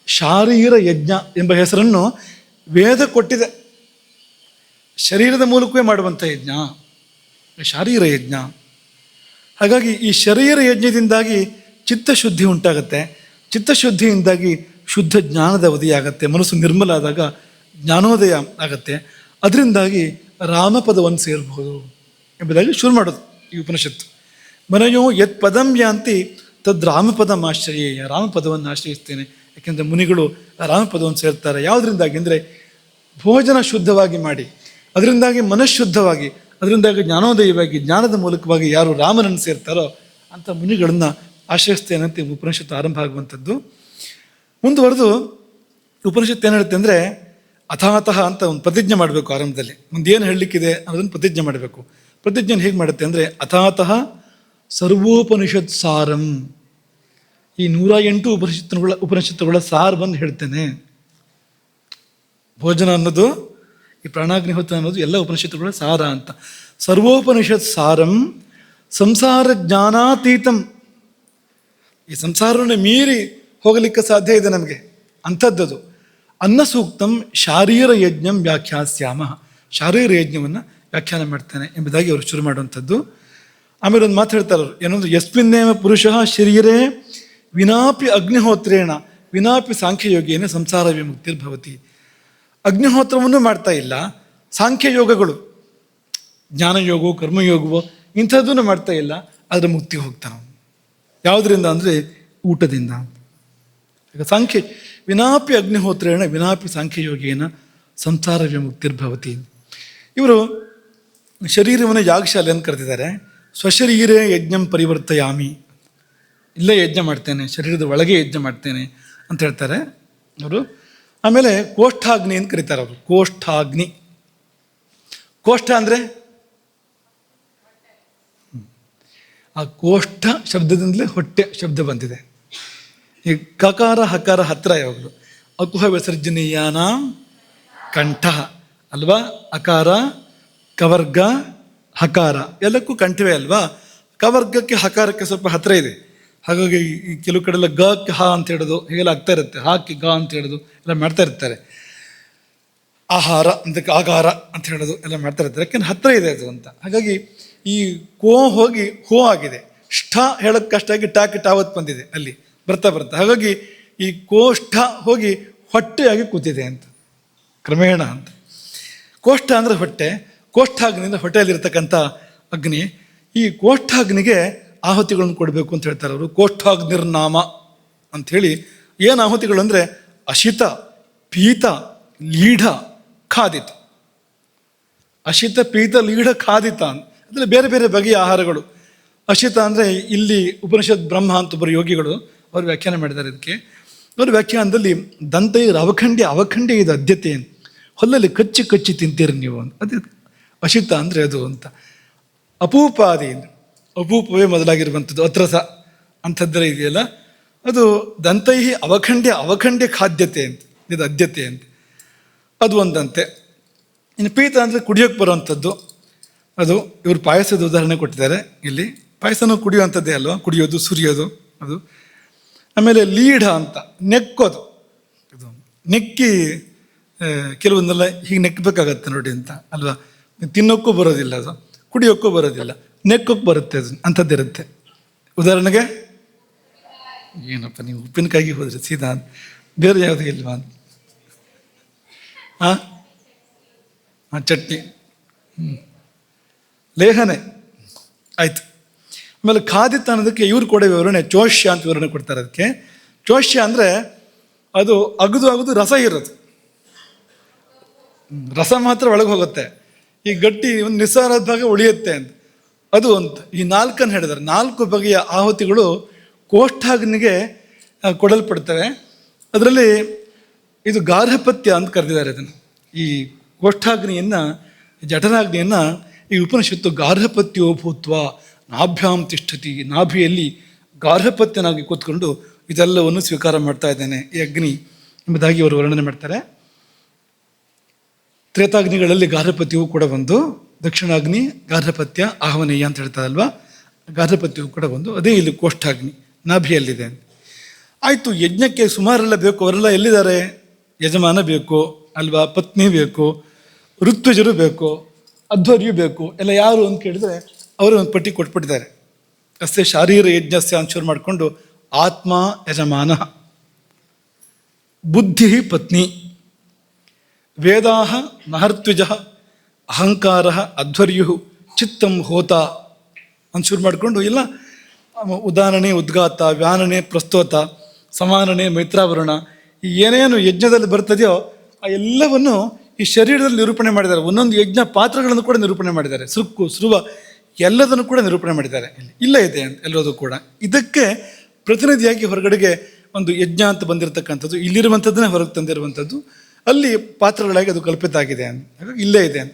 ಶಾರೀರ ಯಜ್ಞ ಎಂಬ ಹೆಸರನ್ನು ವೇದ ಕೊಟ್ಟಿದೆ. ಶರೀರದ ಮೂಲಕವೇ ಮಾಡುವಂಥ ಯಜ್ಞ ಶಾರೀರ ಯಜ್ಞ. ಹಾಗಾಗಿ ಈ ಶರೀರ ಯಜ್ಞದಿಂದಾಗಿ ಚಿತ್ತಶುದ್ಧಿ ಉಂಟಾಗತ್ತೆ. ಚಿತ್ತಶುದ್ಧಿಯಿಂದಾಗಿ ಶುದ್ಧ ಜ್ಞಾನದ ಉದಯ ಮನಸ್ಸು ನಿರ್ಮಲ ಆದಾಗ ಜ್ಞಾನೋದಯ ಆಗತ್ತೆ. ಅದರಿಂದಾಗಿ ರಾಮಪದವನ್ನು ಸೇರಬಹುದು ಎಂಬುದಾಗಿ ಶುರು ಮಾಡೋದು ಈ ಉಪನಿಷತ್ತು. ಮನಯೋ ಯತ್ ಪದಂ ಯಾಂತಿ ತದ್ ರಾಮಪದಂ ಆಶ್ರಯೇಯ. ರಾಮಪದವನ್ನು ಆಶ್ರಯಿಸ್ತೇನೆ, ಯಾಕೆಂದರೆ ಮುನಿಗಳು ರಾಮಪದವನ್ನು ಸೇರ್ತಾರೆ. ಯಾವುದರಿಂದಾಗಿ ಅಂದರೆ ಭೋಜನ ಶುದ್ಧವಾಗಿ ಮಾಡಿ, ಅದರಿಂದಾಗಿ ಮನಃಶುದ್ಧವಾಗಿ, ಅದರಿಂದಾಗಿ ಜ್ಞಾನೋದಯವಾಗಿ, ಜ್ಞಾನದ ಮೂಲಕವಾಗಿ ಯಾರು ರಾಮನನ್ನು ಸೇರ್ತಾರೋ ಅಂಥ ಮುನಿಗಳನ್ನು ಆಶ್ರಯಿಸ್ತೇನೆ ಅಂತ ಉಪನಿಷತ್ತು ಆರಂಭ ಆಗುವಂಥದ್ದು. ಮುಂದುವರೆದು ಉಪನಿಷತ್ತು ಏನು ಹೇಳುತ್ತೆ ಅಂದರೆ, ಅಥಾತಃ ಅಂತ ಒಂದು ಪ್ರತಿಜ್ಞೆ ಮಾಡಬೇಕು. ಆರಂಭದಲ್ಲಿ ಮುಂದೇನು ಹೇಳಲಿಕ್ಕಿದೆ ಅನ್ನೋದನ್ನು ಪ್ರತಿಜ್ಞೆ ಮಾಡಬೇಕು. ಪ್ರತಿಜ್ಞೆ ಹೇಗೆ ಮಾಡುತ್ತೆ ಅಂದರೆ, ಅಥಾತಃ ಸರ್ವೋಪನಿಷತ್ ಸಾರಂ. ಈ 108 ಉಪನಿಷತ್ತುಗಳ ಸಾರ ಬಂದು ಹೇಳ್ತೇನೆ. ಭೋಜನ ಅನ್ನೋದು, ಈ ಪ್ರಾಣಾಗ್ನಿಹೋತ್ರ ಅನ್ನೋದು ಎಲ್ಲ ಉಪನಿಷತ್ತುಗಳ ಸಾರ ಅಂತ. ಸರ್ವೋಪನಿಷತ್ ಸಾರಂ ಸಂಸಾರ ಜ್ಞಾನಾತೀತಂ. ಈ ಸಂಸಾರವನ್ನು ಮೀರಿ ಹೋಗಲಿಕ್ಕೆ ಸಾಧ್ಯ ಇದೆ ನಮಗೆ, ಅಂಥದ್ದದು. ಅನ್ನ ಸೂಕ್ತಂ ಶಾರೀರ ಯಜ್ಞಂ ವ್ಯಾಖ್ಯಾಸ್ಯಾಮ. ಶಾರೀರ ಯಜ್ಞವನ್ನು ವ್ಯಾಖ್ಯಾನ ಮಾಡ್ತಾನೆ ಎಂಬುದಾಗಿ ಅವರು ಶುರು ಮಾಡುವಂಥದ್ದು. ಆಮೇಲೆ ಒಂದು ಮಾತು ಹೇಳ್ತಾರೆ ಅವರು, ಏನಂದ್ರೆ ಯಸ್ಮಿನ್ನೇವ ಪುರುಷಃ ಶರೀರೇ ವಿನಾಪಿ ಅಗ್ನಿಹೋತ್ರೇಣ ವಿನಾಪಿ ಸಾಂಖ್ಯಯೋಗೇನ ಸಂಸಾರ ವಿಮುಕ್ತಿರ್ಭವತಿ. ಅಗ್ನಿಹೋತ್ರವನ್ನು ಮಾಡ್ತಾ ಇಲ್ಲ, ಸಾಂಖ್ಯಯೋಗಗಳು ಜ್ಞಾನಯೋಗವೋ ಕರ್ಮಯೋಗವೋ ಇಂಥದ್ದನ್ನು ಮಾಡ್ತಾ ಇಲ್ಲ, ಅದರ ಮುಕ್ತಿ ಹೋಗ್ತಾನೆ. ಯಾವುದರಿಂದ ಅಂದರೆ ಊಟದಿಂದ. ಈಗ ಸಾಂಖ್ಯ ವಿನಾಪಿ ಅಗ್ನಿಹೋತ್ರೇಣ ವಿನಾಪಿ ಸಾಂಖ್ಯಯೋಗೇನ ಸಂಸಾರ ವಿಮುಕ್ತಿರ್ಭವತಿ. ಇವರು ಶರೀರವನ್ನು ಯಾಗಶಾಲೆ ಅಂತ ಕರೆದಿದ್ದಾರೆ. ಸ್ವಶರೀರೇ ಯಜ್ಞಂ ಪರಿವರ್ತಯಾಮಿ. ಇಲ್ಲೇ ಯಜ್ಞ ಮಾಡ್ತೇನೆ, ಶರೀರದ ಒಳಗೆ ಯಜ್ಞ ಮಾಡ್ತೇನೆ ಅಂತ ಹೇಳ್ತಾರೆ ಅವರು. ಆಮೇಲೆ ಕೋಷ್ಠಾಗ್ನಿ ಅಂತ ಕರೀತಾರೆ ಅವರು. ಕೋಷ್ಠಾಗ್ನಿ, ಕೋಷ್ಠ ಅಂದರೆ ಆ ಕೋಷ್ಠ ಶಬ್ದದಿಂದಲೇ ಹೊಟ್ಟೆ ಶಬ್ದ ಬಂದಿದೆ. ಈ ಕಕಾರ ಹಕಾರ ಹತ್ತಿರ ಯಾವಾಗಲು. ಅಕುಹ ವಿಸರ್ಜನೀಯಾನ ಕಂಠ ಅಲ್ವಾ. ಅಕಾರ ಕವರ್ಗ ಹಕಾರ ಎಲ್ಲಕ್ಕೂ ಕಂಠವೇ ಅಲ್ವಾ. ಕವರ್ಗಕ್ಕೆ ಹಕಾರಕ್ಕೆ ಸ್ವಲ್ಪ ಹತ್ತಿರ ಇದೆ. ಹಾಗಾಗಿ ಈ ಕೆಲವು ಕಡೆಲ್ಲ ಗ ಹ ಅಂತ ಹೇಳೋದು ಹೀಗೆಲ್ಲ ಆಗ್ತಾ ಇರುತ್ತೆ. ಹಾಕಿ ಗ ಅಂತ ಹೇಳೋದು ಎಲ್ಲ ಮಾಡ್ತಾ ಇರ್ತಾರೆ. ಆಹಾರ ಅಂತಕ್ಕೆ ಆಗಾರ ಅಂತ ಹೇಳೋದು ಎಲ್ಲ ಮಾಡ್ತಾ ಇರ್ತಾರೆ, ಯಾಕೆಂದ್ರೆ ಹತ್ತಿರ ಇದೆ ಅದು ಅಂತ. ಹಾಗಾಗಿ ಈ ಕೋ ಹೋಗಿ ಹೋ ಆಗಿದೆ. ಷ್ಠ ಹೇಳೋಕ್ಕೆ ಕಷ್ಟ ಆಗಿ ಟಾಕಿ ಟಾವತ್ ಬಂದಿದೆ ಅಲ್ಲಿ ಬರ್ತಾ ಬರ್ತಾ. ಹಾಗಾಗಿ ಈ ಕೋಷ್ಠ ಹೋಗಿ ಹೊಟ್ಟೆಯಾಗಿ ಕೂತಿದೆ ಅಂತ ಕ್ರಮೇಣ ಅಂತ. ಕೋಷ್ಠ ಅಂದರೆ ಹೊಟ್ಟೆ, ಕೋಷ್ಠಾಗ್ನಿಯಿಂದ ಹೊಟ್ಟೆಯಲ್ಲಿರ್ತಕ್ಕಂಥ ಅಗ್ನಿ. ಈ ಕೋಷ್ಠಾಗ್ನಿಗೆ ಆಹುತಿಗಳನ್ನು ಕೊಡಬೇಕು ಅಂತ ಹೇಳ್ತಾರೆ ಅವರು. ಕೋಷ್ಠಾಗ್ನಿರ್ನಾಮ ಅಂಥೇಳಿ. ಏನು ಆಹುತಿಗಳು ಅಂದರೆ ಅಶಿತ, ಪೀತ, ಲೀಢ, ಖಾದಿತ. ಅಶಿತ, ಪೀತ, ಲೀಢ, ಖಾದಿತ ಅಂದರೆ ಬೇರೆ ಬೇರೆ ಬಗೆಯ ಆಹಾರಗಳು. ಅಶಿತ ಅಂದರೆ ಇಲ್ಲಿ ಉಪನಿಷತ್ ಬ್ರಹ್ಮ ಅಂತ ಒಬ್ಬರು ಯೋಗಿಗಳು ಅವರು ವ್ಯಾಖ್ಯಾನ ಮಾಡಿದ್ದಾರೆ ಇದಕ್ಕೆ. ಅವರ ವ್ಯಾಖ್ಯಾನದಲ್ಲಿ ದಂತೈರ್ ಅವಖಂಡ್ಯ ಇದು ಅದ್ಯತೆ, ಹೊಲ್ಲಲ್ಲಿ ಕಚ್ಚಿ ಕಚ್ಚಿ ತಿಂತೀರಿ ನೀವು ಅಂತ. ಅದು ಅಶಿತ ಅಂದರೆ ಅದು ಅಂತ. ಅಪೂಪಾದಿ, ಅಪೂಪವೇ ಮೊದಲಾಗಿರುವಂಥದ್ದು, ಅತ್ರಸ ಅಂಥದ್ದರ ಇದೆಯಲ್ಲ, ಅದು ದಂತೈಹಿ ಅವಖಂಡ್ಯ ಖಾದ್ಯತೆ ಅಂತ, ಇದು ಅದ್ಯತೆ ಅಂತ, ಅದು ಒಂದಂತೆ. ಇನ್ನು ಪೀತ ಅಂದರೆ ಕುಡಿಯೋಕ್ಕೆ ಬರುವಂಥದ್ದು, ಅದು ಇವರು ಪಾಯಸದ ಉದಾಹರಣೆ ಕೊಟ್ಟಿದ್ದಾರೆ ಇಲ್ಲಿ. ಪಾಯಸನೂ ಕುಡಿಯುವಂಥದ್ದೇ ಅಲ್ವಾ, ಕುಡಿಯೋದು ಸುರಿಯೋದು ಅದು. ಆಮೇಲೆ ಲೀಢ ಅಂತ ನೆಕ್ಕೋದು, ಇದು ನೆಕ್ಕಿ ಕೆಲವೊಂದೆಲ್ಲ ಹೀಗೆ ನೆಕ್ಕಬೇಕಾಗತ್ತೆ ನೋಡಿ ಅಂತ ಅಲ್ವಾ. ತಿನ್ನೋಕ್ಕೂ ಬರೋದಿಲ್ಲ ಅದು, ಕುಡಿಯೋಕ್ಕೂ ಬರೋದಿಲ್ಲ, ನೆಕ್ಕೋಕ್ಕೆ ಬರುತ್ತೆ ಅದು, ಅಂಥದ್ದಿರುತ್ತೆ. ಉದಾಹರಣೆಗೆ ಏನಪ್ಪ ನೀವು ಉಪ್ಪಿನಕಾಯಿಗೆ ಹೋದ್ರಿ ಸೀದಾ, ಬೇರೆ ಯಾವುದೂ ಇಲ್ವಾ ಅಂತ. ಹಾಂ ಚಟ್ನಿ, ಲೇಹನೆ ಆಯಿತು. ಆಮೇಲೆ ಖಾದಿತ ಅನ್ನೋದಕ್ಕೆ ಇವ್ರು ಕೊಡೋ ವಿವರಣೆ ಚೋಷ್ಯ ಅಂತ ವಿವರಣೆ ಕೊಡ್ತಾರೆ ಅದಕ್ಕೆ. ಚೋಷ್ಯ ಅಂದರೆ ಅದು ಅಗದು ರಸ ಇರೋದು, ರಸ ಮಾತ್ರ ಒಳಗೆ ಹೋಗುತ್ತೆ, ಈ ಗಟ್ಟಿ ಒಂದು ನಿಸ್ಸಾರದ ಭಾಗ ಉಳಿಯುತ್ತೆ ಅಂತ ಅದು ಅಂತ. ಈ 4 ಹೇಳಿದ್ದಾರೆ. 4 ಬಗೆಯ ಆಹುತಿಗಳು ಕೋಷ್ಠಾಗ್ನಿಗೆ ಕೊಡಲ್ಪಡ್ತವೆ. ಅದರಲ್ಲಿ ಇದು ಗಾರ್ಹಪತ್ಯ ಅಂತ ಕರೆದಿದ್ದಾರೆ ಅದನ್ನು. ಈ ಕೋಷ್ಠಾಗ್ನಿಯನ್ನು, ಜಠರಾಗ್ನಿಯನ್ನು ಈ ಉಪನಿಷತ್ತು ಗಾರ್ಹಪತ್ಯೋ ಭೂತ್ವ ನಾಭ್ಯಾಂ ತಿಷ್ಠತಿ, ನಾಭಿಯಲ್ಲಿ ಗಾರ್ಹಪತ್ಯನಾಗಿ ಕೂತ್ಕೊಂಡು ಇದೆಲ್ಲವನ್ನು ಸ್ವೀಕಾರ ಮಾಡ್ತಾ ಇದ್ದಾನೆ ಈ ಅಗ್ನಿ ಎಂಬುದಾಗಿ ಅವರು ವರ್ಣನೆ ಮಾಡ್ತಾರೆ. ತ್ರೇತಾಗ್ನಿಗಳಲ್ಲಿ ಗಾರ್ಹಪತ್ಯವು ಕೂಡ ಒಂದು, ದಕ್ಷಿಣಾಗ್ನಿ ಗಾರ್ಹಪತ್ಯ ಆಹ್ವನೀಯ ಅಂತ ಹೇಳ್ತಾರಲ್ವಾ, ಗಾರ್ಹಪತ್ಯವು ಕೂಡ ಒಂದು, ಅದೇ ಇಲ್ಲಿ ಕೋಷ್ಠಾಗ್ನಿ ನಾಭಿಯಲ್ಲಿದೆ. ಆಯಿತು, ಯಜ್ಞಕ್ಕೆ ಸುಮಾರೆಲ್ಲ ಬೇಕು, ಅವರೆಲ್ಲ ಎಲ್ಲಿದ್ದಾರೆ? ಯಜಮಾನ ಬೇಕು ಅಲ್ವಾ, ಪತ್ನಿ ಬೇಕು, ಋತ್ವಿಜರು ಬೇಕು, ಅಧ್ವರ್ಯು ಬೇಕು, ಎಲ್ಲ ಯಾರು ಅಂತ ಕೇಳಿದ್ರೆ ಅವರು ಒಂದು ಪಟ್ಟಿ ಕೊಟ್ಬಿಟ್ಟಿದ್ದಾರೆ. ಅಷ್ಟೇ ಶಾರೀರ ಯಜ್ಞಸ್ಯ ಅಂತ ಶುರು ಮಾಡಿಕೊಂಡು ಆತ್ಮ ಯಜಮಾನ, ಬುದ್ಧಿ ಪತ್ನಿ, ವೇದಾ ಮಹರ್ತ್ವಿಜ, ಅಹಂಕಾರ ಅಧ್ವರ್ಯು, ಚಿತ್ತಂ ಹೋತ ಅಂತ ಶುರು ಮಾಡಿಕೊಂಡು ಇಲ್ಲ ಉದಾಹರಣೆ ಉದ್ಗಾತ, ವ್ಯಾನನೆ ಪ್ರಸ್ತೋತ, ಸಮಾನನೆ ಮೈತ್ರಾವರಣ, ಈ ಏನೇನು ಯಜ್ಞದಲ್ಲಿ ಬರ್ತದೆಯೋ ಆ ಎಲ್ಲವನ್ನು ಈ ಶರೀರದಲ್ಲಿ ನಿರೂಪಣೆ ಮಾಡಿದ್ದಾರೆ. ಒಂದೊಂದು ಯಜ್ಞ ಪಾತ್ರಗಳನ್ನು ಕೂಡ ನಿರೂಪಣೆ ಮಾಡಿದ್ದಾರೆ. ಸೃಕ್ಕು ಸ್ರುವ ಎಲ್ಲದನ್ನು ಕೂಡ ನಿರೂಪಣೆ ಮಾಡಿದ್ದಾರೆ. ಇಲ್ಲ ಇದೆ ಅಂತ ಎಲ್ಲೋದು ಕೂಡ. ಇದಕ್ಕೆ ಪ್ರತಿನಿಧಿಯಾಗಿ ಹೊರಗಡೆಗೆ ಒಂದು ಯಜ್ಞ ಅಂತ ಬಂದಿರತಕ್ಕಂಥದ್ದು, ಇಲ್ಲಿರುವಂಥದ್ದನ್ನೇ ಹೊರಗೆ ತಂದಿರುವಂಥದ್ದು, ಅಲ್ಲಿ ಪಾತ್ರಗಳಾಗಿ ಅದು ಕಲ್ಪಿತ ಆಗಿದೆ ಅಂತ. ಹಾಗಾಗಿ ಇಲ್ಲೇ ಇದೆ ಅಂತ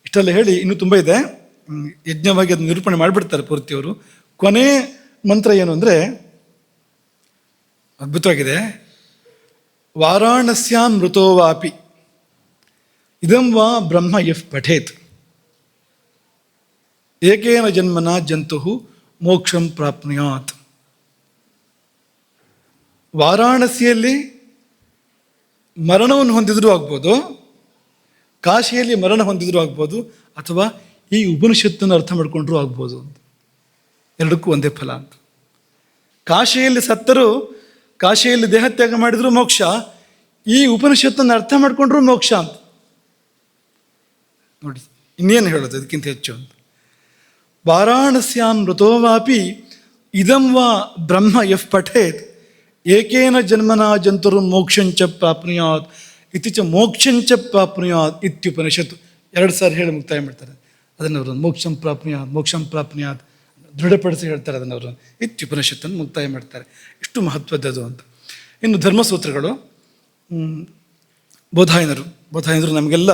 ಇಷ್ಟೆಲ್ಲ ಹೇಳಿ, ಇನ್ನೂ ತುಂಬ ಇದೆ, ಯಜ್ಞವಾಗಿ ಅದು ನಿರೂಪಣೆ ಮಾಡಿಬಿಡ್ತಾರೆ ಪೂರ್ತಿಯವರು. ಕೊನೆ ಮಂತ್ರ ಏನು ಅಂದರೆ ಅದ್ಭುತವಾಗಿದೆ. ವಾರಾಣಸ್ಯಾಂ ಮೃತೋವಾಪಿ ಇದಂ ವಾ ಬ್ರಹ್ಮ ಯಃ ಪಠೇತ್ ಏಕೇನ ಜನ್ಮನ ಜಂತು ಮೋಕ್ಷಂ ಪ್ರಾಪ್ನುಯಾತ್. ವಾರಾಣಸಿಯಲ್ಲಿ ಮರಣವನ್ನು ಹೊಂದಿದರೂ ಆಗ್ಬೋದು, ಕಾಶಿಯಲ್ಲಿ ಮರಣ ಹೊಂದಿದರೂ ಆಗ್ಬೋದು, ಅಥವಾ ಈ ಉಪನಿಷತ್ತನ್ನು ಅರ್ಥ ಮಾಡ್ಕೊಂಡ್ರೂ ಆಗ್ಬೋದು ಅಂತ. ಎರಡಕ್ಕೂ ಒಂದೇ ಫಲ ಅಂತ. ಕಾಶಿಯಲ್ಲಿ ಸತ್ತರೂ, ಕಾಶಿಯಲ್ಲಿ ದೇಹತ್ಯಾಗ ಮಾಡಿದರೂ ಮೋಕ್ಷ, ಈ ಉಪನಿಷತ್ತನ್ನು ಅರ್ಥ ಮಾಡ್ಕೊಂಡ್ರೂ ಮೋಕ್ಷ ಅಂತ. ನೋಡಿ ಇನ್ನೇನು ಹೇಳೋದು ಅದಕ್ಕಿಂತ ಹೆಚ್ಚು ಅಂತ. ವಾರಾಣಸ್ಯಾಂ ಮೃತೋವಾಪಿ ಇದಂ ವಾ ಬ್ರಹ್ಮ ಯಃ ಪಠೇತ್ ಏಕೇನ ಜನ್ಮನಾ ಜಂತುರು ಮೋಕ್ಷಂಚ ಪ್ರಾಪ್ನುಯಾತ್ ಇತ್ತೀಚ ಮೋಕ್ಷಂಚ ಪ್ರಾಪ್ನುಯಾತ್ ಇತ್ಯುಪನಿಷತ್ತು 2 ಸಾರಿ ಹೇಳಿ ಮುಕ್ತಾಯ ಮಾಡ್ತಾರೆ ಅದನ್ನು. ಅವರು ಮೋಕ್ಷಂ ಪ್ರಾಪ್ನುಯಾತ್, ಮೋಕ್ಷಂ ಪ್ರಾಪ್ನುಯಾತ್ ದೃಢಪಡಿಸಿ ಹೇಳ್ತಾರೆ ಅದನ್ನು. ಅವರು ಇತ್ಯುಪನಿಷತ್ತನ್ನು ಮುಕ್ತಾಯ ಮಾಡ್ತಾರೆ. ಇಷ್ಟು ಮಹತ್ವದ್ದದು ಅಂತ. ಇನ್ನು ಧರ್ಮಸೂತ್ರಗಳು, ಬೋಧಾಯನರು ನಮಗೆಲ್ಲ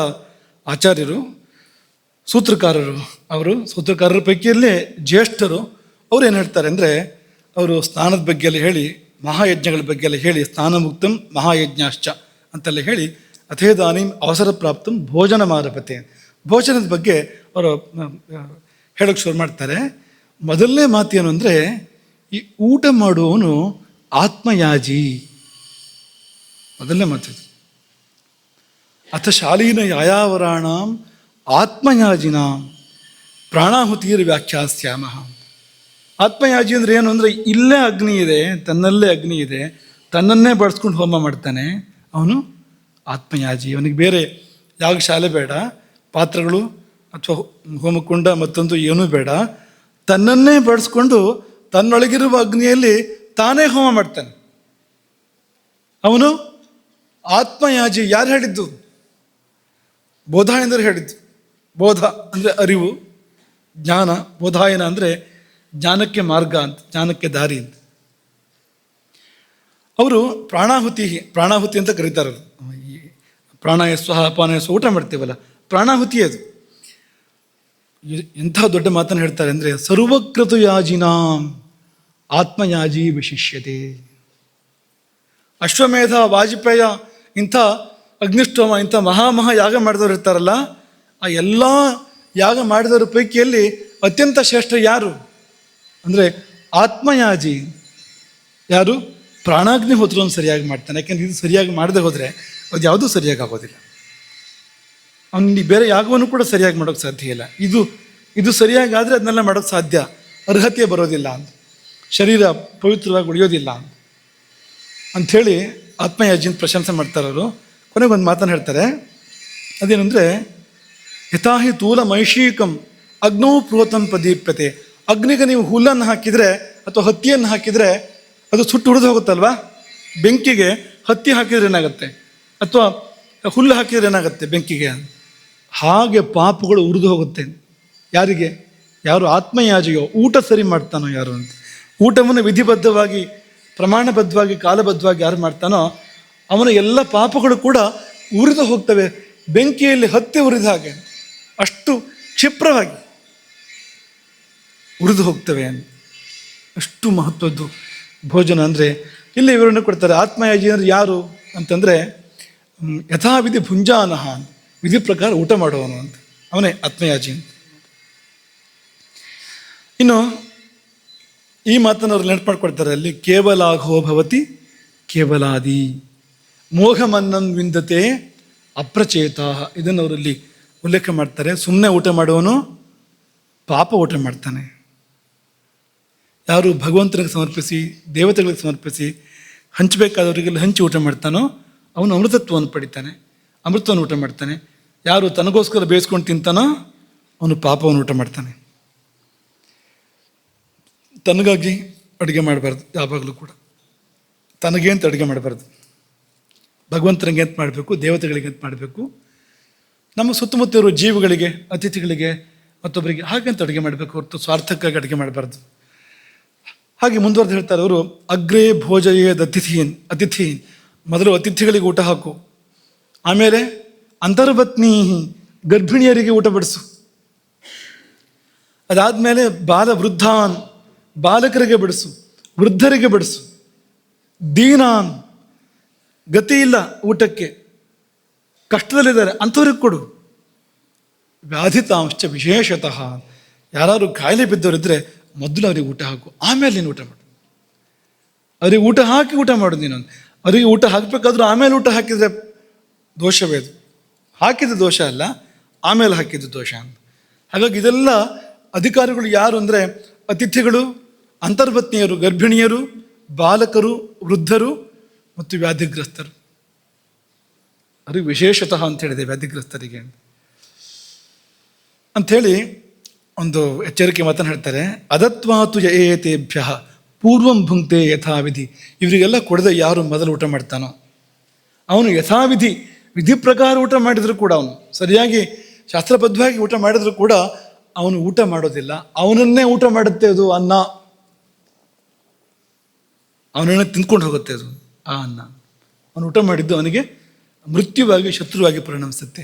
ಆಚಾರ್ಯರು, ಸೂತ್ರಕಾರರು. ಅವರು ಸೂತ್ರಕಾರರ ಪೈಕಿಯಲ್ಲೇ ಜ್ಯೇಷ್ಠರು. ಅವ್ರು ಏನು ಹೇಳ್ತಾರೆ ಅಂದರೆ, ಅವರು ಸ್ನಾನದ ಬಗ್ಗೆಲ್ಲ ಹೇಳಿ, ಮಹಾಯಜ್ಞಗಳ ಬಗ್ಗೆಲ್ಲ ಹೇಳಿ, ಸ್ನಾನ ಮುಕ್ತಂ ಮಹಾಯಜ್ಞಾಶ್ಚ ಅಂತೆಲ್ಲ ಹೇಳಿ, ಅಥೇದಾನಿಂ ಅವಸರ ಪ್ರಾಪ್ತಂ ಭೋಜನ ಮಾರಪತೆ, ಭೋಜನದ ಬಗ್ಗೆ ಅವರು ಹೇಳೋಕ್ಕೆ ಶುರು ಮಾಡ್ತಾರೆ. ಮೊದಲನೇ ಮಾತೇನು ಅಂದರೆ, ಈ ಊಟ ಮಾಡುವವನು ಆತ್ಮಯಾಜಿ, ಮೊದಲನೇ ಮಾತಿದು. ಅಥ ಶಾಲೀನ ಯಾಯಾವರಾಣಾಂ ಆತ್ಮಯಾಜಿನಾಂ ಪ್ರಾಣಾಹುತಿರ್ ವ್ಯಾಖ್ಯಾಸ್ಯಾಮ. ಆತ್ಮಯಾಜಿ ಅಂದರೆ ಏನು ಅಂದರೆ, ಇಲ್ಲೇ ಅಗ್ನಿ ಇದೆ, ತನ್ನಲ್ಲೇ ಅಗ್ನಿ ಇದೆ, ತನ್ನನ್ನೇ ಬಳಸ್ಕೊಂಡು ಹೋಮ ಮಾಡ್ತಾನೆ, ಅವನು ಆತ್ಮಯಾಜಿ. ಅವನಿಗೆ ಬೇರೆ ಯಾಗಶಾಲೆ ಬೇಡ, ಪಾತ್ರಗಳು ಅಥವಾ ಹೋಮಕುಂಡ ಮತ್ತೊಂದು ಏನೂ ಬೇಡ, ತನ್ನನ್ನೇ ಬಳಸ್ಕೊಂಡು ತನ್ನೊಳಗಿರುವ ಅಗ್ನಿಯಲ್ಲಿ ತಾನೇ ಹೋಮ ಮಾಡ್ತಾನೆ. ಅವನು ಆತ್ಮಯಾಜಿ. ಯಾರು ಹೇಳಿದ್ದು? ಬೋಧಾಯನರು ಹೇಳಿದ್ದು. ಬೋಧ ಅಂದರೆ ಅರಿವು, ಜ್ಞಾನ. ಬೋಧಾಯನ ಅಂದರೆ ಜ್ಞಾನಕ್ಕೆ ಮಾರ್ಗ ಅಂತ, ಜ್ಞಾನಕ್ಕೆ ದಾರಿ ಅಂತ. ಅವರು ಪ್ರಾಣಾಹುತಿ ಅಂತ ಕರೀತಾರೆ. ಈ ಪ್ರಾಣಾಯ ಸ್ವಹ ಅಪಾನಾಯ ಸ್ವಹ ಊಟ ಮಾಡ್ತೀವಲ್ಲ, ಪ್ರಾಣಾಹುತಿ ಅದು. ಎಂಥ ದೊಡ್ಡ ಮಾತನ್ನು ಹೇಳ್ತಾರೆ ಅಂದರೆ, ಸರ್ವಕ್ರತುಯಾಜಿನಾಂ ಆತ್ಮಯಾಜಿ ವಿಶಿಷ್ಯತೆ. ಅಶ್ವಮೇಧ, ವಾಜಪೇಯ, ಇಂಥ ಅಗ್ನಿಷ್ಠೋಮ, ಇಂಥ ಮಹಾ ಯಾಗ ಮಾಡಿದವರು ಇರ್ತಾರಲ್ಲ, ಆ ಎಲ್ಲ ಯಾಗ ಮಾಡಿದವರ ಪೈಕಿಯಲ್ಲಿ ಅತ್ಯಂತ ಶ್ರೇಷ್ಠ ಯಾರು ಅಂದರೆ ಆತ್ಮಯಾಜಿ. ಯಾರು? ಪ್ರಾಣಾಗ್ನಿ ಹೋತ್ರವನ್ನು ಸರಿಯಾಗಿ ಮಾಡ್ತಾನೆ. ಯಾಕೆಂದ್ರೆ ಇದು ಸರಿಯಾಗಿ ಮಾಡದೆ ಹೋದರೆ ಅದು ಯಾವುದೂ ಸರಿಯಾಗಿ ಆಗೋದಿಲ್ಲ. ಅವನಿಗೆ ಬೇರೆ ಯಾಗವನ್ನು ಕೂಡ ಸರಿಯಾಗಿ ಮಾಡೋಕ್ಕೆ ಸಾಧ್ಯ ಇಲ್ಲ. ಇದು ಸರಿಯಾಗಿ ಆದರೆ ಅದನ್ನೆಲ್ಲ ಮಾಡೋಕ್ಕೆ ಸಾಧ್ಯ, ಅರ್ಹತೆ ಬರೋದಿಲ್ಲ ಅಂತ, ಶರೀರ ಪವಿತ್ರವಾಗಿ ಉಳಿಯೋದಿಲ್ಲ ಅಂಥೇಳಿ ಆತ್ಮಯಾಜಿನ ಪ್ರಶಂಸೆ ಮಾಡ್ತಾರೆ ಅವರು. ಕೊನೆಗೊಂದು ಮಾತನ್ನು ಹೇಳ್ತಾರೆ, ಅದೇನೆಂದರೆ, ಯಥಾಹಿ ತೂಲ ಮೈಷೀಕಂ ಅಗ್ನೋ ಪ್ರೋತಂ ಪ್ರದೀಪ್ಯತೆ. ಅಗ್ನಿಗೆ ನೀವು ಹುಲ್ಲನ್ನು ಹಾಕಿದರೆ ಅಥವಾ ಹತ್ತಿಯನ್ನು ಹಾಕಿದರೆ ಅದು ಸುಟ್ಟು ಉರಿದು ಹೋಗುತ್ತಲ್ವಾ? ಬೆಂಕಿಗೆ ಹತ್ತಿ ಹಾಕಿದ್ರೆ ಏನಾಗುತ್ತೆ, ಅಥವಾ ಹುಲ್ಲು ಹಾಕಿದ್ರೆ ಏನಾಗುತ್ತೆ ಬೆಂಕಿಗೆ? ಹಾಗೆ ಪಾಪಗಳು ಉರಿದು ಹೋಗುತ್ತೆ. ಯಾರಿಗೆ? ಯಾರು ಆತ್ಮಯಾಜಿಯೋ, ಊಟ ಸರಿ ಮಾಡ್ತಾನೋ ಯಾರು ಅಂತ. ಊಟವನ್ನು ವಿಧಿಬದ್ಧವಾಗಿ, ಪ್ರಮಾಣಬದ್ಧವಾಗಿ, ಕಾಲಬದ್ಧವಾಗಿ ಯಾರು ಮಾಡ್ತಾನೋ ಅವನ ಎಲ್ಲ ಪಾಪಗಳು ಕೂಡ ಉರಿದು ಹೋಗ್ತವೆ, ಬೆಂಕಿಯಲ್ಲಿ ಹತ್ತಿ ಉರಿದ ಹಾಗೆ ಅಷ್ಟು ಕ್ಷಿಪ್ರವಾಗಿ ಉರಿದು ಹೋಗ್ತವೆ. ಅಷ್ಟು ಮಹತ್ವದ್ದು ಭೋಜನ ಅಂದರೆ. ಇಲ್ಲಿ ವಿವರಣೆ ಕೊಡ್ತಾರೆ. ಆತ್ಮಯಾಜಿ ಅಂದರೆ ಯಾರು ಅಂತಂದರೆ, ಯಥಾವಿಧಿ ಭುಂಜಾನಹ, ವಿಧಿ ಪ್ರಕಾರ ಊಟ ಮಾಡುವವನು ಅಂತ, ಅವನೇ ಆತ್ಮಯಾಜಿ ಅಂತ. ಇನ್ನು ಈ ಮಾತನ್ನು ಅವ್ರು ನೆನಪು ಮಾಡ್ಕೊಡ್ತಾರೆ ಅಲ್ಲಿ, ಕೇವಲಾಘೋ ಭವತಿ ಕೇವಲಾದಿ ಮೋಹಮನ್ನಂ ವಿಂದತೆ ಅಪ್ರಚೇತ. ಇದನ್ನು ಅವರಲ್ಲಿ ಉಲ್ಲೇಖ ಮಾಡ್ತಾರೆ. ಸುಮ್ಮನೆ ಊಟ ಮಾಡುವವನು ಪಾಪ ಊಟ ಮಾಡ್ತಾನೆ. ಯಾರು ಭಗವಂತನಿಗೆ ಸಮರ್ಪಿಸಿ, ದೇವತೆಗಳಿಗೆ ಸಮರ್ಪಿಸಿ, ಹಂಚಬೇಕಾದವರಿಗೆಲ್ಲ ಹಂಚಿ ಊಟ ಮಾಡ್ತಾನೋ ಅವನು ಅಮೃತತ್ವವನ್ನು ಪಡಿತಾನೆ, ಅಮೃತವನ್ನು ಊಟ ಮಾಡ್ತಾನೆ. ಯಾರು ತನಗೋಸ್ಕರ ಬೇಯಿಸ್ಕೊಂಡು ತಿಂತಾನೋ ಅವನು ಪಾಪವನ್ನು ಊಟ ಮಾಡ್ತಾನೆ. ತನಗಾಗಿ ಅಡುಗೆ ಮಾಡಬಾರ್ದು, ಯಾವಾಗಲೂ ಕೂಡ ತನಗೆ ಅಂತ ಅಡುಗೆ ಮಾಡಬಾರ್ದು. ಭಗವಂತನಿಗೆ ಅಂತ ಮಾಡಬೇಕು, ದೇವತೆಗಳಿಗೆ ಅಂತ ಮಾಡಬೇಕು. ನಮ್ಮ ಸುತ್ತಮುತ್ತ ಇರುವ ಜೀವಿಗಳಿಗೆ, ಅತಿಥಿಗಳಿಗೆ, ಮತ್ತೊಬ್ಬರಿಗೆ ಹಾಗೆ ಅಂತ ಅಡುಗೆ ಮಾಡಬೇಕು ಹೊರತು ಸ್ವಾರ್ಥಕ್ಕಾಗಿ ಅಡುಗೆ ಮಾಡಬಾರ್ದು. ಹಾಗೆ ಮುಂದುವರೆದು ಹೇಳ್ತಾರೆ ಅವರು, ಅಗ್ರೇ ಭೋಜಯೇದ್ ಅತಿಥೀನ್, ಮೊದಲು ಅತಿಥಿಗಳಿಗೆ ಊಟ ಹಾಕು, ಆಮೇಲೆ ಅಂತರ್ಪತ್ನಿ ಗರ್ಭಿಣಿಯರಿಗೆ ಊಟ ಬಡಿಸು, ಅದಾದಮೇಲೆ ವೃದ್ಧಾನ್ ಬಾಲಕರಿಗೆ ಬಡಿಸು, ವೃದ್ಧರಿಗೆ ಬಡಿಸು, ದೀನಾನ್ ಗತಿ ಇಲ್ಲ ಊಟಕ್ಕೆ, ಕಷ್ಟದಲ್ಲಿದ್ದಾರೆ ಅಂಥವ್ರಿಗೆ ಕೊಡು, ವ್ಯಾಧಿತಾಂಶ ವಿಶೇಷತಃ ಯಾರು ಕಾಯಿಲೆ ಬಿದ್ದವರಿದ್ದರೆ ಮೊದಲು ಅವ್ರಿಗೆ ಊಟ ಹಾಕು, ಆಮೇಲೆ ನೀನು ಊಟ ಮಾಡು. ಅವ್ರಿಗೆ ಊಟ ಹಾಕಿ ಊಟ ಮಾಡು ನೀನು. ಅವರಿಗೆ ಊಟ ಹಾಕಬೇಕಾದ್ರೂ ಆಮೇಲೆ ಊಟ ಹಾಕಿದರೆ ದೋಷವೇ ಅದು. ಹಾಕಿದ ದೋಷ ಅಲ್ಲ, ಆಮೇಲೆ ಹಾಕಿದ ದೋಷ ಅಂತ. ಹಾಗಾಗಿ ಇದೆಲ್ಲ ಅಧಿಕಾರಿಗಳು ಯಾರು ಅಂದರೆ ಅತಿಥಿಗಳು, ಅಂತರ್ಪತ್ನಿಯರು, ಗರ್ಭಿಣಿಯರು, ಬಾಲಕರು, ವೃದ್ಧರು ಮತ್ತು ವ್ಯಾಧಿಗ್ರಸ್ತರು. ಅವ್ರಿಗೆ ವಿಶೇಷತಃ ಅಂತ ಹೇಳಿದೆ, ವ್ಯಾಧಿಗ್ರಸ್ತರಿಗೆ ಅಂಥೇಳಿ ಒಂದು ಎಚ್ಚರಿಕೆ ಮಾತನ್ನು ಹೇಳ್ತಾರೆ. ಅದತ್ವಾತು ಯೇತೇಭ್ಯ ಪೂರ್ವಂ ಭುಂಕ್ತೆ ಯಥಾವಿಧಿ. ಇವರಿಗೆಲ್ಲ ಕೊಡದೆ ಯಾರು ಮೊದಲು ಊಟ ಮಾಡ್ತಾನೋ ಅವನು ಯಥಾವಿಧಿ, ವಿಧಿ ಪ್ರಕಾರ ಊಟ ಮಾಡಿದರೂ ಕೂಡ, ಅವನು ಸರಿಯಾಗಿ ಶಾಸ್ತ್ರಬದ್ಧವಾಗಿ ಊಟ ಮಾಡಿದರೂ ಕೂಡ ಅವನು ಊಟ ಮಾಡೋದಿಲ್ಲ. ಅವನನ್ನೇ ಊಟ ಮಾಡುತ್ತೆ ಅದು ಅನ್ನ, ಅವನನ್ನೇ ತಿಂದ್ಕೊಂಡು ಹೋಗುತ್ತೆ ಅದು ಆ ಅನ್ನ. ಅವನು ಊಟ ಮಾಡಿದ್ದು ಅವನಿಗೆ ಮೃತ್ಯುವಾಗಿ, ಶತ್ರುವಾಗಿ ಪರಿಣಮಿಸುತ್ತೆ.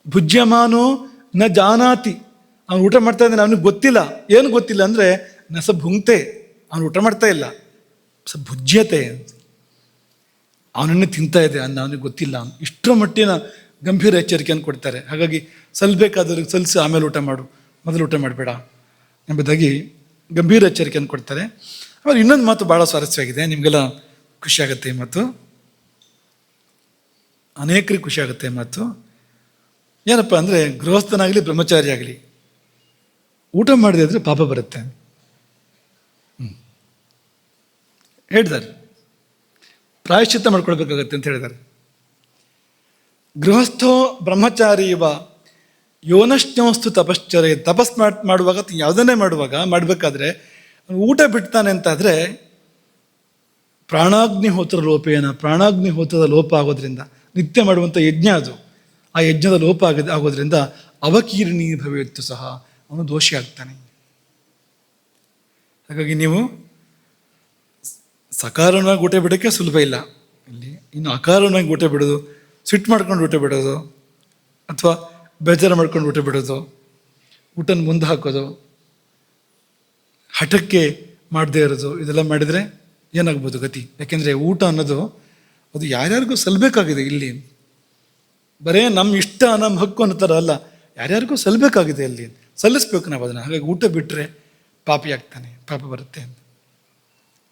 ಭುಜ್ಯಮಾನೋ ನ ಜಾನಾತಿ, ಅವನು ಊಟ ಮಾಡ್ತಾ ಇದ್ದಾನೆ ಅವನಿಗೆ ಗೊತ್ತಿಲ್ಲ. ಏನು ಗೊತ್ತಿಲ್ಲ ಅಂದರೆ ನಸ ಭುಂಕ್ತೆ, ಅವನು ಊಟ ಮಾಡ್ತಾ ಇಲ್ಲ, ಸ ಭುಜ್ಯತೆ, ಅವನನ್ನೇ ತಿಂತಾ ಇದೆ ಅನ್ನ, ಅವನಿಗೆ ಗೊತ್ತಿಲ್ಲ. ಇಷ್ಟರ ಮಟ್ಟಿನ ಗಂಭೀರ ಎಚ್ಚರಿಕೆಯನ್ನು ಕೊಡ್ತಾರೆ. ಹಾಗಾಗಿ ಸಲ್ಲಬೇಕಾದವ್ರಿಗೆ ಸಲ್ಲಿಸಿ ಆಮೇಲೆ ಊಟ ಮಾಡು, ಮೊದಲು ಊಟ ಮಾಡಬೇಡ ಎಂಬುದಾಗಿ ಗಂಭೀರ ಎಚ್ಚರಿಕೆಯನ್ನು ಕೊಡ್ತಾರೆ. ಆಮೇಲೆ ಇನ್ನೊಂದು ಮಾತು ಭಾಳ ಸ್ವಾರಸ್ಯವಾಗಿದೆ, ನಿಮಗೆಲ್ಲ ಖುಷಿಯಾಗುತ್ತೆ ಈ ಮಾತು, ಅನೇಕರಿಗೆ ಖುಷಿಯಾಗುತ್ತೆ ಈ ಮಾತು. ಏನಪ್ಪ ಅಂದರೆ, ಗೃಹಸ್ಥನಾಗಲಿ ಬ್ರಹ್ಮಚಾರಿ ಆಗಲಿ ಊಟ ಮಾಡದೆ ಅಂದರೆ ಪಾಪ ಬರುತ್ತೆ ಹೇಳಿದ್ದಾರೆ. ಪ್ರಾಯಶ್ಚಿತ್ತ ಮಾಡ್ಕೊಳ್ಬೇಕಾಗತ್ತೆ ಅಂತ ಹೇಳಿದ್ದಾರೆ. ಗೃಹಸ್ಥೋ ಬ್ರಹ್ಮಚಾರಿ ಇವ ಯೋನಶ್ನೋಸ್ತು ತಪಶ್ಚರ್ಯ. ತಪಸ್ ಮಾಡುವಾಗ, ಯಾವುದನ್ನೇ ಮಾಡಬೇಕಾದ್ರೆ ಊಟ ಬಿಡ್ತಾನೆ ಅಂತಾದರೆ ಪ್ರಾಣಾಗ್ನಿಹೋತ್ರ ಲೋಪೇನ, ಪ್ರಾಣಾಗ್ನಿಹೋತ್ರದ ಲೋಪ ಆಗೋದ್ರಿಂದ, ನಿತ್ಯ ಮಾಡುವಂಥ ಯಜ್ಞ ಅದು, ಆ ಯಜ್ಞದ ಲೋಪ ಆಗೋದ್ರಿಂದ ಅವಕೀರ್ಣಿ ಭವೇತ್ತು ಸಹ, ಅವನು ದೋಷಿ ಆಗ್ತಾನೆ. ಹಾಗಾಗಿ ನೀವು ಸಕಾರಣವಾಗಿ ಊಟ ಬಿಡೋಕ್ಕೆ ಸುಲಭ ಇಲ್ಲ ಇಲ್ಲಿ. ಇನ್ನು ಅಕಾರಣವಾಗಿ ಊಟ ಬಿಡೋದು, ಸಿಟ್ಟು ಮಾಡ್ಕೊಂಡು ಊಟ ಬಿಡೋದು, ಅಥವಾ ಬೇಜಾರು ಮಾಡ್ಕೊಂಡು ಊಟ ಬಿಡೋದು, ಊಟನ ಮುಂದೆ ಹಾಕೋದು, ಹಠಕ್ಕೆ ಮಾಡದೇ ಇರೋದು, ಇದೆಲ್ಲ ಮಾಡಿದರೆ ಏನಾಗ್ಬೋದು ಗತಿ? ಯಾಕೆಂದರೆ ಊಟ ಅನ್ನೋದು ಅದು ಯಾರ್ಯಾರಿಗೂ ಸಲ್ಲಬೇಕಾಗಿದೆ. ಇಲ್ಲಿ ಬರೇ ನಮ್ಮ ಇಷ್ಟ, ನಮ್ಮ ಹಕ್ಕು ಅನ್ನೋ ಥರ ಅಲ್ಲ, ಯಾರ್ಯಾರಿಗೂ ಸಲ್ಲಬೇಕಾಗಿದೆ ಅಲ್ಲಿ, ಸಲ್ಲಿಸ್ಬೇಕು ನಾವು ಅದನ್ನು. ಹಾಗಾಗಿ ಊಟ ಬಿಟ್ಟರೆ ಪಾಪಿ ಆಗ್ತಾನೆ, ಪಾಪ ಬರುತ್ತೆ ಅಂತ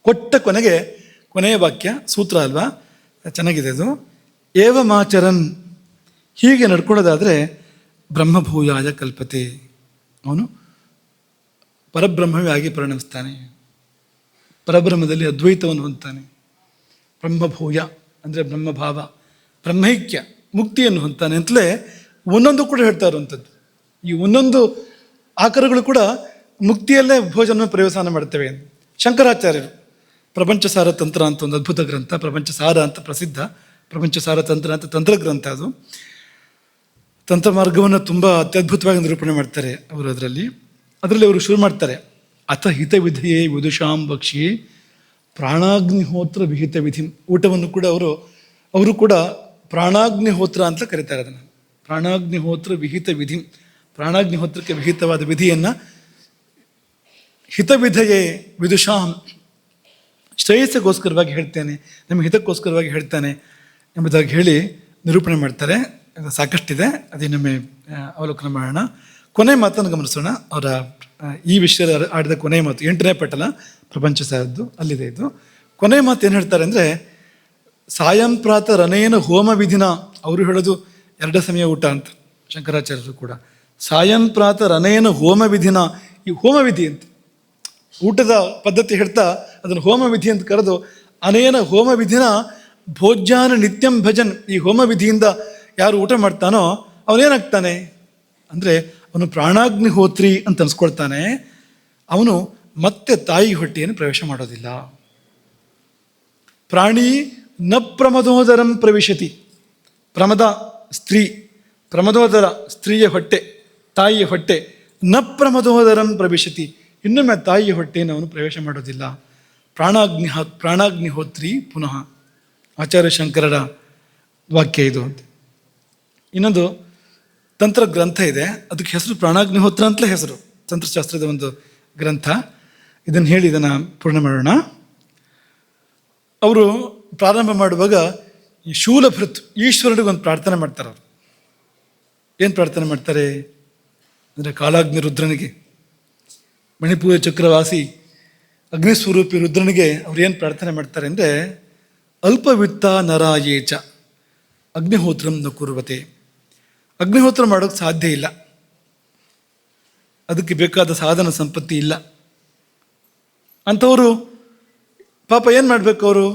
ಕೊಟ್ಟ ಕೊನೆಯ ವಾಕ್ಯ ಸೂತ್ರ ಅಲ್ವಾ, ಚೆನ್ನಾಗಿದೆ ಅದು. ಏವಮಾಚರನ್, ಹೀಗೆ ನಡ್ಕೊಳ್ಳೋದಾದರೆ ಬ್ರಹ್ಮಭೂಯಾಯ ಕಲ್ಪತೆ, ಅವನು ಪರಬ್ರಹ್ಮವೇ ಆಗಿ ಪರಿಣಮಿಸ್ತಾನೆ, ಪರಬ್ರಹ್ಮದಲ್ಲಿ ಅದ್ವೈತವನ್ನು ಹೊಂದ್ತಾನೆ. ಬ್ರಹ್ಮಭೂಯ ಅಂದರೆ ಬ್ರಹ್ಮಭಾವ, ಬ್ರಹ್ಮೈಕ್ಯ, ಮುಕ್ತಿಯನ್ನು ಹೊಂದ್ತಾನೆ ಅಂತಲೇ ಒಂದೊಂದು ಕೂಡ ಹೇಳ್ತಾ ಇರುವಂಥದ್ದು. ಈ ಒಂದೊಂದು ಆಕಾರಗಳು ಕೂಡ ಮುಕ್ತಿಯಲ್ಲೇ ಭೋಜನ ಪ್ರಯೋಜನ ಮಾಡ್ತೇವೆ. ಶಂಕರಾಚಾರ್ಯರು ಪ್ರಪಂಚಸಾರ ತಂತ್ರ ಅಂತ ಒಂದು ಅದ್ಭುತ ಗ್ರಂಥ, ಪ್ರಪಂಚಸಾರ ಅಂತ ಪ್ರಸಿದ್ಧ, ಪ್ರಪಂಚಸಾರ ತಂತ್ರ ಅಂತ ತಂತ್ರಗ್ರಂಥ ಅದು. ತಂತ್ರ ಮಾರ್ಗವನ್ನು ತುಂಬ ಅತ್ಯದ್ಭುತವಾಗಿ ನಿರೂಪಣೆ ಮಾಡ್ತಾರೆ ಅವರು. ಅದರಲ್ಲಿ ಅವರು ಶುರು ಮಾಡ್ತಾರೆ, ಅಥ ಹಿತವಿಧಿಯೇ ವಿದುಷಾಂ ಭಕ್ಷಿ ಪ್ರಾಣಾಗ್ನಿಹೋತ್ರ ವಿಹಿತ ವಿಧಿ. ಊಟವನ್ನು ಕೂಡ ಅವರು ಕೂಡ ಪ್ರಾಣಾಗ್ನಿಹೋತ್ರ ಅಂತ ಕರೀತಾರೆ ಅದನ್ನು. ಪ್ರಾಣಾಗ್ನಿಹೋತ್ರ ವಿಹಿತ ವಿಧಿ, ಪ್ರಾಣಾಗ್ನಿಹೋತ್ರಕ್ಕೆ ವಿಹಿತವಾದ ವಿಧಿಯನ್ನು ಹಿತವಿಧಯೇ ವಿದುಷಾಂ, ಶ್ರೇಯಸ್ಸಿಗೋಸ್ಕರವಾಗಿ ಹೇಳ್ತೇನೆ, ನಮ್ಮ ಹಿತಕ್ಕೋಸ್ಕರವಾಗಿ ಹೇಳ್ತಾನೆ ಎಂಬುದಾಗಿ ಹೇಳಿ ನಿರೂಪಣೆ ಮಾಡ್ತಾರೆ. ಸಾಕಷ್ಟಿದೆ, ಅದಿನ್ನೊಮ್ಮೆ ಅವಲೋಕನ ಮಾಡೋಣ. ಕೊನೆ ಮಾತನ್ನು ಗಮನಿಸೋಣ. ಅವರ ಈ ವಿಷಯದ ಆಡಿದ ಕೊನೆ ಮಾತು 8ನೇ ಪಟಲ, ಪ್ರಪಂಚ ಸಾರದ್ದು, ಅಲ್ಲಿದೆ ಇದು. ಕೊನೆ ಮಾತು ಏನು ಹೇಳ್ತಾರೆ ಅಂದರೆ, ಸಾಯಂ ಪ್ರಾತ ರನೇನ ಹೋಮ ವಿಧಿನ. ಅವರು ಹೇಳೋದು 2 ಸಮಯ ಊಟ ಅಂತ, ಶಂಕರಾಚಾರ್ಯರು ಕೂಡ. ಸಾಯಂ ಪ್ರಾತ ರನೇನ ಹೋಮ ವಿಧಿನ, ಈ ಹೋಮ ವಿಧಿ ಅಂತ ಊಟದ ಪದ್ಧತಿ ಹೇಳ್ತಾ ಅದನ್ನು ಹೋಮ ವಿಧಿ ಅಂತ ಕರೆದು, ಅನೇನ ಹೋಮ ವಿಧಿನ ಭೋಜ್ಯಾನ ನಿತ್ಯಂ ಭಜನ್. ಈ ಹೋಮ ವಿಧಿಯಿಂದ ಯಾರು ಊಟ ಮಾಡ್ತಾನೋ ಅವನೇನಾಗ್ತಾನೆ ಅಂದರೆ, ಅವನು ಪ್ರಾಣಾಗ್ನಿಹೋತ್ರಿ ಅಂತ ಅನ್ಸ್ಕೊಳ್ತಾನೆ. ಅವನು ಮತ್ತೆ ತಾಯಿ ಹೊಟ್ಟೆಯನ್ನು ಪ್ರವೇಶ ಮಾಡೋದಿಲ್ಲ. ಪ್ರಾಣಿ ನ ಪ್ರಮದೋದರಂ ಪ್ರವಿಶತಿ. ಪ್ರಮದ ಸ್ತ್ರೀ, ಪ್ರಮದೋದರ ಸ್ತ್ರೀಯ ಹೊಟ್ಟೆ, ತಾಯಿಯ ಹೊಟ್ಟೆ. ನ ಪ್ರಮದೋದರಂ ಪ್ರವಿಶತಿ, ಇನ್ನೊಮ್ಮೆ ತಾಯಿಯ ಹೊಟ್ಟೆಯನ್ನು ಅವನು ಪ್ರವೇಶ ಮಾಡೋದಿಲ್ಲ. ಪ್ರಾಣಾಗ್ನಿಹೋತ್ರಿ ಪುನಃ. ಆಚಾರ್ಯ ಶಂಕರರ ವಾಕ್ಯ ಇದು ಅಂತ. ಇನ್ನೊಂದು ತಂತ್ರ ಗ್ರಂಥ ಇದೆ, ಅದಕ್ಕೆ ಹೆಸರು ಪ್ರಾಣಾಗ್ನಿಹೋತ್ರ ಅಂತಲೇ ಹೆಸರು, ತಂತ್ರಶಾಸ್ತ್ರದ ಒಂದು ಗ್ರಂಥ. ಇದನ್ನು ಹೇಳಿ ಇದನ್ನು ಪೂರ್ಣ ಮಾಡೋಣ. ಅವರು ಪ್ರಾರಂಭ ಮಾಡುವಾಗ ಈ ಶೂಲಭೃತ್ ಈಶ್ವರನಿಗೆ ಒಂದು ಪ್ರಾರ್ಥನೆ ಮಾಡ್ತಾರೆ. ಅವರು ಏನು ಪ್ರಾರ್ಥನೆ ಮಾಡ್ತಾರೆ ಅಂದರೆ, ಕಾಲಾಗ್ನಿ ರುದ್ರನಿಗೆ, ಮಣಿಪುರ ಚಕ್ರವಾಸಿ ಅಗ್ನಿಸ್ವರೂಪಿ ರುದ್ರನಿಗೆ ಅವ್ರು ಏನು ಪ್ರಾರ್ಥನೆ ಮಾಡ್ತಾರೆ ಅಂದರೆ, ಅಲ್ಪವಿತ್ತ ನರಾಯೇಚ ಅಗ್ನಿಹೋತ್ರಂ ನ ಕುರ್ವತೆ. ಅಗ್ನಿಹೋತ್ರ ಮಾಡೋಕ್ಕೆ ಸಾಧ್ಯ ಇಲ್ಲ, ಅದಕ್ಕೆ ಬೇಕಾದ ಸಾಧನ ಸಂಪತ್ತಿ ಇಲ್ಲ. ಅಂಥವರು ಪಾಪ ಏನು ಮಾಡಬೇಕು, ಅವರು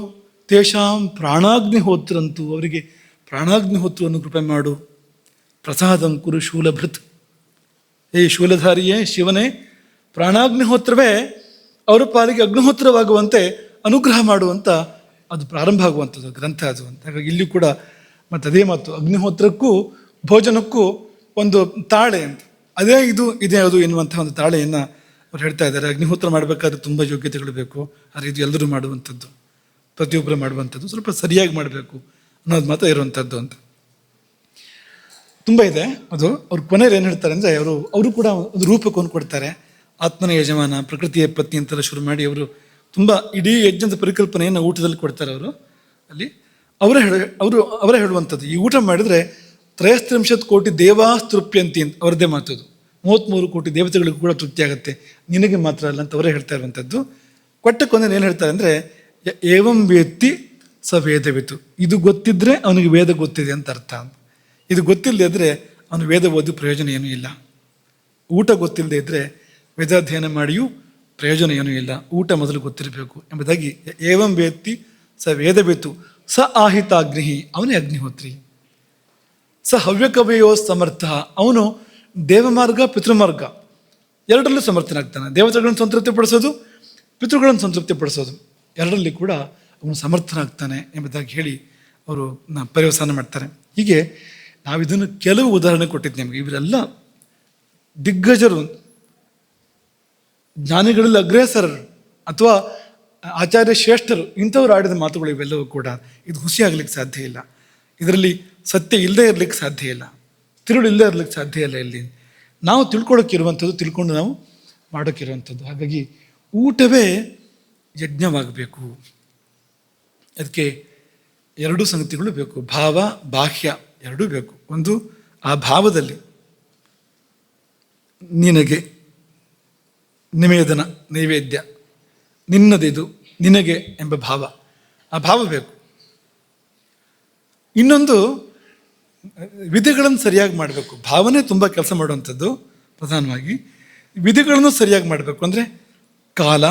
ತೇಷಾಂ ಪ್ರಾಣಾಗ್ನಿಹೋತ್ರಂತೂ, ಅವರಿಗೆ ಪ್ರಾಣಾಗ್ನಿಹೋತ್ರವನ್ನು ಕೃಪೆ ಮಾಡು. ಪ್ರಸಾದಂ ಕುರು ಶೂಲಭೃತ್. ಏ ಶೂಲಧಾರಿಯೇ, ಶಿವನೇ, ಪ್ರಾಣಾಗ್ನಿಹೋತ್ರವೇ ಅವರ ಪಾಲಿಗೆ ಅಗ್ನಿಹೋತ್ರವಾಗುವಂತೆ ಅನುಗ್ರಹ ಮಾಡುವಂತ ಅದು ಪ್ರಾರಂಭ ಆಗುವಂಥದ್ದು ಗ್ರಂಥ ಅದು ಅಂತ. ಹಾಗಾಗಿ ಇಲ್ಲಿ ಕೂಡ ಮತ್ತು ಅದೇ ಮಾತು, ಅಗ್ನಿಹೋತ್ರಕ್ಕೂ ಭೋಜನಕ್ಕೂ ಒಂದು ತಾಳೆ ಅಂತ, ಅದೇ ಇದು ಇದೇ ಅದು ಎನ್ನುವಂಥ ಒಂದು ತಾಳೆಯನ್ನು ಅವ್ರು ಹೇಳ್ತಾ ಇದ್ದಾರೆ. ಅಗ್ನಿಹೋತ್ರ ಮಾಡಬೇಕಾದ್ರೆ ತುಂಬ ಯೋಗ್ಯತೆಗಳು ಬೇಕು, ಆದರೆ ಇದು ಎಲ್ಲರೂ ಮಾಡುವಂಥದ್ದು, ಪ್ರತಿಯೊಬ್ಬರು ಮಾಡುವಂಥದ್ದು, ಸ್ವಲ್ಪ ಸರಿಯಾಗಿ ಮಾಡಬೇಕು ಅನ್ನೋದು ಮಾತ್ರ ಇರುವಂಥದ್ದು ಅಂತ ತುಂಬ ಇದೆ. ಅದು ಅವ್ರು ಕೊನೆಯಲ್ಲಿ ಏನು ಹೇಳ್ತಾರೆ ಅಂದರೆ, ಅವರು ಕೂಡ ಒಂದು ರೂಪಕ್ಕೊಂದು ಕೊಡ್ತಾರೆ. ಆತ್ಮನ ಯಜಮಾನ, ಪ್ರಕೃತಿಯ ಪತ್ನಿ ಅಂತೆಲ್ಲ ಶುರು ಮಾಡಿ ಅವರು ತುಂಬ ಇಡೀ ಯಜ್ಞದ ಪರಿಕಲ್ಪನೆಯನ್ನು ಊಟದಲ್ಲಿ ಕೊಡ್ತಾರೆ. ಅವರು ಅಲ್ಲಿ ಅವರೇ ಹೇಳುವಂಥದ್ದು, ಈ ಊಟ ಮಾಡಿದರೆ 33 ಕೋಟಿ ದೇವಾಸ್ತೃಪ್ಯಂತಿ ಅಂತ ಅವ್ರದ್ದೇ ಮಾತದು. 33 ಕೋಟಿ ದೇವತೆಗಳಿಗೂ ಕೂಡ ತೃಪ್ತಿ ಆಗುತ್ತೆ, ನಿನಗೆ ಮಾತ್ರ ಅಲ್ಲ ಅಂತ ಅವರೇ ಹೇಳ್ತಾ ಇರುವಂಥದ್ದು. ಕೊಟ್ಟಕ್ಕೊಂದೇನು ಏನು ಹೇಳ್ತಾರೆ ಅಂದರೆ, ಏವಂ ವೇತ್ತಿ ಸ ವೇದವಿತು. ಇದು ಗೊತ್ತಿದ್ರೆ ಅವನಿಗೆ ವೇದ ಗೊತ್ತಿದೆ ಅಂತ ಅರ್ಥ. ಇದು ಗೊತ್ತಿಲ್ಲದೆ ಇದ್ದರೆ ಅವನು ವೇದ ಓದಿ ಪ್ರಯೋಜನ ಏನೂ ಇಲ್ಲ. ಊಟ ಗೊತ್ತಿಲ್ಲದೆ ಇದ್ದರೆ ವೇದಾಧ್ಯಯನ ಮಾಡಿಯೂ ಪ್ರಯೋಜನ ಏನೂ ಇಲ್ಲ. ಊಟ ಮೊದಲು ಗೊತ್ತಿರಬೇಕು ಎಂಬುದಾಗಿ ಏವಂ ವೇತ್ತಿ ಸ ವೇದವಿತು ಸ ಆಹಿತಾಗ್ನಿ, ಅವನೇ ಅಗ್ನಿಹೋತ್ರಿ. ಸ ಹವ್ಯಕವಯೋ ಸಮರ್ಥ, ಅವನು ದೇವಮಾರ್ಗ ಪಿತೃಮಾರ್ಗ ಎರಡರಲ್ಲೂ ಸಮರ್ಥನಾಗ್ತಾನೆ. ದೇವತೆಗಳನ್ನು ಸಂತೃಪ್ತಿಪಡಿಸೋದು, ಪಿತೃಗಳನ್ನು ಸಂತೃಪ್ತಿಪಡಿಸೋದು, ಎರಡರಲ್ಲಿ ಕೂಡ ಅವನು ಸಮರ್ಥನಾಗ್ತಾನೆ ಎಂಬುದಾಗಿ ಹೇಳಿ ಅವರು ಪರ್ಯವಸಾನ ಮಾಡ್ತಾರೆ. ಹೀಗೆ ನಾವಿದನ್ನು ಕೆಲವು ಉದಾಹರಣೆ ಕೊಟ್ಟಿದ್ದು ನಿಮಗೆ. ಇವರೆಲ್ಲ ದಿಗ್ಗಜರು, ಜ್ಞಾನಿಗಳಲ್ಲಿ ಅಗ್ರೇಸರರು ಅಥವಾ ಆಚಾರ್ಯ ಶ್ರೇಷ್ಠರು, ಇಂಥವ್ರು ಆಡಿದ ಮಾತುಗಳು ಇವೆಲ್ಲವೂ ಕೂಡ. ಇದು ಹುಸಿಯಾಗಲಿಕ್ಕೆ ಸಾಧ್ಯ ಇಲ್ಲ, ಇದರಲ್ಲಿ ಸತ್ಯ ಇಲ್ಲದೆ ಇರಲಿಕ್ಕೆ ಸಾಧ್ಯ ಇಲ್ಲ, ತಿರುಳು ಇಲ್ಲದೆ ಇರಲಿಕ್ಕೆ ಸಾಧ್ಯ ಇಲ್ಲ. ಇಲ್ಲಿ ನಾವು ತಿಳ್ಕೊಳ್ಳೋಕ್ಕಿರುವಂಥದ್ದು, ತಿಳ್ಕೊಂಡು ನಾವು ಮಾಡೋಕ್ಕಿರುವಂಥದ್ದು. ಹಾಗಾಗಿ ಊಟವೇ ಯಜ್ಞವಾಗಬೇಕು. ಅದಕ್ಕೆ ಎರಡೂ ಸಂಗತಿಗಳು ಬೇಕು, ಭಾವ ಬಾಹ್ಯ ಎರಡೂ ಬೇಕು. ಒಂದು, ಆ ಭಾವದಲ್ಲಿ ನಿನಗೆ ನಿವೇದನ, ನೈವೇದ್ಯ, ನಿನ್ನದಿದು, ನಿನಗೆ ಎಂಬ ಭಾವ, ಆ ಭಾವ ಬೇಕು. ಇನ್ನೊಂದು, ವಿಧಿಗಳನ್ನು ಸರಿಯಾಗಿ ಮಾಡಬೇಕು. ಭಾವನೆ ತುಂಬ ಕೆಲಸ ಮಾಡುವಂಥದ್ದು ಪ್ರಧಾನವಾಗಿ. ವಿಧಿಗಳನ್ನು ಸರಿಯಾಗಿ ಮಾಡಬೇಕು ಅಂದರೆ, ಕಾಲ,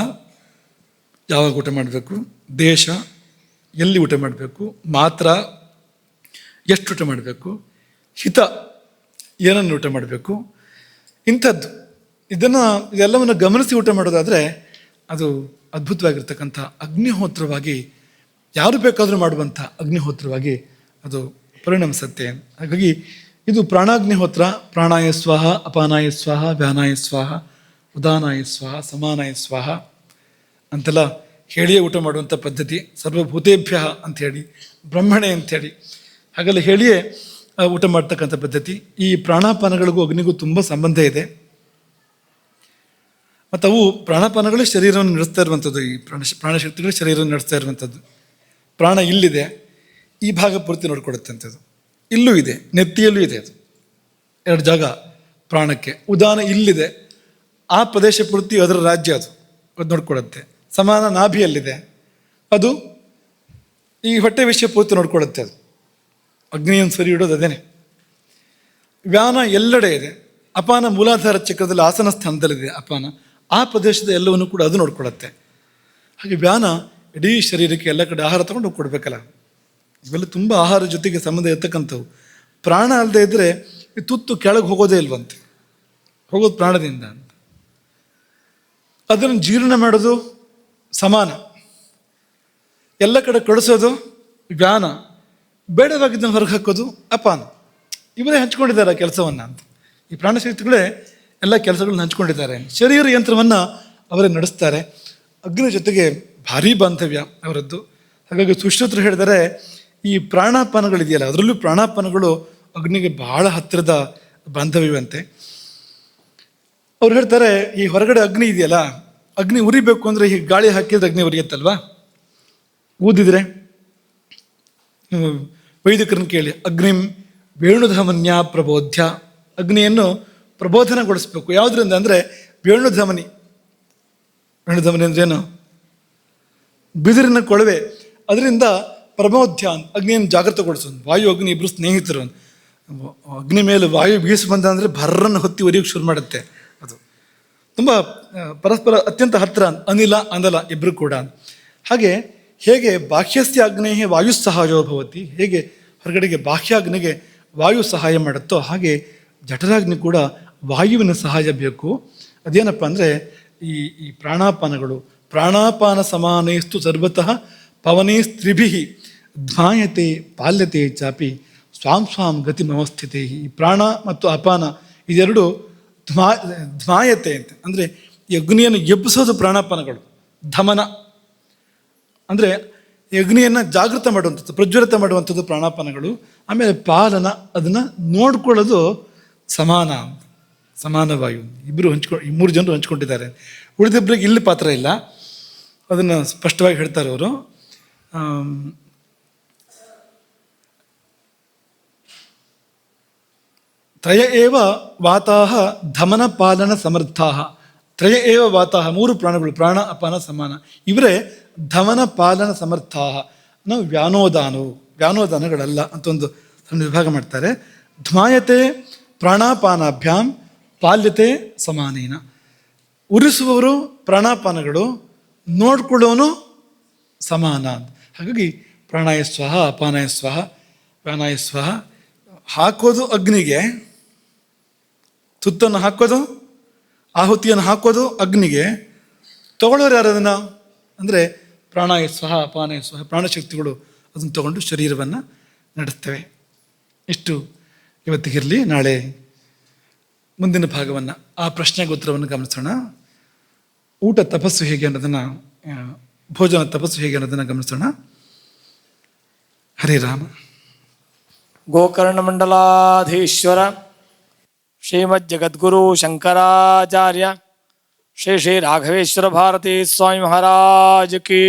ಯಾವಾಗ ಊಟ ಮಾಡಬೇಕು, ದೇಶ, ಎಲ್ಲಿ ಊಟ ಮಾಡಬೇಕು, ಮಾತ್ರ, ಎಷ್ಟು ಊಟ ಮಾಡಬೇಕು, ಹಿತ, ಏನನ್ನು ಊಟ ಮಾಡಬೇಕು, ಇಂಥದ್ದು. ಇದೆಲ್ಲವನ್ನು ಗಮನಿಸಿ ಊಟ ಮಾಡೋದಾದರೆ ಅದು ಅದ್ಭುತವಾಗಿರ್ತಕ್ಕಂಥ ಅಗ್ನಿಹೋತ್ರವಾಗಿ, ಯಾರು ಬೇಕಾದರೂ ಮಾಡುವಂಥ ಅಗ್ನಿಹೋತ್ರವಾಗಿ ಅದು ಪರಿಣಮಿಸುತ್ತೆ. ಹಾಗಾಗಿ ಇದು ಪ್ರಾಣಾಗ್ನಿಹೋತ್ರ. ಪ್ರಾಣಾಯ ಸ್ವಾಹ, ಅಪಾನಾಯ ಸ್ವಾಹ, ವ್ಯಾನಾಯ ಸ್ವಾಹ, ಉದಾನಾಯ ಸ್ವಾಹ, ಸಮಾನಾಯ ಸ್ವಾಹ ಅಂತೆಲ್ಲ ಹೇಳಿಯೇ ಊಟ ಮಾಡುವಂಥ ಪದ್ಧತಿ. ಸರ್ವಭೂತೇಭ್ಯ ಅಂಥೇಳಿ, ಬ್ರಹ್ಮಣೆ ಅಂಥೇಳಿ ಹಾಗೆಲ್ಲ ಹೇಳಿಯೇ ಊಟ ಮಾಡ್ತಕ್ಕಂಥ ಪದ್ಧತಿ. ಈ ಪ್ರಾಣಾಪಾನಗಳಿಗೂ ಅಗ್ನಿಗೂ ತುಂಬ ಸಂಬಂಧ ಇದೆ. ಮತ್ತು ಅವು ಪ್ರಾಣಾಪಾನಗಳೇ ಶರೀರವನ್ನು ನಡೆಸ್ತಾ ಇರುವಂಥದ್ದು, ಈ ಪ್ರಾಣಶಕ್ತಿಗಳೇ ಶರೀರವನ್ನು ನಡೆಸ್ತಾ ಇರುವಂಥದ್ದು. ಪ್ರಾಣ ಇಲ್ಲಿದೆ, ಈ ಭಾಗ ಪೂರ್ತಿ ನೋಡ್ಕೊಡುತ್ತೆ ಅಂಥದ್ದು. ಇಲ್ಲೂ ಇದೆ, ನೆತ್ತಿಯಲ್ಲೂ ಇದೆ. ಅದು 2 ಜಾಗ ಪ್ರಾಣಕ್ಕೆ. ಉದಾನ ಇಲ್ಲಿದೆ, ಆ ಪ್ರದೇಶ ಪೂರ್ತಿ ಅದರ ರಾಜ್ಯ, ಅದು ನೋಡ್ಕೊಳ್ಳುತ್ತೆ. ಸಮಾನ ನಾಭಿಯಲ್ಲಿದೆ, ಅದು ಈ ಹೊಟ್ಟೆ ವಿಷಯ ಪೂರ್ತಿ ನೋಡ್ಕೊಳ್ಳುತ್ತೆ. ಅದು ಅಗ್ನಿಯನ್ನು ಸರಿ ಇಡೋದು ಅದೇನೆ. ವ್ಯಾನ ಎಲ್ಲೆಡೆ ಇದೆ. ಅಪಾನ ಮೂಲಾಧಾರ ಚಕ್ರದಲ್ಲಿ ಆಸನ ಸ್ಥಾನದಲ್ಲಿದೆ ಅಪಾನ, ಆ ಪ್ರದೇಶದ ಎಲ್ಲವನ್ನು ಕೂಡ ಅದು ನೋಡ್ಕೊಳ್ಳುತ್ತೆ. ಹಾಗೆ ವ್ಯಾನ ಇಡೀ ಶರೀರಕ್ಕೆ ಎಲ್ಲ ಕಡೆ ಆಹಾರ ತಗೊಂಡು ಕೊಡಬೇಕಲ್ಲ. ಇವೆಲ್ಲ ತುಂಬ ಆಹಾರ ಜೊತೆಗೆ ಸಂಬಂಧ ಇರ್ತಕ್ಕಂಥವು. ಪ್ರಾಣ ಅಲ್ಲದೆ ಇದ್ದರೆ ಈ ತುತ್ತು ಕೆಳಗೆ ಹೋಗೋದೇ ಇಲ್ವಂತೆ, ಹೋಗೋದು ಪ್ರಾಣದಿಂದ ಅಂತ. ಅದನ್ನು ಜೀರ್ಣ ಮಾಡೋದು ಸಮಾನ, ಎಲ್ಲ ಕಡೆ ಕಳಿಸೋದು ವ್ಯಾನ, ಬೇಡವಾಗಿದ್ದನ್ನು ಹೊರಗೆ ಹಾಕೋದು ಅಪಾನ. ಇವರೇ ಹಂಚ್ಕೊಂಡಿದ್ದಾರೆ ಕೆಲಸವನ್ನು ಅಂತ. ಈ ಪ್ರಾಣಶಕ್ತಿಗಳೇ ಎಲ್ಲ ಕೆಲಸಗಳನ್ನ ಹಂಚ್ಕೊಂಡಿದ್ದಾರೆ. ಶರೀರ ಯಂತ್ರವನ್ನು ಅವರೇ ನಡೆಸ್ತಾರೆ. ಅಗ್ನಿ ಜೊತೆಗೆ ಭಾರೀ ಬಾಂಧವ್ಯ ಅವರದ್ದು. ಹಾಗಾಗಿ ಸುಶ್ರುತರು ಹೇಳಿದರೆ ಈ ಪ್ರಾಣಾಪಾನಗಳಿದೆಯಲ್ಲ, ಅದರಲ್ಲೂ ಪ್ರಾಣಾಪಾನಗಳು ಅಗ್ನಿಗೆ ಬಹಳ ಹತ್ತಿರದ ಬಾಂಧವ್ಯವಂತೆ. ಅವ್ರು ಹೇಳ್ತಾರೆ, ಈ ಹೊರಗಡೆ ಅಗ್ನಿ ಇದೆಯಲ್ಲ, ಅಗ್ನಿ ಉರಿಬೇಕು ಅಂದರೆ ಈ ಗಾಳಿ ಹಾಕಿದ್ರೆ ಅಗ್ನಿ ಉರಿಯುತ್ತಲ್ವಾ, ಊದಿದ್ರೆ. ವೈದಿಕರನ್ನು ಕೇಳಿ, ಅಗ್ನಿಂ ವೇಣುಧಮನ್ಯ ಪ್ರಬೋಧ್ಯ, ಅಗ್ನಿಯನ್ನು ಪ್ರಬೋಧನಗೊಳಿಸ್ಬೇಕು. ಯಾವುದರಿಂದ ಅಂದರೆ ವೇಣುಧಮನಿ. ವೇಣುಧಮನಿ ಅಂದ್ರೇನು? ಬಿದಿರಿನ ಕೊಳವೆ, ಅದರಿಂದ ಪ್ರಬೋಧ್ಯ ಅಗ್ನಿಯನ್ನು ಜಾಗೃತಗೊಳಿಸೋದು. ವಾಯು ಅಗ್ನಿ ಇಬ್ಬರು ಸ್ನೇಹಿತರು. ಅಗ್ನಿ ಮೇಲೆ ವಾಯು ಬೀಸು ಬಂದ ಅಂದರೆ ಭರ್ರನ್ನು ಹೊತ್ತಿ ಒರಿಯೋಕ್ಕೆ ಶುರು ಮಾಡುತ್ತೆ. ಅದು ತುಂಬ ಪರಸ್ಪರ ಅತ್ಯಂತ ಹತ್ತಿರ, ಅನಿಲ ಅನಲ ಇಬ್ಬರು ಕೂಡ. ಹಾಗೆ ಹೇಗೆ ಬಾಹ್ಯಸ್ಯ ಅಗ್ನೇಯ ವಾಯು ಸಹಾಯೋ ಭವತಿ, ಹೇಗೆ ಹೊರಗಡೆಗೆ ಬಾಹ್ಯಾಗ್ನಿಗೆ ವಾಯು ಸಹಾಯ ಮಾಡುತ್ತೋ ಹಾಗೆ ಜಠರಾಗ್ನಿ ಕೂಡ ವಾಯುವಿನ ಸಹಾಯ ಬೇಕು. ಅದೇನಪ್ಪ ಅಂದರೆ ಈ ಪ್ರಾಣಾಪಾನಗಳು. ಪ್ರಾಣಾಪಾನ ಸಮಾನೇಸ್ತು ಸರ್ವತಃ ಪವನೇ ಸ್ತ್ರಿಭಿ ಧ್ವಾಯತೆ ಪಾಲ್ಯತೆ ಚಾಪಿ ಸ್ವಾಂ ಸ್ವಾಂ ಗತಿ ಮವಸ್ಥಿತಿ. ಈ ಪ್ರಾಣ ಮತ್ತು ಅಪಾನ ಇದೆರಡು ಧ್ವಾಯತೆ ಅಂತ ಅಂದರೆ ಈ ಅಗ್ನಿಯನ್ನು ಎಬ್ಬಿಸೋದು ಪ್ರಾಣಾಪಾನಗಳು. ಧಮನ ಅಂದರೆ ಈ ಅಗ್ನಿಯನ್ನು ಜಾಗೃತ ಮಾಡುವಂಥದ್ದು, ಪ್ರಜ್ವಲಿತ ಮಾಡುವಂಥದ್ದು ಪ್ರಾಣಾಪಾನಗಳು. ಆಮೇಲೆ ಪಾಲನ, ಅದನ್ನು ನೋಡ್ಕೊಳ್ಳೋದು ಸಮಾನ, ಸಮಾನ ವಾಯು. ಇಬ್ಬರು ಈ 3 ಜನರು ಹಂಚ್ಕೊಂಡಿದ್ದಾರೆ. ಉಳಿದಿಬ್ಬರಿಗೆ ಇಲ್ಲಿ ಪಾತ್ರ ಇಲ್ಲ, ಅದನ್ನು ಸ್ಪಷ್ಟವಾಗಿ ಹೇಳ್ತಾರೆ ಅವರು. ತ್ರಯ ಏವ ವಾತಾಹ ಧಮನ ಪಾಲನ ಸಮರ್ಥಾಹ. ತ್ರಯ ಏವ ವಾತಾಹ, 3 ಪ್ರಾಣಗಳು, ಪ್ರಾಣ ಅಪಾನ ಸಮಾನ. ಇವರೇ ಧಮನ ಪಾಲನ ಸಮರ್ಥಾಹ. ನಾವು ವ್ಯಾನೋದಾನಗಳಲ್ಲ ಅಂತ ಒಂದು ಸಣ್ಣ ವಿಭಾಗ ಮಾಡ್ತಾರೆ. ಧ್ಮಾಯತೆ ಪ್ರಾಣಾಪಾನಾಭ್ಯಾಂ ಪಾಲ್ಯತೆ ಸಮಾನೇನ. ಉರಿಸುವವರು ಪ್ರಾಣಾಪಾನಗಳು, ನೋಡ್ಕೊಳ್ಳೋನು ಸಮಾನ. ಹಾಗಾಗಿ ಪ್ರಾಣಾಯ ಸ್ವಹ, ಅಪಾನಾಯ ಸ್ವಹ, ವ್ಯಾನಾಯ ಸ್ವಹ. ಹಾಕೋದು ಅಗ್ನಿಗೆ, ತುತ್ತನ್ನು ಹಾಕೋದು, ಆಹುತಿಯನ್ನು ಹಾಕೋದು ಅಗ್ನಿಗೆ. ತಗೊಳ್ಳೋರು ಯಾರು ಅದನ್ನು ಅಂದರೆ ಪ್ರಾಣಾಯ ಸ್ವಹ, ಅಪಾನಾಯ ಸ್ವಹ, ಪ್ರಾಣಶಕ್ತಿಗಳು ಅದನ್ನು ತಗೊಂಡು ಶರೀರವನ್ನು ನಡೆಸ್ತವೆ. ಇಷ್ಟು ಇವತ್ತಿಗಿರಲಿ. ನಾಳೆ ಮುಂದಿನ ಭಾಗವನ್ನು, ಆ ಪ್ರಶ್ನೆಗೆ ಉತ್ತರವನ್ನು ಗಮನಿಸೋಣ. ಊಟ ತಪಸ್ಸು ಹೇಗೆ ಅನ್ನೋದನ್ನು, ಭೋಜನ ತಪಸ್ಸು ಹೇಗೆ ಅನ್ನೋದನ್ನು ಗಮನಿಸೋಣ. ಹರೇ ರಾಮ. ಗೋಕರ್ಣಮಂಡಲಾಧೀಶ್ವರ ಶ್ರೀಮಜ್ಜಗದ್ಗುರು ಶಂಕರಾಚಾರ್ಯ ಶ್ರೀ ಶ್ರೀ ರಾಘವೇಶ್ವರ ಭಾರತೀ ಸ್ವಾಮಿ ಮಹಾರಾಜ್ ಕೀ